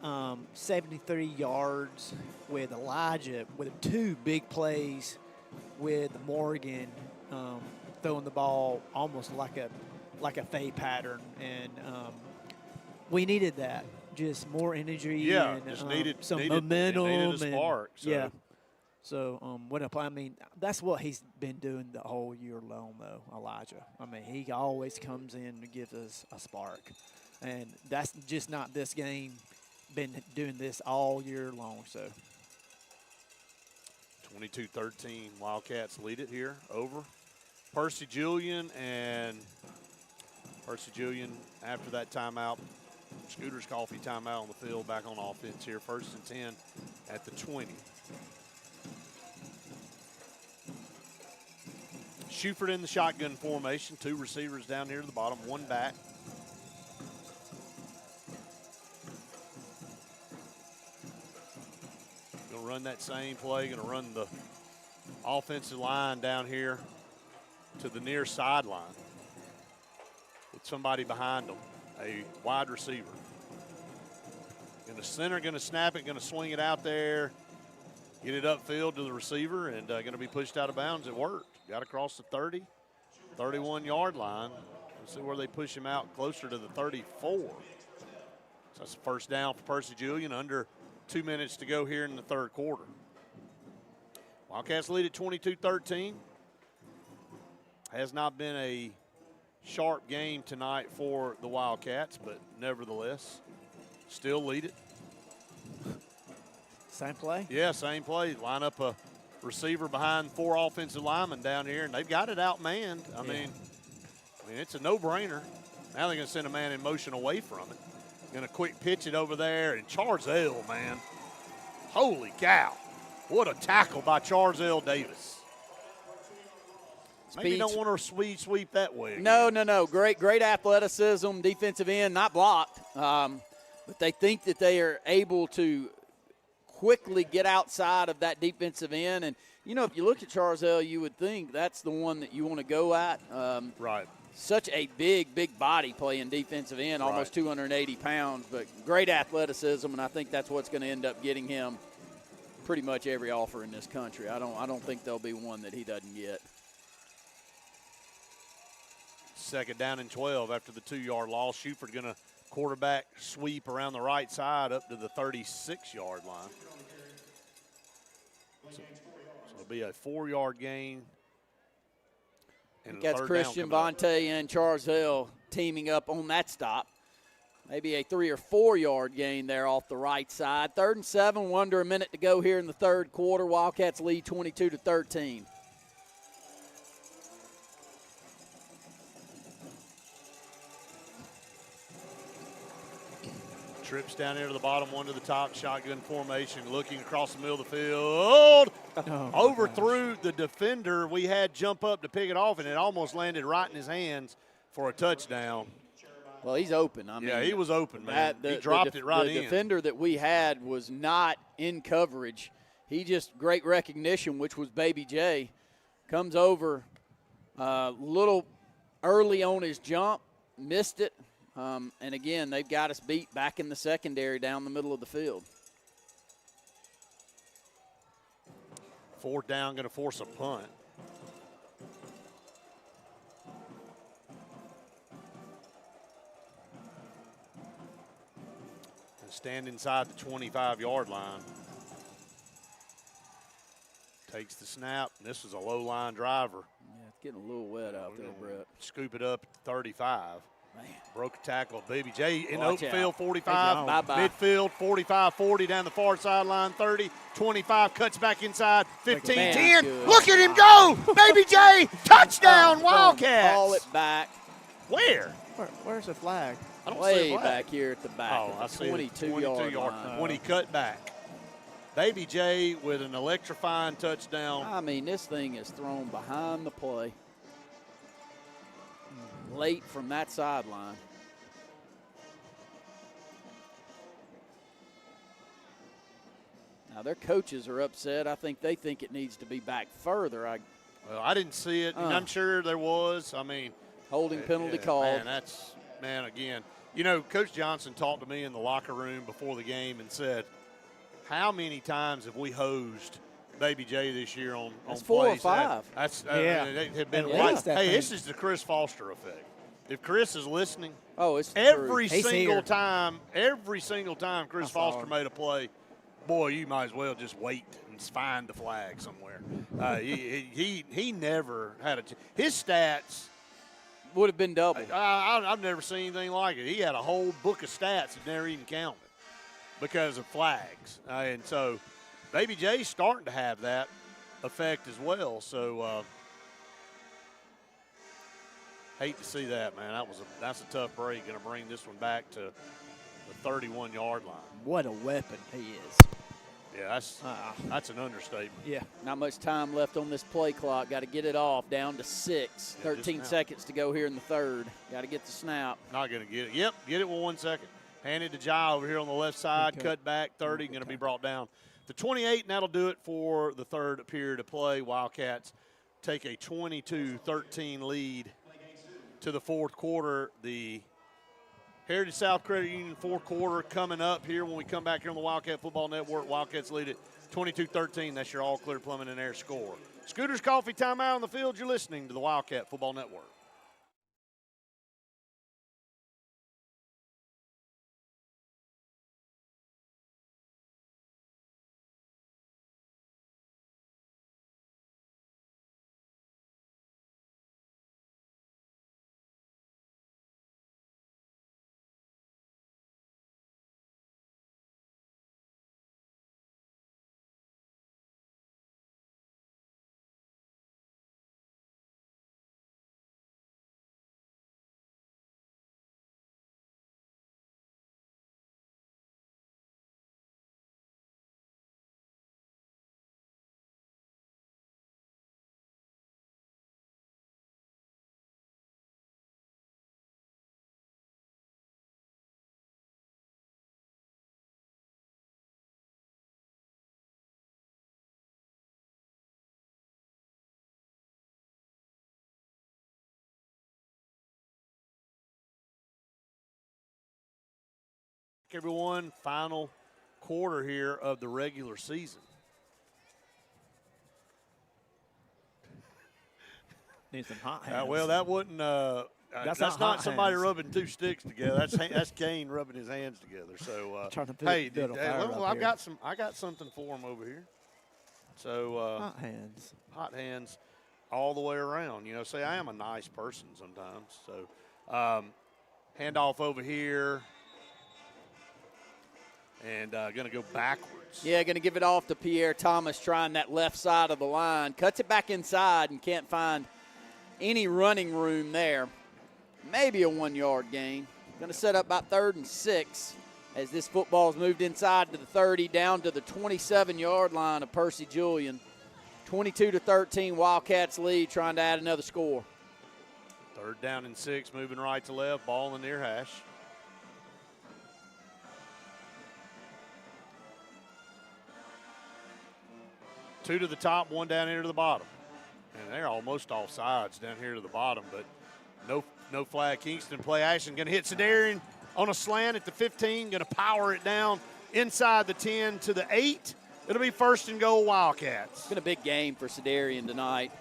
73 yards with Elijah with 2 big plays with Morgan throwing the ball almost like like a fade pattern, and we needed that. Just more energy. Yeah, and, just needed some needed, momentum. Needed a spark. So. Yeah. So I mean, that's what he's been doing the whole year long, though, Elijah. I mean, he always comes in to give us a spark, and that's just not this game. Been doing this all year long. So 22-13, Wildcats lead it here over Percy Julian, and Percy Julian after that timeout. Scooter's Coffee timeout on the field, back on offense here. 1st and 10 at the 20. Schufert in the shotgun formation. 2 receivers down here to the bottom, 1 back. Going to run that same play. Going to run the offensive line down here to the near sideline with somebody behind them, a wide receiver. In the center, going to snap it, going to swing it out there, get it upfield to the receiver, and going to be pushed out of bounds. It worked. Got across the 30, 31-yard line. Let's see where they push him out, closer to the 34. So that's a 1st down for Percy Julian, under 2 minutes to go here in the 3rd quarter. Wildcats lead at 22-13. Has not been a sharp game tonight for the Wildcats, but nevertheless, still lead it. same play. Yeah, same play. Line up a receiver behind 4 offensive linemen down here, and they've got it outmanned. I mean, it's a no-brainer. Now they're going to send a man in motion away from it. Going to quick pitch it over there, and Charzell, man. Holy cow. What a tackle by Charzell Davis. Maybe don't want to sweep that way again. No. Great athleticism, defensive end, not blocked. But they think that they are able to quickly get outside of that defensive end. And, you know, if you look at Charzell, you would think that's the one that you want to go at. Right. Such a big body playing defensive end, almost 280 pounds, but great athleticism, and I think that's what's going to end up getting him pretty much every offer in this country. I don't think there'll be one that he doesn't get. 2nd down and 12 after the 2-yard loss. Schufert going to quarterback sweep around the right side up to the 36-yard line. So it'll be a 4-yard gain. And that's Christian Vontae and Charzell teaming up on that stop. Maybe a 3 or 4 yard gain there off the right side. 3rd and 7, under a minute to go here in the 3rd quarter. Wildcats lead 22-13. Trips down here to the bottom, 1 to the top, shotgun formation, looking across the middle of the field. Overthrew the defender. We had jump up to pick it off, and it almost landed right in his hands for a touchdown. Well, he's open. I mean, yeah, he was open, man. He dropped it right in. The defender that we had was not in coverage. He just, great recognition, which was Baby J. Comes over a little early on his jump, missed it. And, again, they've got us beat back in the secondary down the middle of the field. 4th down, going to force a punt. And stand inside the 25-yard line. Takes the snap. This was a low-line driver. Yeah, it's getting a little wet out there, Brett. Scoop it up at 35. Man. Broke a tackle. Baby J in Watch open out. field, 45. Bye-bye. Midfield, 45, 40 down the far sideline, 30, 25, cuts back inside, 15, Man, 10. good. Look at him go. Baby J, touchdown, Wildcats. Call it back. Where? Where's the flag? I don't see Way a flag. back here at the back. Oh, I at the see it. 22-yard line. When he cut back. Baby J with an electrifying touchdown. I mean, this thing is thrown behind the play. Late from that sideline. Now, their coaches are upset. I think they think it needs to be back further. Well, I didn't see it, and I'm sure there was. I mean, holding penalty called. Man, again. You know, Coach Johnson talked to me in the locker room before the game and said, how many times have we hosed Baby J this year on That's plays? 4 or 5. That's Yeah. it had been At least that hey, thing. this is the Chris Foster effect. if Chris is listening, it's every He's single here. time Chris Foster made a play, boy, you might as well just wait and find the flag somewhere. He never had his stats would have been double. I've never seen anything like it. He had a whole book of stats that never even counted because of flags. And so Baby J's starting to have that effect as well. So hate to see that, man. That's a tough break. Going to bring this one back to the 31-yard line. What a weapon he is. Yeah, that's an understatement. Yeah. Not much time left on this play clock. Got to get it off, down to 6. 13 seconds to go here in the third. Got to get the snap. Not going to get it. Yep, get it with 1 second. Handed to Jai over here on the left side. Cut back, 30, going to be brought down to 28, and that'll do it for the third period of play. Wildcats take a 22-13 lead to the fourth quarter. The Heritage South Credit Union fourth quarter coming up here when we come back here on the Wildcat Football Network. Wildcats lead it 22-13. That's your all-clear plumbing and air score. Scooters Coffee timeout on the field. You're listening to the Wildcat Football Network. Everyone, final quarter here of the regular season. Need some hot hands. Well, that wouldn't. That's not somebody rubbing two sticks together. That's Kane rubbing his hands together. So, hey, I got something for him over here. So hot hands, all the way around. You know, say I am a nice person sometimes. So, handoff over here. And going to go backwards. Yeah, going to give it off to Pierre Thomas, trying that left side of the line. Cuts it back inside and can't find any running room there. Maybe a 1-yard gain. Going to set up about 3rd and 6 as this football's moved inside to the 30, down to the 27-yard line of Percy Julian. 22-13, Wildcats lead, trying to add another score. 3rd down and 6, moving right to left, ball in the near hash. Two to the top, one down here to the bottom. And they're almost off sides down here to the bottom, but no flag. Kingston play action. Going to hit Sedarian on a slant at the 15. Going to power it down inside the 10 to the 8. It'll be 1st and goal Wildcats. It's been a big game for Sedarian tonight.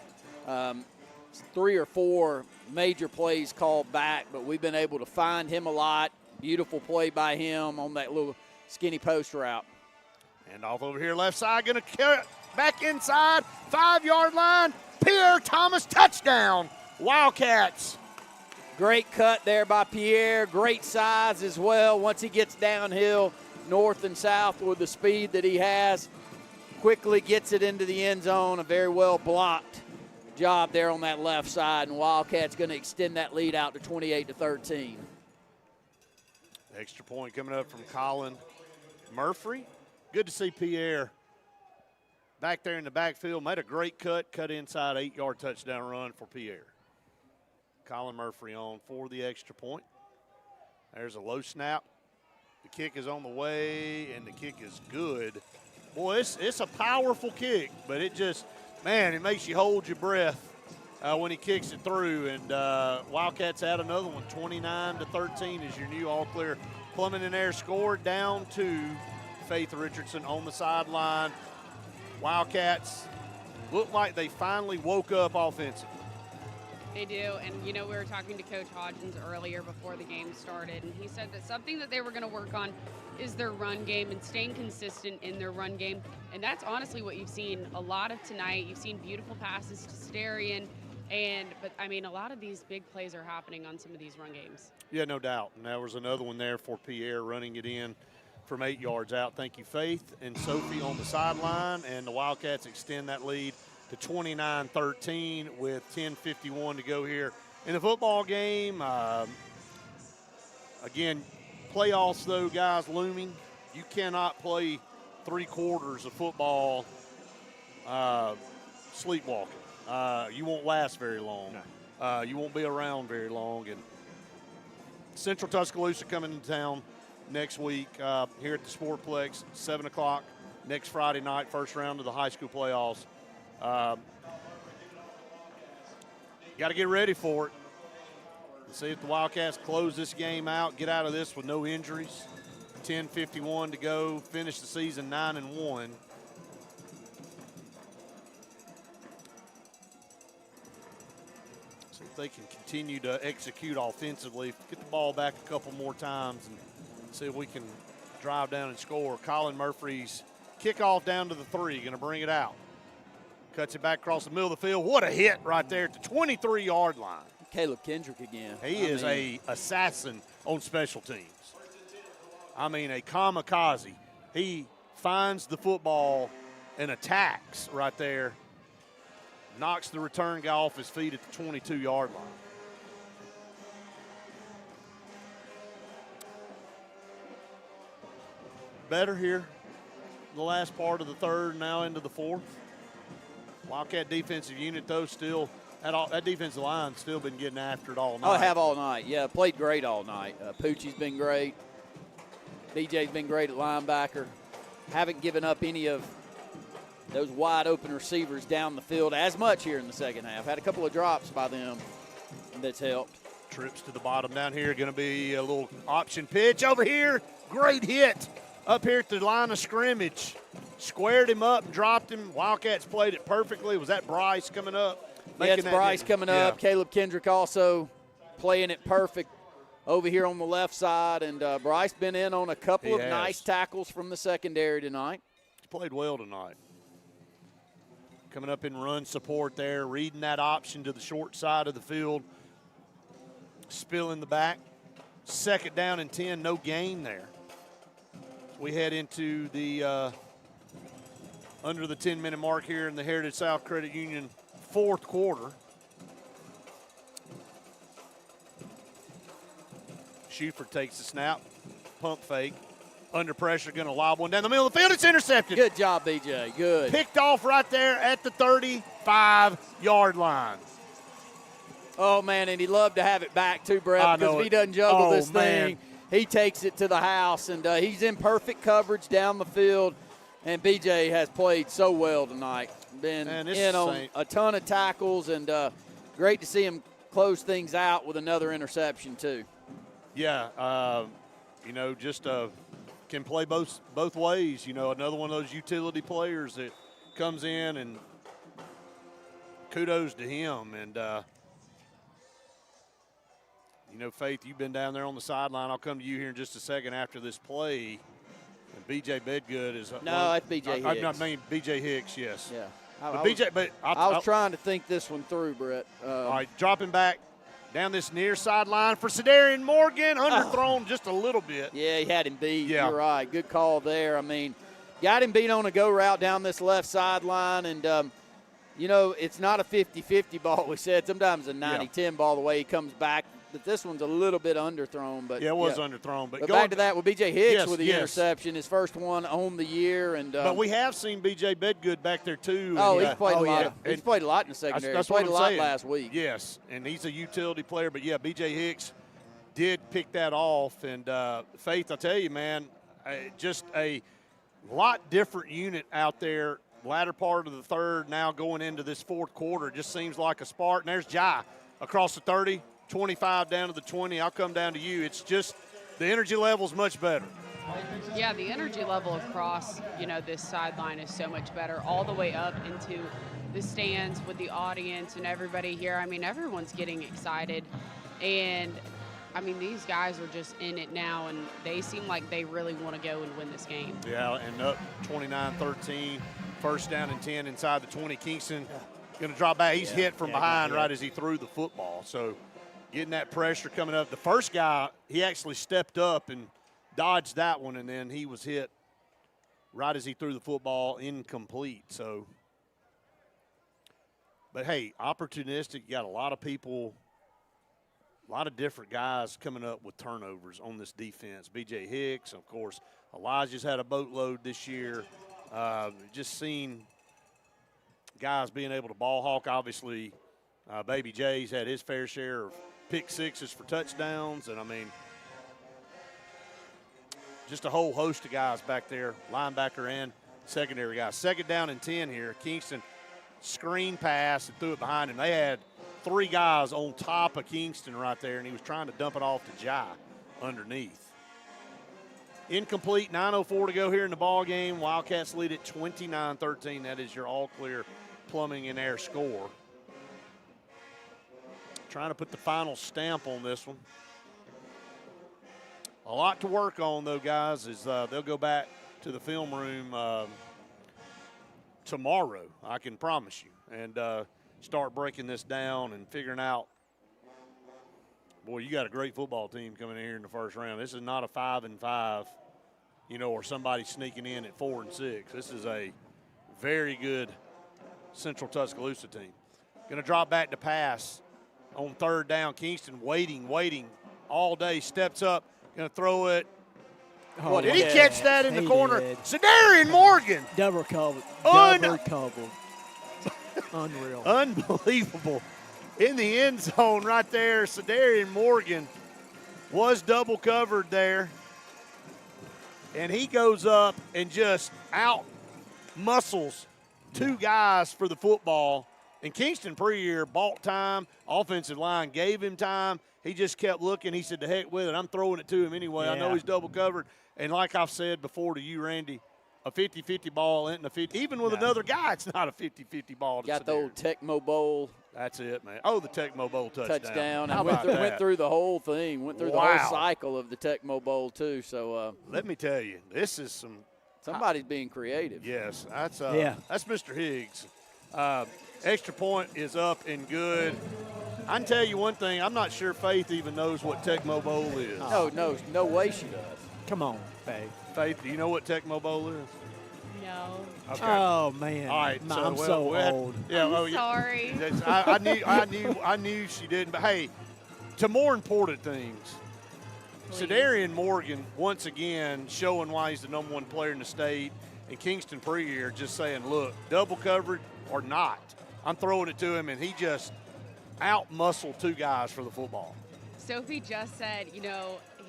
3 or 4 major plays called back, but we've been able to find him a lot. Beautiful play by him on that little skinny post route. And off over here left side. Going to carry it back inside. 5-yard line. Pierre Thomas touchdown. Wildcats. Great cut there by Pierre. Great size as well. Once he gets downhill, north and south with the speed that he has, quickly gets it into the end zone. A very well blocked job there on that left side. And Wildcats going to extend that lead out to 28-13. Extra point coming up from Colin Murphy. Good to see Pierre back there in the backfield. Made a great cut inside, 8-yard touchdown run for Pierre. Colin Murphy on for the extra point. There's a low snap. The kick is on the way, and the kick is good. Boy, it's a powerful kick, but it just, man, it makes you hold your breath when he kicks it through. And Wildcats add another one, 29-13 is your new all-clear plumbing and air score, down to Faith Richardson on the sideline. Wildcats look like they finally woke up offensively. They do, and we were talking to Coach Hodgins earlier before the game started, and he said that something that they were going to work on is their run game and staying consistent in their run game, and that's honestly what you've seen a lot of tonight. You've seen beautiful passes to Starion, but I mean, a lot of these big plays are happening on some of these run games. Yeah, no doubt. And there was another one there for Pierre running it in from 8 yards out. Thank you, Faith and Sophie on the sideline, and the Wildcats extend that lead to 29-13 with 10:51 to go here in the football game. Again, playoffs, though, guys, looming. You cannot play 3 quarters of football sleepwalking. You won't last very long. No. You won't be around very long. And Central Tuscaloosa coming into town next week here at the Sportplex, 7 o'clock next Friday night, first round of the high school playoffs. Got to get ready for it. See if the Wildcats close this game out, get out of this with no injuries. 10:51 to go, finish the season 9-1. See if they can continue to execute offensively, get the ball back a couple more times, and see if we can drive down and score. Colin Murphy's kickoff down to the 3, going to bring it out. Cuts it back across the middle of the field. What a hit right there at the 23-yard line. Caleb Kendrick again. He is an assassin on special teams. I mean, a kamikaze. He finds the football and attacks right there. Knocks the return guy off his feet at the 22-yard line. Better here. The last part of the third, now into the fourth. Wildcat defensive unit, though, still that defensive line still been getting after it all night. Oh, have all night. Yeah, played great all night. Poochie's been great. BJ's been great at linebacker. Haven't given up any of those wide open receivers down the field as much here in the second half. Had a couple of drops by them that's helped. Trips to the bottom down here. Going to be a little option pitch over here. Great hit up here at the line of scrimmage. Squared him up and dropped him. Wildcats played it perfectly. Was that Bryce coming up? Yeah, it's Bryce coming up. Caleb Kendrick also playing it perfect over here on the left side. And Bryce been in on a couple of nice tackles from the secondary tonight. He's played well tonight. Coming up in run support there, reading that option to the short side of the field. Spill in the back. 2nd down and 10, no gain there. We head into the under the 10-minute mark here in the Heritage South Credit Union 4th quarter. Schuford takes the snap, pump fake, under pressure, going to lob one down the middle of the field. It's intercepted. Good job, BJ. Good. Picked off right there at the 35-yard line. Oh, man, and he'd love to have it back too, Brett, because if he doesn't juggle this thing, he takes it to the house, and he's in perfect coverage down the field, and BJ has played so well tonight. Been in on a ton of tackles, and great to see him close things out with another interception too. Yeah, just can play both ways. Another one of those utility players that comes in, and kudos to him. And Faith, you've been down there on the sideline. I'll come to you here in just a second after this play. And B.J. Bedgood is – No, that's B.J. Hicks. I mean B.J. Hicks, yes. Yeah. I was trying to think this one through, Brett. All right, dropping back down this near sideline for Sedarian Morgan. Underthrown just a little bit. Yeah, he had him beat. Yeah. You're right. Good call there. I mean, got him beat on a go route down this left sideline. And, it's not a 50-50 ball. We said sometimes a 90-10 ball the way he comes back. But this one's a little bit underthrown. But yeah, it was underthrown. But back to that with B.J. Hicks with the interception, his first one on the year. And but we have seen B.J. Bedgood back there too. Oh, he's played a lot. He's played a lot in the secondary. That's he played what a lot saying. Last week. Yes, and he's a utility player. But yeah, B.J. Hicks did pick that off. And Faith, I tell you, man, just a lot different unit out there. Latter part of the third, now going into this 4th quarter, just seems like a spark. And there's Jai across the 30. 25 down to the 20. I'll come down to you. It's just the energy level's much better. Yeah, the energy level across, this sideline is so much better, all the way up into the stands with the audience and everybody here. I mean, everyone's getting excited. And, I mean, these guys are just in it now, and they seem like they really want to go and win this game. Yeah, and up 29-13, first down and 10 inside the 20. Kingston going to drop back. He's hit from behind right as he threw the football. So getting that pressure coming up. The first guy, he actually stepped up and dodged that one, and then he was hit right as he threw the football, incomplete. So, but hey, opportunistic. You got a lot of people, a lot of different guys coming up with turnovers on this defense. B.J. Hicks, of course, Elijah's had a boatload this year. Just seen guys being able to ball hawk. Obviously, Baby J's had his fair share of pick sixes for touchdowns, and I mean, just a whole host of guys back there, linebacker and secondary guys. Second down and 10 here. Kingston screen pass and threw it behind him. They had 3 guys on top of Kingston right there, and he was trying to dump it off to Jai underneath. Incomplete, 9:04 to go here in the ball game. Wildcats lead at 29-13. That is your all-clear plumbing and air score. Trying to put the final stamp on this one. A lot to work on, though, guys, is they'll go back to the film room tomorrow, I can promise you, and start breaking this down and figuring out, boy, you got a great football team coming in here in the first round. This is not a 5-5, or somebody sneaking in at 4-6. This is a very good Central Tuscaloosa team. Going to drop back to pass on third down. Kingston waiting all day, steps up. Going to throw it. Oh, did he catch that in the corner? Did. Sedarian Morgan. Double covered. Double covered. Unreal. Unbelievable. In the end zone right there, Sedarian Morgan was double covered there. And he goes up and just out-muscles 2 guys for the football. And Kingston pre-year bought time. Offensive line gave him time. He just kept looking. He said, to heck with it. I'm throwing it to him anyway. Yeah. I know he's double covered. And like I've said before to you, Randy, a 50-50 ball isn't a 50. Even with another guy, it's not a 50-50 ball. Got the old Tecmo Bowl. That's it, man. Oh, the Tecmo Bowl touchdown. How about that? Went through the whole thing. Went through the whole cycle of the Tecmo Bowl, too. So let me tell you, this is some – somebody's being creative. Yes, that's Mr. Higgs. Extra point is up and good. I can tell you one thing. I'm not sure Faith even knows what Tecmo Bowl is. No way she does. Come on, Faith. Faith, do you know what Tecmo Bowl is? No. Okay. Oh, man. All right. I'm so old. Yeah, I'm sorry. I knew she didn't. But, hey, to more important things, Sedarian Morgan, once again, showing why he's the #1 player in the state, and Kingston pre-year just saying, look, double covered or not, I'm throwing it to him, and he just out-muscled 2 guys for the football. Sophie just said,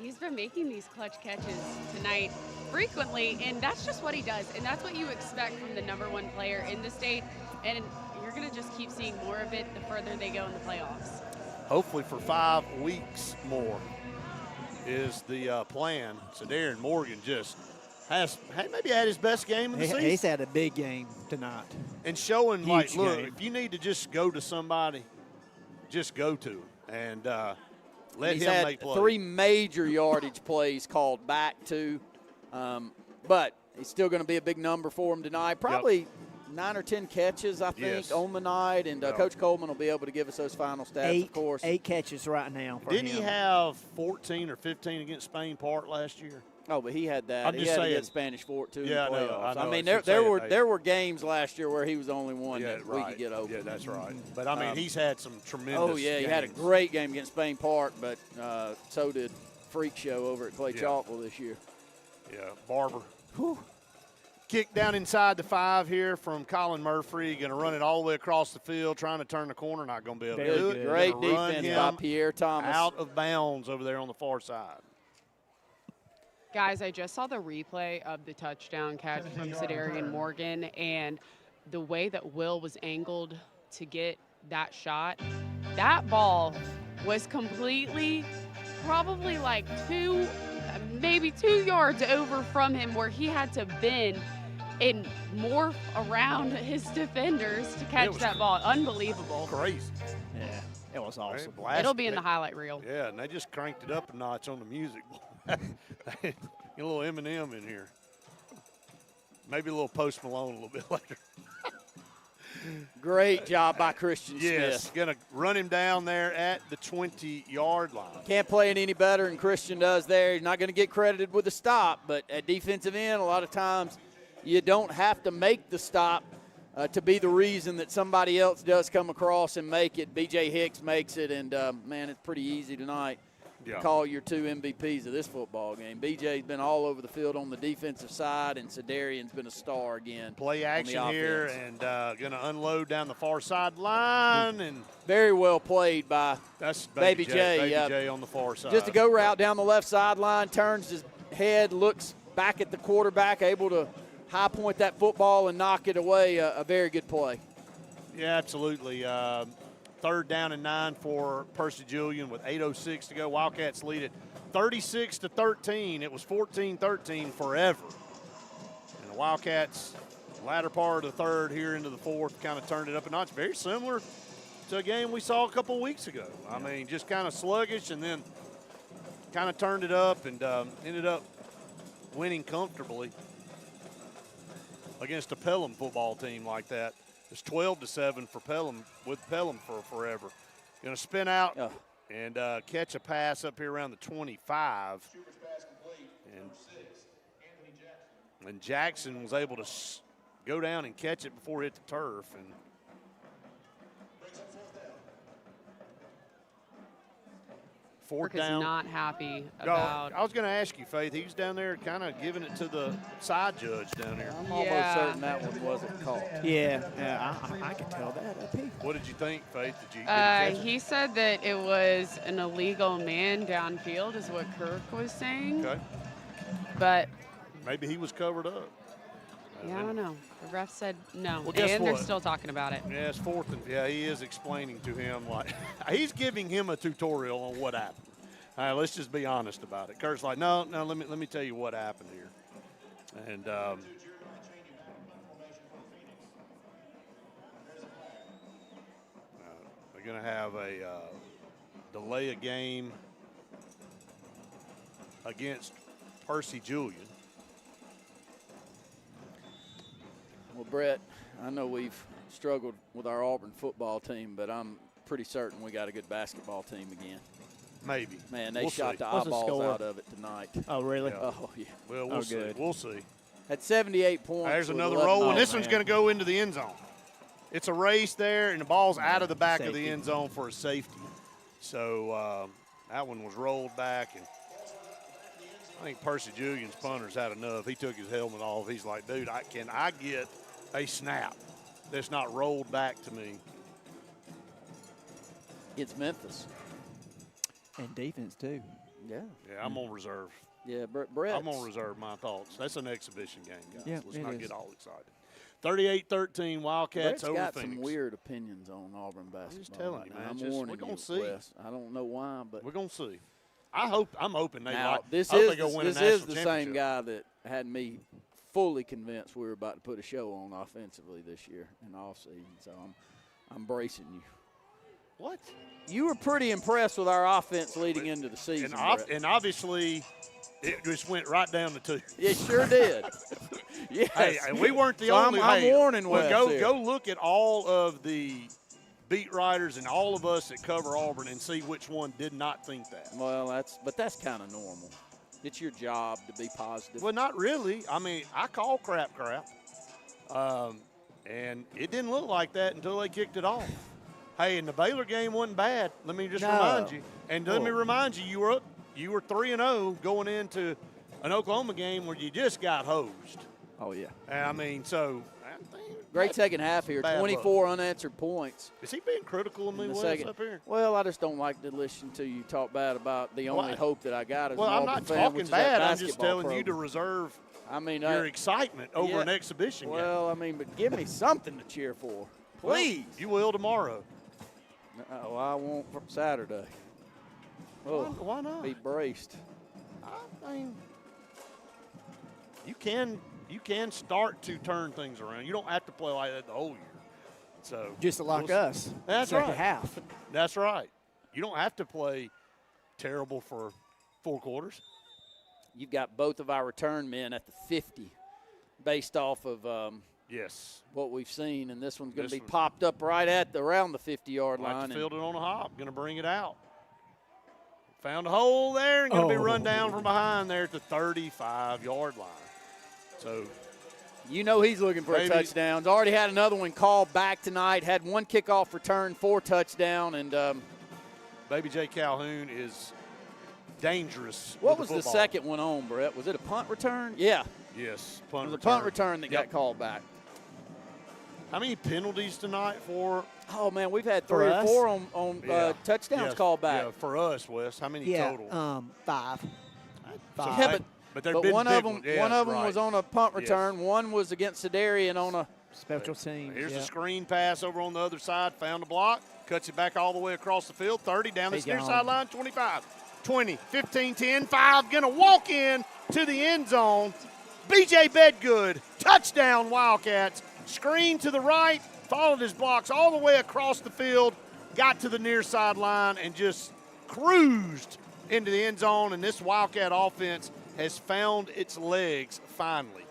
he's been making these clutch catches tonight frequently, and that's just what he does. And that's what you expect from the #1 player in the state. And you're going to just keep seeing more of it the further they go in the playoffs. Hopefully for 5 weeks more is the plan. So Darren Morgan just maybe had his best game of the season. He's had a big game tonight. And showing, Huge look, game. if you need to just go to somebody, just go to him. And let He's him had make plays. 3 major yardage plays called back to, but he's still going to be a big number for him tonight. Probably 9 or 10 catches, I think, on the night. And Coach Coleman will be able to give us those final stats, of course. 8 catches right now for Didn't him. he have 14 or 15 against Spain Park last year? Oh, but he had that. I'm he just had saying. against Spanish Fort, too, Yeah, in the I know, playoffs. I know. I mean, That's there what I'm saying. there were games last year where he was the only one that we right. could get open. Yeah, that's right. But, I mean, he's had some tremendous Oh, yeah, he had a games. great game against Spain Park, but so did Freak Show over at Clay Chalkville this year. Yeah, Barber. Whew. Kick down inside the 5 here from Colin Murphy. Going to run it all the way across the field, trying to turn the corner. Not going to be able to do it. Great Gonna run defense him by Pierre Thomas. out of bounds over there on the far side. Guys, I just saw the replay of the touchdown catch from Sedarian Morgan, and the way that Will was angled to get that shot, that ball was completely, probably like 2, maybe 2 yards over from him where he had to bend and morph around his defenders to catch that ball. Unbelievable. Crazy. Yeah, it was awesome. It'll be in the highlight reel. Yeah, and they just cranked it up a notch on the music. Get a little Eminem in here. Maybe a little Post Malone a little bit later. Great job by Christian Yes, Smith. going to run him down there at the 20-yard line. Can't play it any better than Christian does there. He's not going to get credited with the stop, but at defensive end, a lot of times you don't have to make the stop to be the reason that somebody else does come across and make it. B.J. Hicks makes it, and, man, it's pretty easy tonight to call your 2 MVPs of this football game. B.J.'s been all over the field on the defensive side, and Sedarian's been a star again. Play action here and going to unload down the far sideline. And very well played by Baby J. Baby J on the far side. Just a go route down the left sideline, turns his head, looks back at the quarterback, able to high point that football and knock it away. A very good play. Yeah, absolutely. 3rd down and 9 for Percy Julian with 8:06 to go. Wildcats lead it 36-13. It was 14-13 forever. And the Wildcats, latter part of the 3rd here into the 4th, kind of turned it up a notch. Very similar to a game we saw a couple of weeks ago. I mean, just kind of sluggish and then kind of turned it up and ended up winning comfortably against a Pelham football team like that. It's 12-7 for Pelham, with Pelham for forever. Going to spin out and catch a pass up here around the 25. And Jackson was able to go down and catch it before it hit the turf. And fourth Kirk down. is not happy about. I was going to ask you, Faith. He's down there kind of giving it to the side judge down there. I'm almost certain that one wasn't called. Yeah, I can tell that up here. What did you think, Faith? Did you catch it? He said that it was an illegal man downfield, is what Kirk was saying. Okay. But maybe he was covered up. yeah, I don't know. The ref said no, Well, guess and they're what? still talking about it. Yeah, it's 4th and he is explaining to him like he's giving him a tutorial on what happened. All right, let's just be honest about it. Kurt's like, no, let me tell you what happened here. And they're going to have a delay a game against Percy Julian. Well, Brett, I know we've struggled with our Auburn football team, but I'm pretty certain we got a good basketball team again. Maybe. Man, they We'll shot see. the What's the eyeballs score? out of it tonight. Oh, really? Yeah. Oh, yeah. Well, we'll see. good. We'll see. Had 78 points. There's with another 11 roll, and oh, this one's man. going to go into the end zone. It's a race there, and the ball's out of the back of Safety. the end zone for a safety. So that one was rolled back, and I think Percy Julian's punter's had enough. He took his helmet off. He's like, dude, can I get a snap that's not rolled back to me? It's Memphis. And defense, too. Yeah. Yeah, I'm on reserve. Yeah, Brett. I'm going to reserve my thoughts. That's an exhibition game, guys. Yeah, Let's it not is. get all excited. 38-13, Wildcats Brett's over got Phoenix. some weird opinions on Auburn basketball. just telling right you, now. man. I'm Just- warning we're gonna you, see. Wes. I don't know why, but We're going to see. I'm hoping they now like. this I hope is they go win a this national is the same championship. guy that had me fully convinced we were about to put a show on offensively this year in the offseason. So I'm bracing you. What? You were pretty impressed with our offense leading into the season. Brett. And obviously, it just went right down the tube. It sure did. Yes. Hey, and we weren't the So only. I'm hey, warning well, Wes here. go look at all of the beat writers and all of us that cover Auburn and see which one did not think that. Well, that's kind of normal. It's your job to be positive. Well, not really. I mean, I call crap. And it didn't look like that until they kicked it off. Hey, and the Baylor game wasn't bad. Let me just remind you. And let me remind you, you were 3-0 going into an Oklahoma game where you just got hosed. Oh, yeah. And I mean, so I think Great second half here. Bad 24 unanswered points. is he being critical of me, in the Wes, second. up here? Well, I just don't like to listen to you talk bad about the only hope that I got as Well, an I'm Auburn not fan, talking which is that bad. I'm just basketball telling you to program. reserve I mean, your excitement over yeah. an exhibition game. well, I mean, but give me something to cheer for, Well, please. you will tomorrow. Oh, I won't for Saturday. Oh, Why not? be braced. I mean, can start to turn things around. You don't have to play like that the whole year. So Just like us. That's second right. half. That's right. You don't have to play terrible for 4 quarters. You've got both of our return men at the 50 based off of Yes. what we've seen, and this one's going to This be one- popped up right at around the 50-yard Like line. to field it on a hop. Going to bring it out. Found a hole there and going to be run down from behind there at the 35-yard line. So You know he's looking for a touchdown. He's already had another one called back tonight, had 1 kickoff return, 4 touchdown, and Baby J. Calhoun is dangerous. what with was the football. second one on, Brett? Was it a punt return? Yeah, Yes, it punt was a return. punt return that got called back. How many penalties tonight for? Oh, man, we've had For 3 or us? 4 on touchdowns Yes, called back. Yeah, for us, Wes. How many Yeah, total? 5. So Yeah, that- there've but been one big of them, ones. Yeah, one of them right. was on a punt Yes. return. One was against Sedarian on a. Special teams. Here's yeah. a screen pass over on the other side. Found a block. Cuts it back all the way across the field. 30 down this He's near gone. sideline. 25, 20, 15, 10, 5. Going to walk in to the end zone. B.J. Bedgood. Touchdown, Wildcats. Screen to the right. Followed his blocks all the way across the field. Got to the near sideline and just cruised into the end zone. And this Wildcat offense has found its legs finally.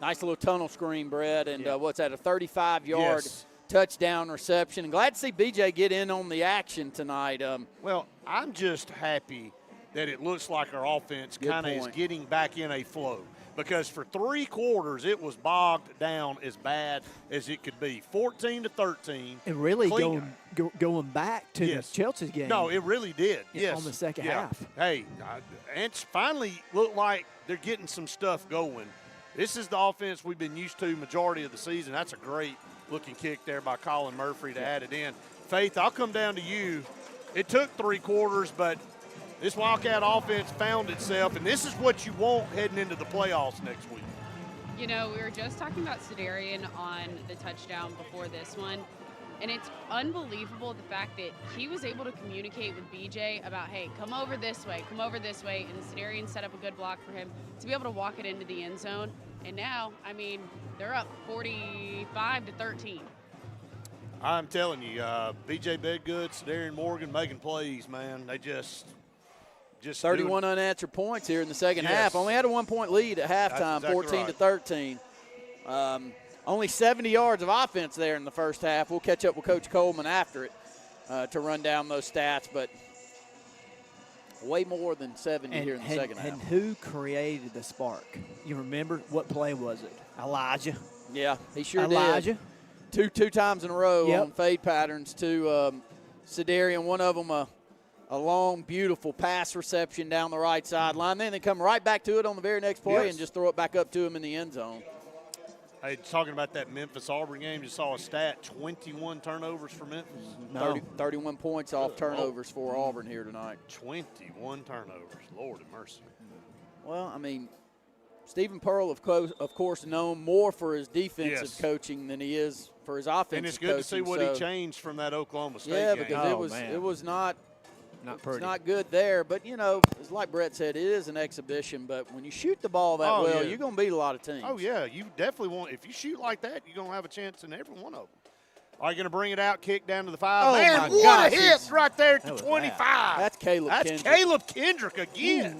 Nice little tunnel screen, Brett, and what's that, a 35-yard Yes. touchdown reception. And glad to see B.J. get in on the action tonight. Well, I'm just happy that it looks like our offense Good kind of is point. getting back in a flow. Because for 3 quarters, it was bogged down as bad as it could be. 14-13. And really Clean. going back to Yes. the Chelsea's game. No, it really did. Yeah, Yes. on the second Yeah. half. Hey, Ants finally look like they're getting some stuff going. This is the offense we've been used to majority of the season. That's a great looking kick there by Colin Murphy to add it in. Faith, I'll come down to you. It took 3 quarters, but this Wildcat offense found itself, and this is what you want heading into the playoffs next week. You know, we were just talking about Sedarian on the touchdown before this one, and it's unbelievable the fact that he was able to communicate with BJ about, hey, come over this way, and Sedarian set up a good block for him to be able to walk it into the end zone. And now, I mean, they're up 45-13. I'm telling you, B.J. Bedgood, Sedarian Morgan making plays, man. They just 31 unanswered points here in the second Yes. half. Only had a 1-point lead at halftime, That's exactly 14-13. Only 70 yards of offense there in the first half. We'll catch up with Coach Coleman after it to run down those stats, but way more than 70 here in the second half. And who created the spark? You remember what play was it? Elijah. Yeah, he sure Elijah. did. Two times in a row Yep. on fade patterns to Sedarian. One of them a long, beautiful pass reception down the right sideline. Then they come right back to it on the very next play Yes. and just throw it back up to him in the end zone. Hey, talking about that Memphis-Auburn game, just saw a stat, 21 turnovers for Memphis. No. 31 points off turnovers for Auburn here tonight. 21 turnovers. Lord have mercy. Well, I mean, Stephen Pearl, of course, known more for his defensive Yes. coaching than he is for his offensive And it's good to see coaching, what so- he changed from that Oklahoma State Yeah, game. because Oh, it was not Not it's pretty. not good there. But, you know, it's like Brett said, it is an exhibition. But when you shoot the ball that Oh, well, yeah. you're going to beat a lot of teams. Oh, yeah, you definitely want – if you shoot like that, you're going to have a chance in every one of them. Are you going to bring it out, kick down to the 5? Oh, Man, my what gosh, a hit it's- right there at That the was 25. That's Caleb That's Kendrick. Caleb Kendrick again.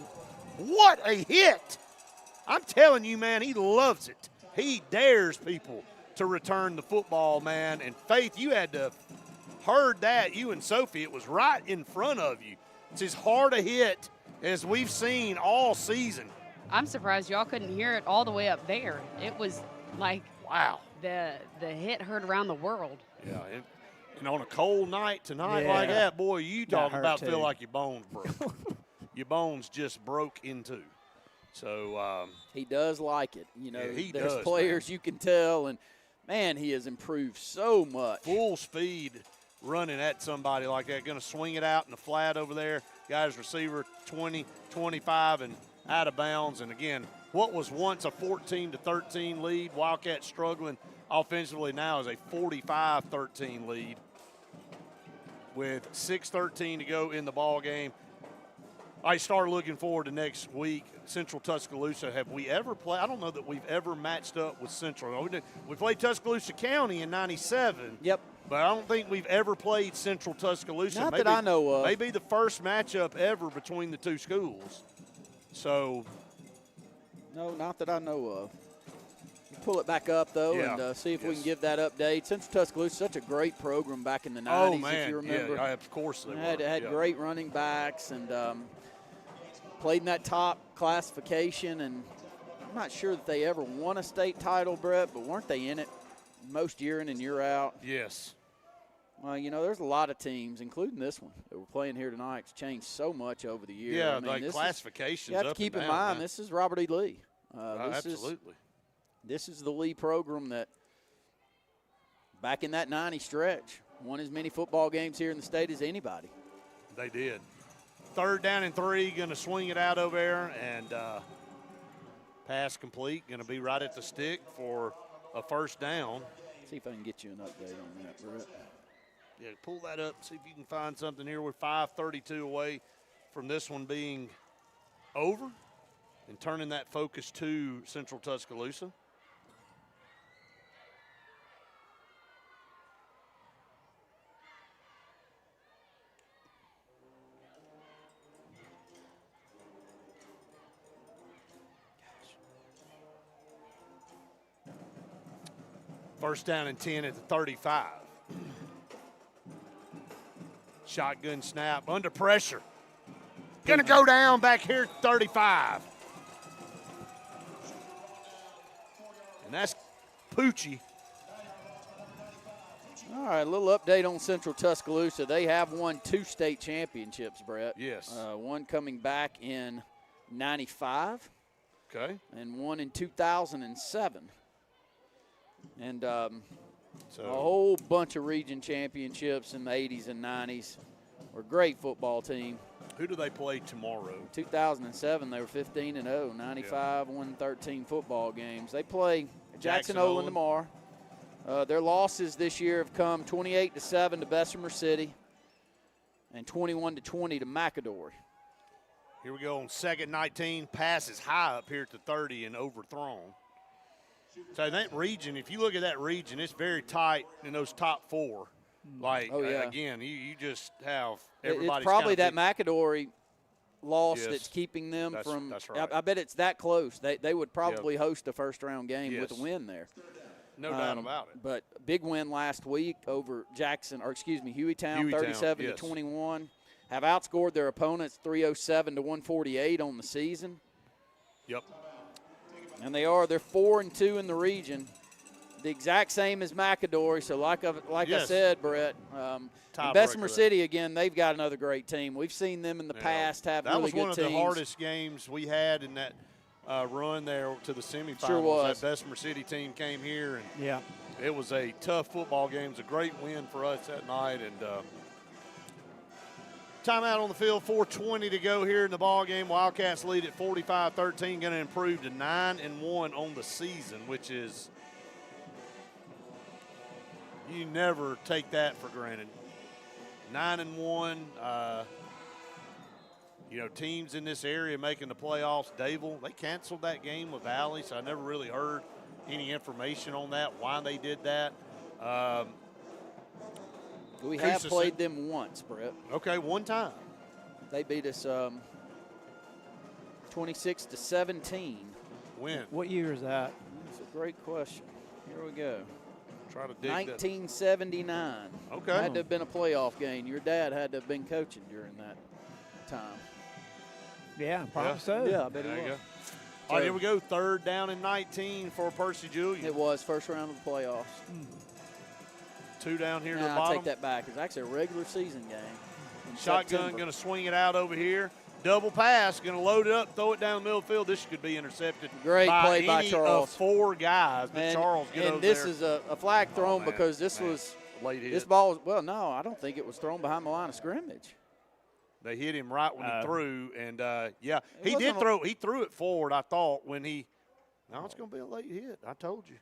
What a hit. I'm telling you, man, he loves it. He dares people to return the football, man. And, Faith, you had to heard that, you and Sophie. It was right in front of you. It's as hard a hit as we've seen all season. I'm surprised y'all couldn't hear it all the way up there. It was like Wow. the hit heard around the world. Yeah, and on a cold night tonight Yeah. like that, boy, you Got talking hurt about too. feel like your bones broke. Your bones just broke in two. So, He does like it. You know, Yeah, he there's does, players you can tell, and, man, he has improved so much. full speed running at somebody like that, going to swing it out in the flat over there. Guy's receiver 20, 25, and out of bounds. And, again, what was once a 14-13 lead, Wildcats struggling offensively now is a 45-13 lead with 6:13 to go in the ball game. I start looking forward to next week. Central Tuscaloosa. Have we ever played? I don't know that we've ever matched up with Central. We played Tuscaloosa County in '97. Yep. But I don't think we've ever played Central Tuscaloosa. Not that I know of. Maybe the first matchup ever between the two schools. So. No, not that I know of. Pull it back up, though, and see if we can give that update. Central Tuscaloosa, such a great program back in the 90s, if you remember. Yeah, of course they had great running backs and played in that top classification. And I'm not sure that they ever won a state title, Brett, but weren't they in it most year in and year out? Yes. Well, you know, there's a lot of teams, including this one, that we're playing here tonight. It's changed so much over the years. Yeah, I mean, like classifications. You have to keep in mind, this is Robert E. Lee. Absolutely. This is the Lee program that, back in that 90 stretch, won as many football games here in the state as anybody. They did. 3rd down and 3, going to swing it out over there, and pass complete. Going to be right at the stick for a 1st down. See if I can get you an update on that, Brett. Yeah, pull that up, see if you can find something here. We're 5:32 away from this one being over and turning that focus to Central Tuscaloosa. First down and 10 at the 35. Shotgun snap, under pressure. Gonna go down back here at 35. And that's Poochie. All right, a little update on Central Tuscaloosa. They have won 2 state championships, Brett. Yes. One coming back in '95. Okay. And one in 2007. And a whole bunch of region championships in the 80s and 90s. We're a great football team. Who do they play tomorrow? 2007, they were 15-0. 95, won 13 football games. They play Jackson Olin tomorrow. Their losses this year have come 28-7 to Bessemer City and 21-20 to McAdory. Here we go on 2nd 19. Pass is high up here at the 30 and overthrown. So that region, if you look at that region, it's very tight in those top 4. Like, again, you just have everybody. It's probably that McAdory loss that's keeping them from. That's right. I bet it's that close. They would probably host a first-round game with a win there. No doubt about it. But big win last week over Hueytown, 37-21. Have outscored their opponents 307 to 148 on the season. Yep. And they're 4-2 in the region, the exact same as McAdory. So like I said, Brett, Bessemer City again, they've got another great team. We've seen them in the past have really good teams. That was one of the hardest games we had in that run there to the semifinals. Sure was. That Bessemer City team came here, and it was a tough football game. It was a great win for us that night. And timeout on the field, 4:20 to go here in the ball game. Wildcats lead at 45-13, going to improve to 9-1 on the season, which is you never take that for granted. 9-1. Teams in this area making the playoffs. Dable, they canceled that game with Valley, so I never really heard any information on that, why they did that. We have played them once, Brett. Okay, one time. They beat us 26-17. When? What year is that? That's a great question. Here we go. Try to dig 1979. Okay. Had to have been a playoff game. Your dad had to have been coaching during that time. Yeah, probably so. Yeah, I bet there he you was. go. All right, here we go. 3rd down and 19 for Percy Julian. It was first round of the playoffs. 2 down here to the I'll bottom. take that back. It's actually a regular season game. Shotgun going to swing it out over here. Double pass, going to load it up, throw it down the middle of the field. This could be intercepted. Great play by any Charles. Of 4 guys, but Charles get over And this there. is a flag thrown because this was late hit. this ball. Well, no, I don't think it was thrown behind the line of scrimmage. They hit him right when he threw, and he did throw. He threw it forward. I thought when he. Now it's going to be a late hit. I told you.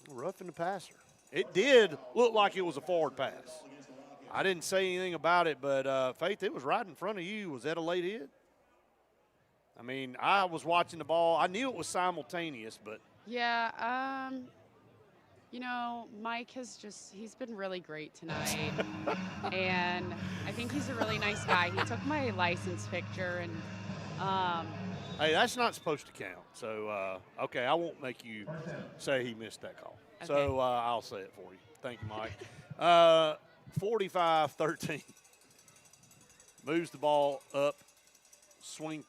Roughing the passer. It did look like it was a forward pass. I didn't say anything about it, but Faith, it was right in front of you. Was that a late hit? I mean, I was watching the ball. I knew it was simultaneous, but. Yeah, you know, Mike he's been really great tonight. And I think he's a really nice guy. He took my license picture and hey, that's not supposed to count. So, okay, I won't make you say he missed that call. Okay. So I'll say it for you. Thank you, Mike. 45-13. Moves the ball up. Swing,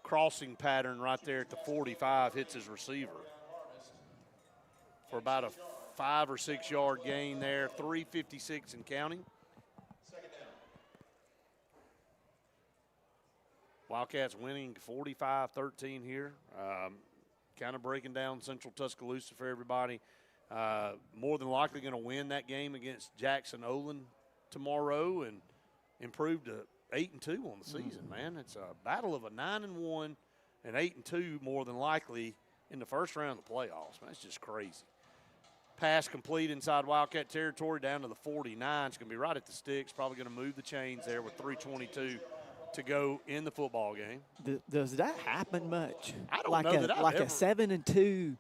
crossing pattern right there at the 45, hits his receiver for about a 5 or 6 yard gain there, 3:56 and counting. Wildcats winning 45-13 here. Kind of breaking down Central Tuscaloosa for everybody. More than likely going to win that game against Jackson Olin tomorrow and improve to 8-2 on the season, man. It's a battle of a 9-1 and 8-2 more than likely in the first round of the playoffs. Man, that's just crazy. Pass complete inside Wildcat territory down to the 49. It's going to be right at the sticks. Probably going to move the chains there with 3:22 to go in the football game. Does that happen much? I don't know that I've like ever. a 7-2.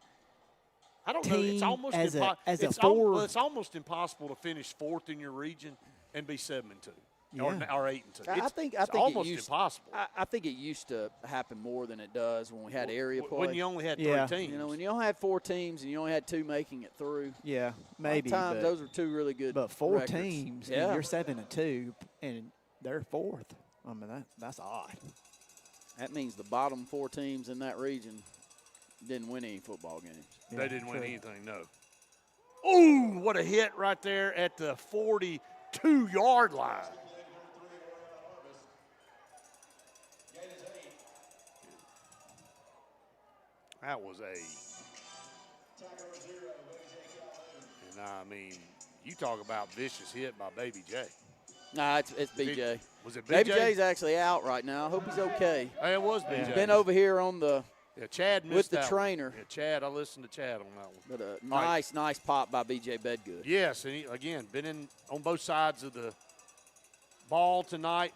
I don't know. It's almost as it's a four. well, it's almost impossible to finish fourth in your region and be 7-2. Yeah. Or 8-2. I think it's almost impossible. I think it used to happen more than it does when we had area play. When you only had Yeah. 3 teams. You know, when you only had 4 teams and you only had 2 making it through. Yeah, maybe. Sometimes those were 2 really good. But 4 records. teams, Yeah. and you're 7-2, and they're 4th. I mean, that's odd. That means the bottom 4 teams in that region didn't win any football games. They didn't win anything, no. Ooh, what a hit right there at the 42-yard line. That was and I mean, you talk about vicious hit by Baby J. Nah, it's BJ. Was it BJ? Baby J's actually out right now. I hope he's okay. Hey, it was BJ. He's been over here on the Chad missed with the that trainer. One. Yeah, Chad, I listened to Chad on that one. But a nice pop by BJ Bedgood. Yes, and he, again, been in on both sides of the ball tonight.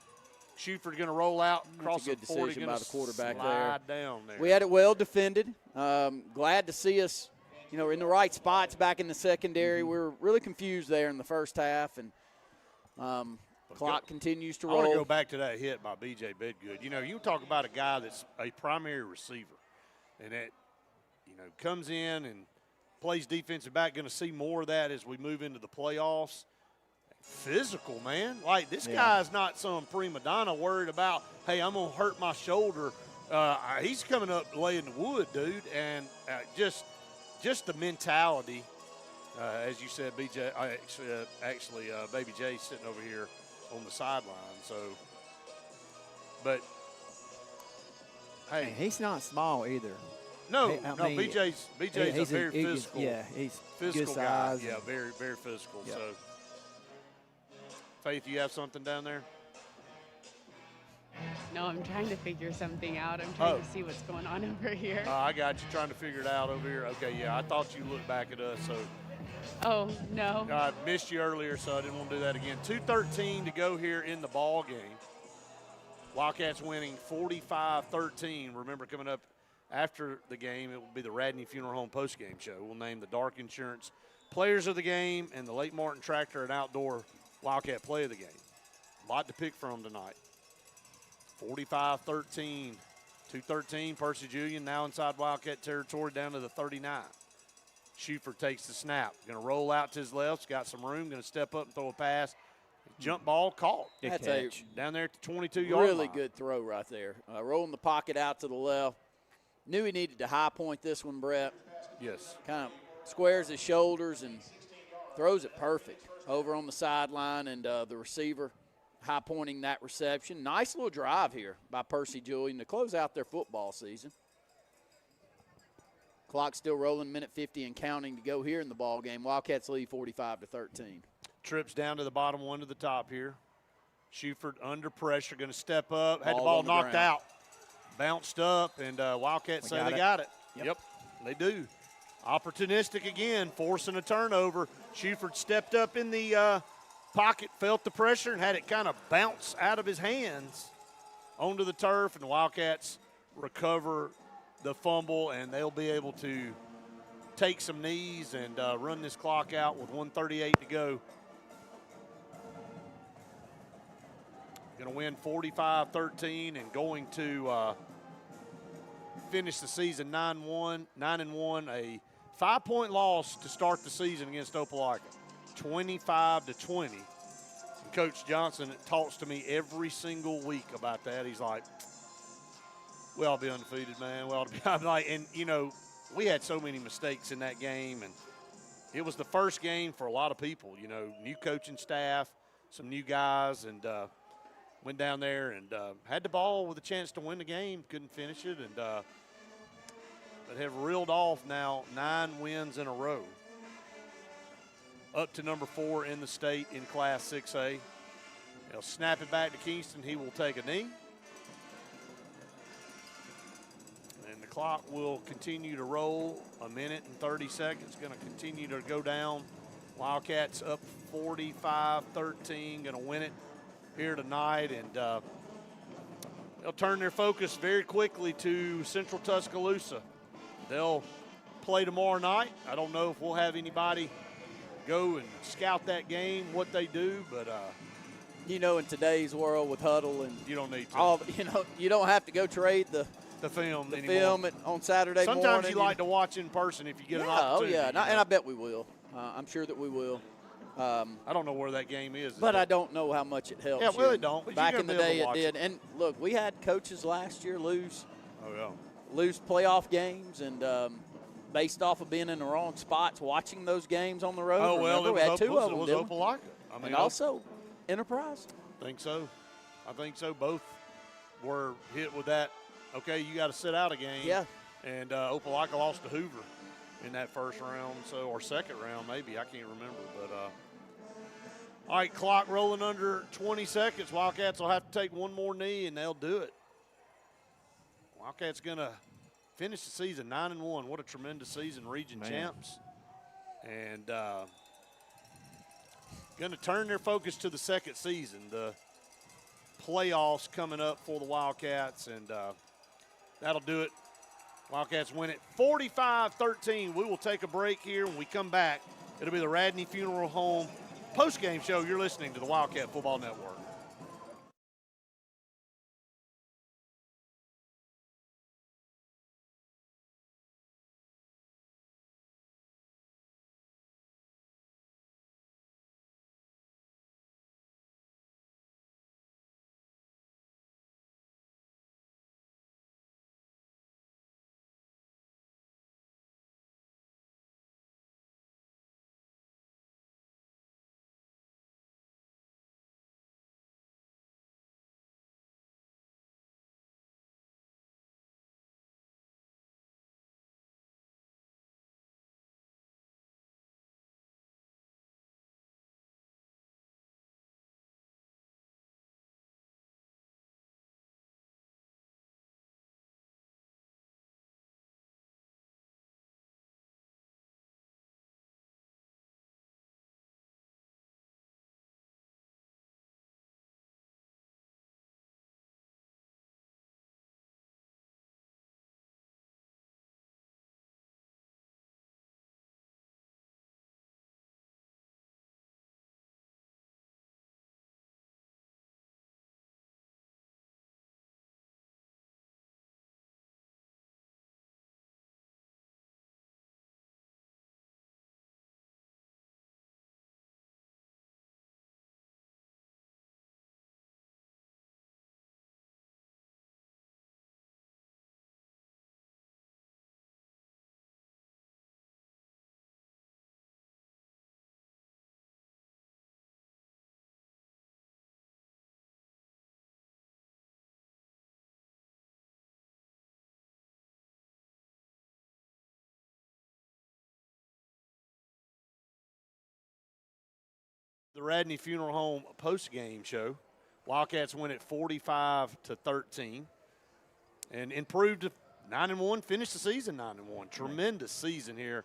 Shuford going to roll out across That's a good the 40, decision by the quarterback slide down there. We had it well defended. Glad to see us, in the right spots back in the secondary. We were really confused there in the first half, and clock continues to roll. I want to go back to that hit by B.J. Bedgood. You talk about a guy that's a primary receiver, and that, comes in and plays defensive back. Going to see more of that as we move into the playoffs. Physical, man. Like, this guy's not some prima donna worried about, hey, I'm going to hurt my shoulder. He's coming up laying the wood, dude, and just the mentality, as you said, BJ. Actually, Baby J's sitting over here on the sideline. So, but hey, he's not small either. No, I mean, BJ's a very physical. He's physical good guy. size. Yeah, very, very physical. Yeah. So, Faith, you have something down there? No, I'm trying to figure something out. I'm trying to see what's going on over here. I got you trying to figure it out over here. Okay, yeah, I thought you looked back at us. So, Oh, no. I missed you earlier, so I didn't want to do that again. 2:13 to go here in the ball game. Wildcats winning 45-13. Remember, coming up after the game, it will be the Radney Funeral Home postgame show. We'll name the Dark Insurance players of the game and the Lake Martin Tractor and Outdoor Wildcat play of the game. A lot to pick from tonight. 45-13. 2:13, Percy Julian now inside Wildcat territory down to the 39. Shuford takes the snap. Going to roll out to his left. He's got some room. Going to step up and throw a pass. Jump ball caught. That's down there at the 22-yard really line. good throw right there. Rolling the pocket out to the left. Knew he needed to high point this one, Brett. Yes. Kind of squares his shoulders and throws it perfect over on the sideline, and the receiver high pointing that reception. Nice little drive here by Percy Julian to close out their football season. Clock still rolling, minute 50 and counting to go here in the ball game. Wildcats lead 45-13. Trips down to the bottom, one to the top here. Shuford under pressure, going to step up. Had the Ball ball on the knocked ground. out. Bounced up, and Wildcats say they got it. Yep, they do. Opportunistic again, forcing a turnover. Shuford stepped up in the pocket, felt the pressure, and had it kind of bounce out of his hands onto the turf, and the Wildcats recover the fumble, and they'll be able to take some knees and run this clock out with 1:38 to go. Going to win 45-13 and going to finish the season 9-1, a 5-point loss to start the season against Opelika, 25-20. And Coach Johnson talks to me every single week about that. He's like, "We ought to be undefeated, man. We ought to be." I'm like, and you know, we had so many mistakes in that game, and it was the first game for a lot of people. You know, new coaching staff, some new guys, and went down there and had the ball with a chance to win the game, couldn't finish it, and but have reeled off now 9 wins in a row, up to number 4 in the state in Class 6A. They'll snap it back to Kingston. He will take a knee. And the clock will continue to roll. 1 minute and 30 seconds. Going to continue to go down. Wildcats up 45-13. Going to win it here tonight. And they'll turn their focus very quickly to Central Tuscaloosa. They'll play tomorrow night. I don't know if we'll have anybody go and scout that game, what they do, but you know, in today's world with huddle and you don't need to. You don't have to go trade the film on Saturday morning. Sometimes you like to watch in person if you get an opportunity. Oh, yeah, and I bet we will. I'm sure that we will. I don't know where that game is. But I don't know how much it helps. Yeah, well, it don't. But back in the day, it did. And, look, we had coaches last year lose playoff games and based off of being in the wrong spots, watching those games on the road. Oh, well, we had 2 of them. It was Opelika. I mean, and also Enterprise. I think so. Both were hit with that. Okay, you got to sit out a game. Yeah. And Opelika lost to Hoover in that first round, or second round maybe. I can't remember. But all right, clock rolling under 20 seconds. Wildcats will have to take one more knee, and they'll do it. Wildcats going to finish the season 9-1. What a tremendous season, region champs. And going to turn their focus to the second season. The playoffs coming up for the Wildcats, and that'll do it. Wildcats win it 45-13. We will take a break here. When we come back, it'll be the Radney Funeral Home postgame show. You're listening to the Wildcat Football Network. The Radney Funeral Home post-game show. Wildcats win it 45-13 and improved 9-1, finished the season 9-1. Tremendous season here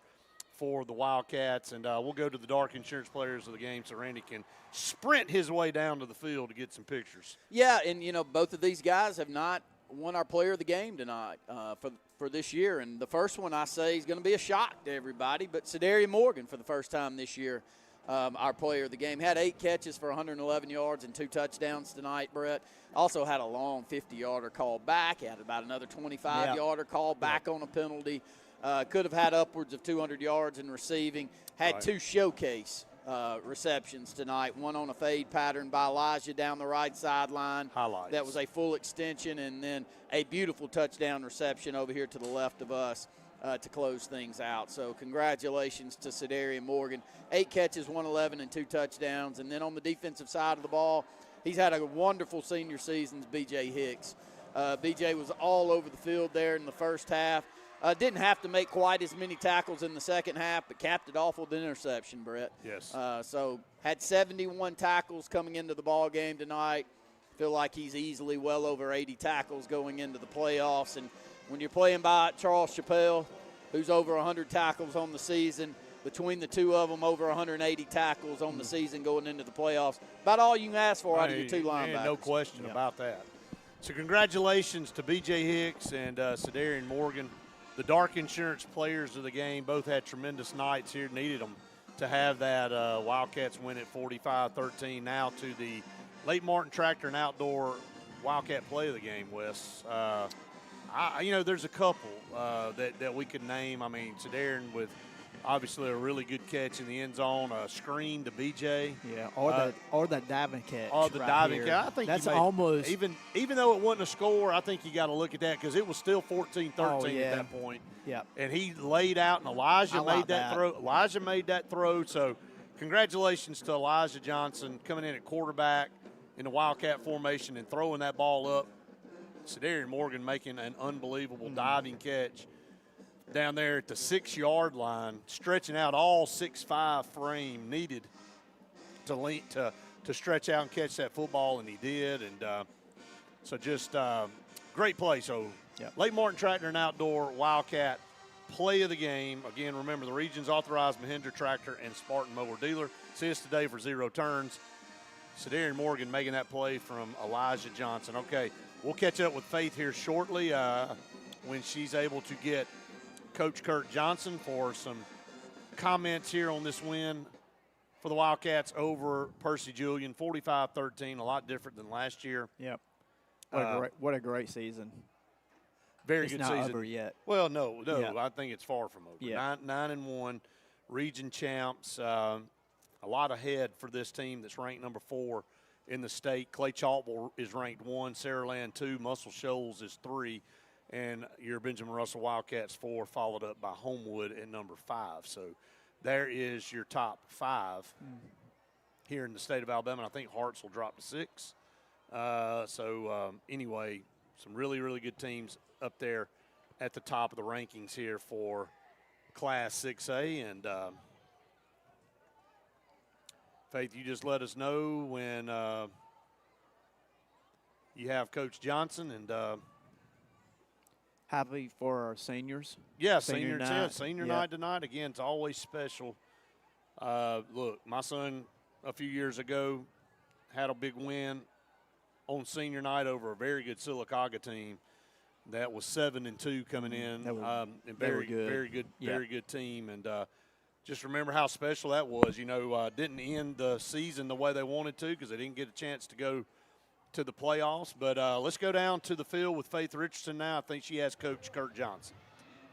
for the Wildcats, and we'll go to the Dark Insurance players of the game so Randy can sprint his way down to the field to get some pictures. Yeah, and, both of these guys have not won our player of the game tonight for this year. And the first one I say is going to be a shock to everybody, but Cedarian Morgan for the first time this year, our player of the game. Had 8 catches for 111 yards and 2 touchdowns tonight, Brett. Also had a long 50-yarder called back. Had about another 25-yarder called back on a penalty. Could have had upwards of 200 yards in receiving. Had 2 showcase receptions tonight, one on a fade pattern by Elijah down the right sideline. Highlights. That was a full extension, and then a beautiful touchdown reception over here to the left of us to close things out. So congratulations to Cedarian Morgan. 8 catches, 111, and 2 touchdowns. And then on the defensive side of the ball, he's had a wonderful senior season, B.J. Hicks. B.J. was all over the field there in the first half. Didn't have to make quite as many tackles in the second half, but capped it off with an interception, Brett. Yes. So had 71 tackles coming into the ball game tonight. Feel like he's easily well over 80 tackles going into the playoffs. And when you're playing by Charles Chappelle, who's over 100 tackles on the season, between the two of them, over 180 tackles on the season going into the playoffs. About all you can ask for out of your 2 linebackers. No question about that. So congratulations to B.J. Hicks and Cedarian Morgan. The Dark Insurance players of the game both had tremendous nights here. Needed them to have that Wildcats win at 45-13. Now to the Lake Martin Tractor and Outdoor Wildcat play of the game, Wes. There's a couple that we could name. I mean, Cedarian with obviously a really good catch in the end zone, a screen to BJ. Yeah, or that diving catch. Oh, the diving catch. I think that's almost even though it wasn't a score, I think you got to look at that because it was still 14-13 at that point. Yeah, and he laid out, and Elijah made that throw. Elijah made that throw. So, congratulations to Elijah Johnson coming in at quarterback in the Wildcat formation and throwing that ball up. Cedarian Morgan making an unbelievable diving catch down there at the 6-yard line, stretching out all 6'5" frame needed to stretch out and catch that football, and he did. And so just great play. So Lake Martin Tractor and Outdoor Wildcat play of the game. Again, remember the region's authorized Mahindra Tractor and Spartan Mower dealer. See us today for 0 turns. Cedarian Morgan making that play from Elijah Johnson. Okay, we'll catch up with Faith here shortly when she's able to get Coach Kurt Johnson for some comments here on this win for the Wildcats over Percy Julian, 45-13, a lot different than last year. Yep. What a great season. Very it's good not season. Over yet. Well, no, yeah. I think it's far from over. Yeah. 9-1, region champs, a lot ahead for this team that's ranked number 4 in the state. Clay Chaltville is ranked 1, Saraland 2, Muscle Shoals is 3. And your Benjamin Russell Wildcats 4, followed up by Homewood at number 5. So there is your top 5 here in the state of Alabama. And I think Harts will drop to 6. Anyway, some really, really good teams up there at the top of the rankings here for Class 6A. And Faith, you just let us know when you have Coach Johnson and happy for our seniors. Yeah, senior night tonight. Again, it's always special. Look, my son a few years ago had a big win on senior night over a very good Sylacauga team that was 7-2 coming in. Very good team. And just remember how special that was. Didn't end the season the way they wanted to because they didn't get a chance to go to the playoffs. But let's go down to the field with Faith Richardson now. I think she has Coach Kurt Johnson.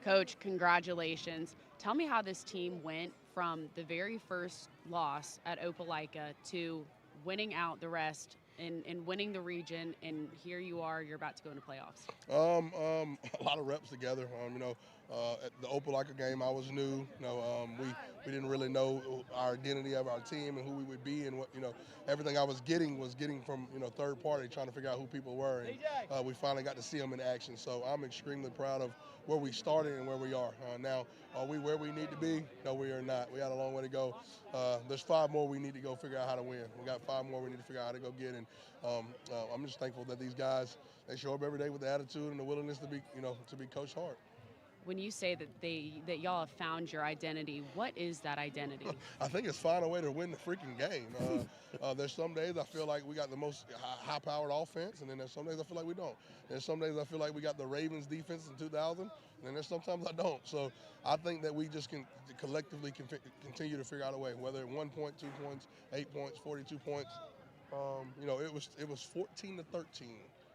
Coach, congratulations. Tell me how this team went from the very first loss at Opelika to winning out the rest and winning the region, and here you are, you're about to go into playoffs. A lot of reps together. At the Opelika game, I was new. We didn't really know our identity of our team and who we would be, and what everything I was getting from third party, trying to figure out who people were, and we finally got to see them in action. So I'm extremely proud of where we started and where we are. Now, are we where we need to be? No, we are not. We got a long way to go. There's 5 more we need to go figure out how to win. We got 5 more we need to figure out how to go get. And I'm just thankful that these guys, they show up every day with the attitude and the willingness to be, to be coached hard. When you say that y'all have found your identity, what is that identity? I think it's find a way to win the freaking game. There's some days I feel like we got the most high-powered offense, and then there's some days I feel like we don't. There's some days I feel like we got the Ravens defense in 2000, and then there's sometimes I don't. So I think that we just can collectively continue to figure out a way, whether 1 point, 2 points, 8 points, 42 points. It was 14-13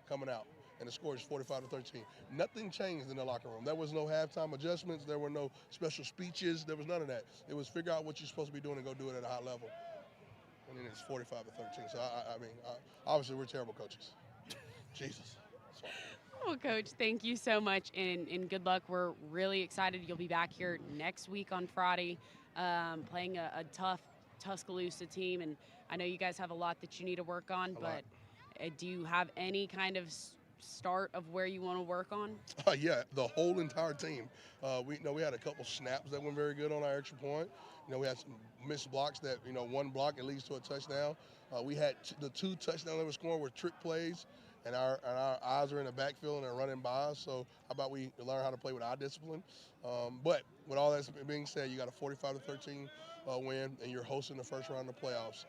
coming out. And the score is 45-13. Nothing changed in the locker room. There was no halftime adjustments. There were no special speeches. There was none of that. It was figure out what you're supposed to be doing and go do it at a high level. And then it's 45-13. So, obviously we're terrible coaches. Jesus. Well, Coach, thank you so much, and good luck. We're really excited. You'll be back here next week on Friday playing a tough Tuscaloosa team. And I know you guys have a lot that you need to work on, but do you have any kind of start of where you want to work on? Yeah, the whole entire team. We had a couple snaps that went very good on our extra point. We had some missed blocks that, one block that leads to a touchdown. We had the 2 touchdowns that were scored were trick plays, and our eyes are in the backfield and they're running by us. So how about we learn how to play with our discipline? But with all that being said, you got a 45-13 win, and you're hosting the first round of the playoffs.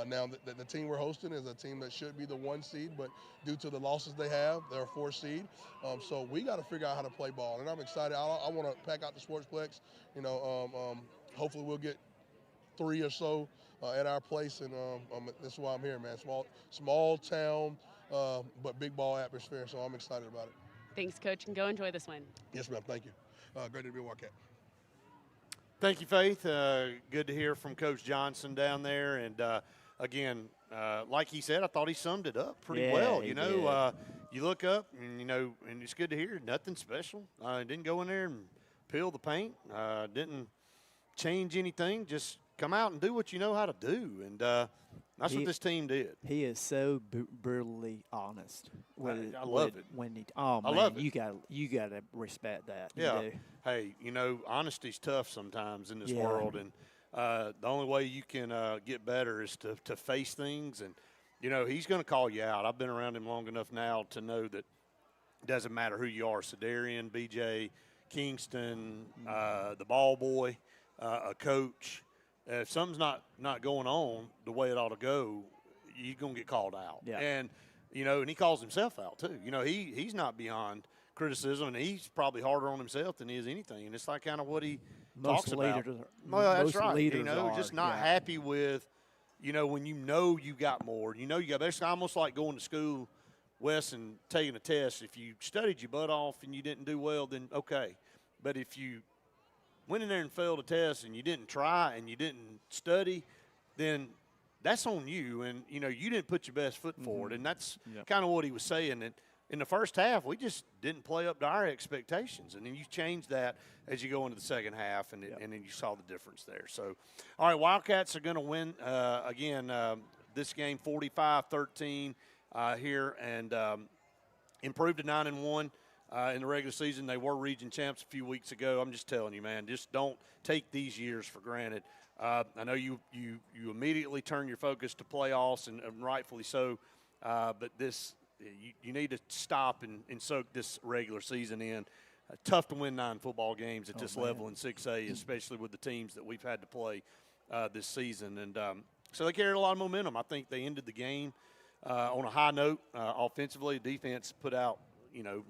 Now, the team we're hosting is a team that should be the 1 seed, but due to the losses they have, they're a 4 seed. So we got to figure out how to play ball, and I'm excited. I want to pack out the Sportsplex. Hopefully we'll get 3 or so at our place, and this is why I'm here, man. Small town, but big ball atmosphere, so I'm excited about it. Thanks, Coach, and go enjoy this win. Yes, ma'am. Thank you. Great to be a Wildcat. Thank you, Faith. Good to hear from Coach Johnson down there. And, again, like he said, I thought he summed it up pretty well. You look up, and, and it's good to hear. Nothing special. Didn't go in there and peel the paint. Didn't change anything. Just come out and do what you know how to do. And that's what this team did. He is so brutally honest. I love it. I love it. You gotta respect that. Yeah. You do. Hey, honesty's tough sometimes in this world, and the only way you can get better is to face things. And he's going to call you out. I've been around him long enough now to know that it doesn't matter who you are, Sedarian, BJ, Kingston, the ball boy, a coach. If something's not going on the way it ought to go, you're going to get called out. Yeah. And, and he calls himself out too. He's not beyond criticism, and he's probably harder on himself than he is anything. And it's like kind of what he talks about. Well, that's right. Just not happy with, when you got more. You got. It's almost like going to school, Wes, and taking a test. If you studied your butt off and you didn't do well, then okay. But if you went in there and failed a test and you didn't try and you didn't study, then that's on you. And, you didn't put your best foot forward. And that's kind of what he was saying. That in the first half, we just didn't play up to our expectations. And then you change that as you go into the second half, and then you saw the difference there. So, all right, Wildcats are going to win, this game 45-13 here, and improved to 9-1. In the regular season. They were region champs a few weeks ago. I'm just telling you, man, just don't take these years for granted. I know you immediately turn your focus to playoffs, and rightfully so, but you need to stop and soak this regular season in. Tough to win 9 football games at this level in 6A, especially with the teams that we've had to play this season. And so they carried a lot of momentum. I think they ended the game on a high note offensively. Defense put out,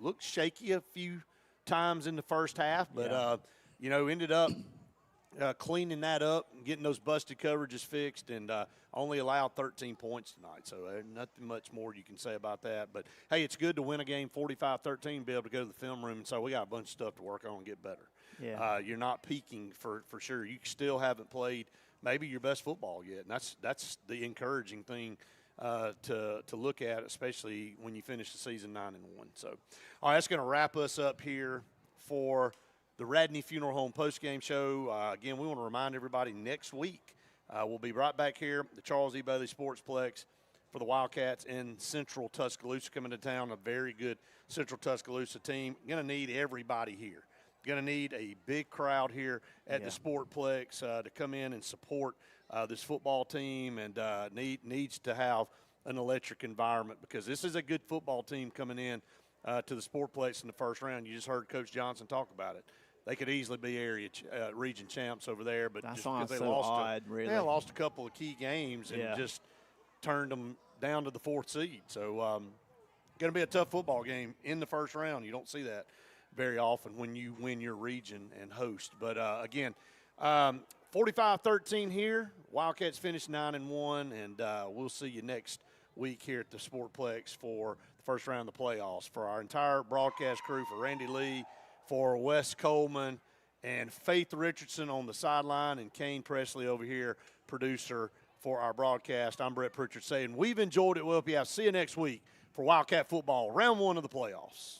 looked shaky a few times in the first half, but, ended up cleaning that up and getting those busted coverages fixed, and only allowed 13 points tonight. So nothing much more you can say about that. But, hey, it's good to win a game 45-13, be able to go to the film room and say, we got a bunch of stuff to work on and get better. Yeah. You're not peaking for sure. You still haven't played maybe your best football yet, and that's the encouraging thing to look at, especially when you finish the season 9-1. So, all right, that's going to wrap us up here for the Radney Funeral Home postgame show. Again, we want to remind everybody next week we'll be right back here, the Charles E. Bailey Sportsplex, for the Wildcats in Central Tuscaloosa coming to town, a very good Central Tuscaloosa team. Going to need everybody here. Going to need a big crowd here at the Sportplex to come in and support this football team, and needs to have an electric environment because this is a good football team coming in to the Sportplex in the first round. You just heard Coach Johnson talk about it. They could easily be area region champs over there, but That just sounds because they so lost, odd, really. they lost a couple of key games and just turned them down to the 4th seed. So going to be a tough football game in the first round. You don't see that very often when you win your region and host. But again, 45-13 here. Wildcats finished 9-1, and we'll see you next week here at the Sportplex for the first round of the playoffs. For our entire broadcast crew, for Randy Lee, for Wes Coleman, and Faith Richardson on the sideline, and Kane Presley over here, producer for our broadcast. I'm Brett Pritchard saying we've enjoyed it. We'll see you next week for Wildcat football, round 1 of the playoffs.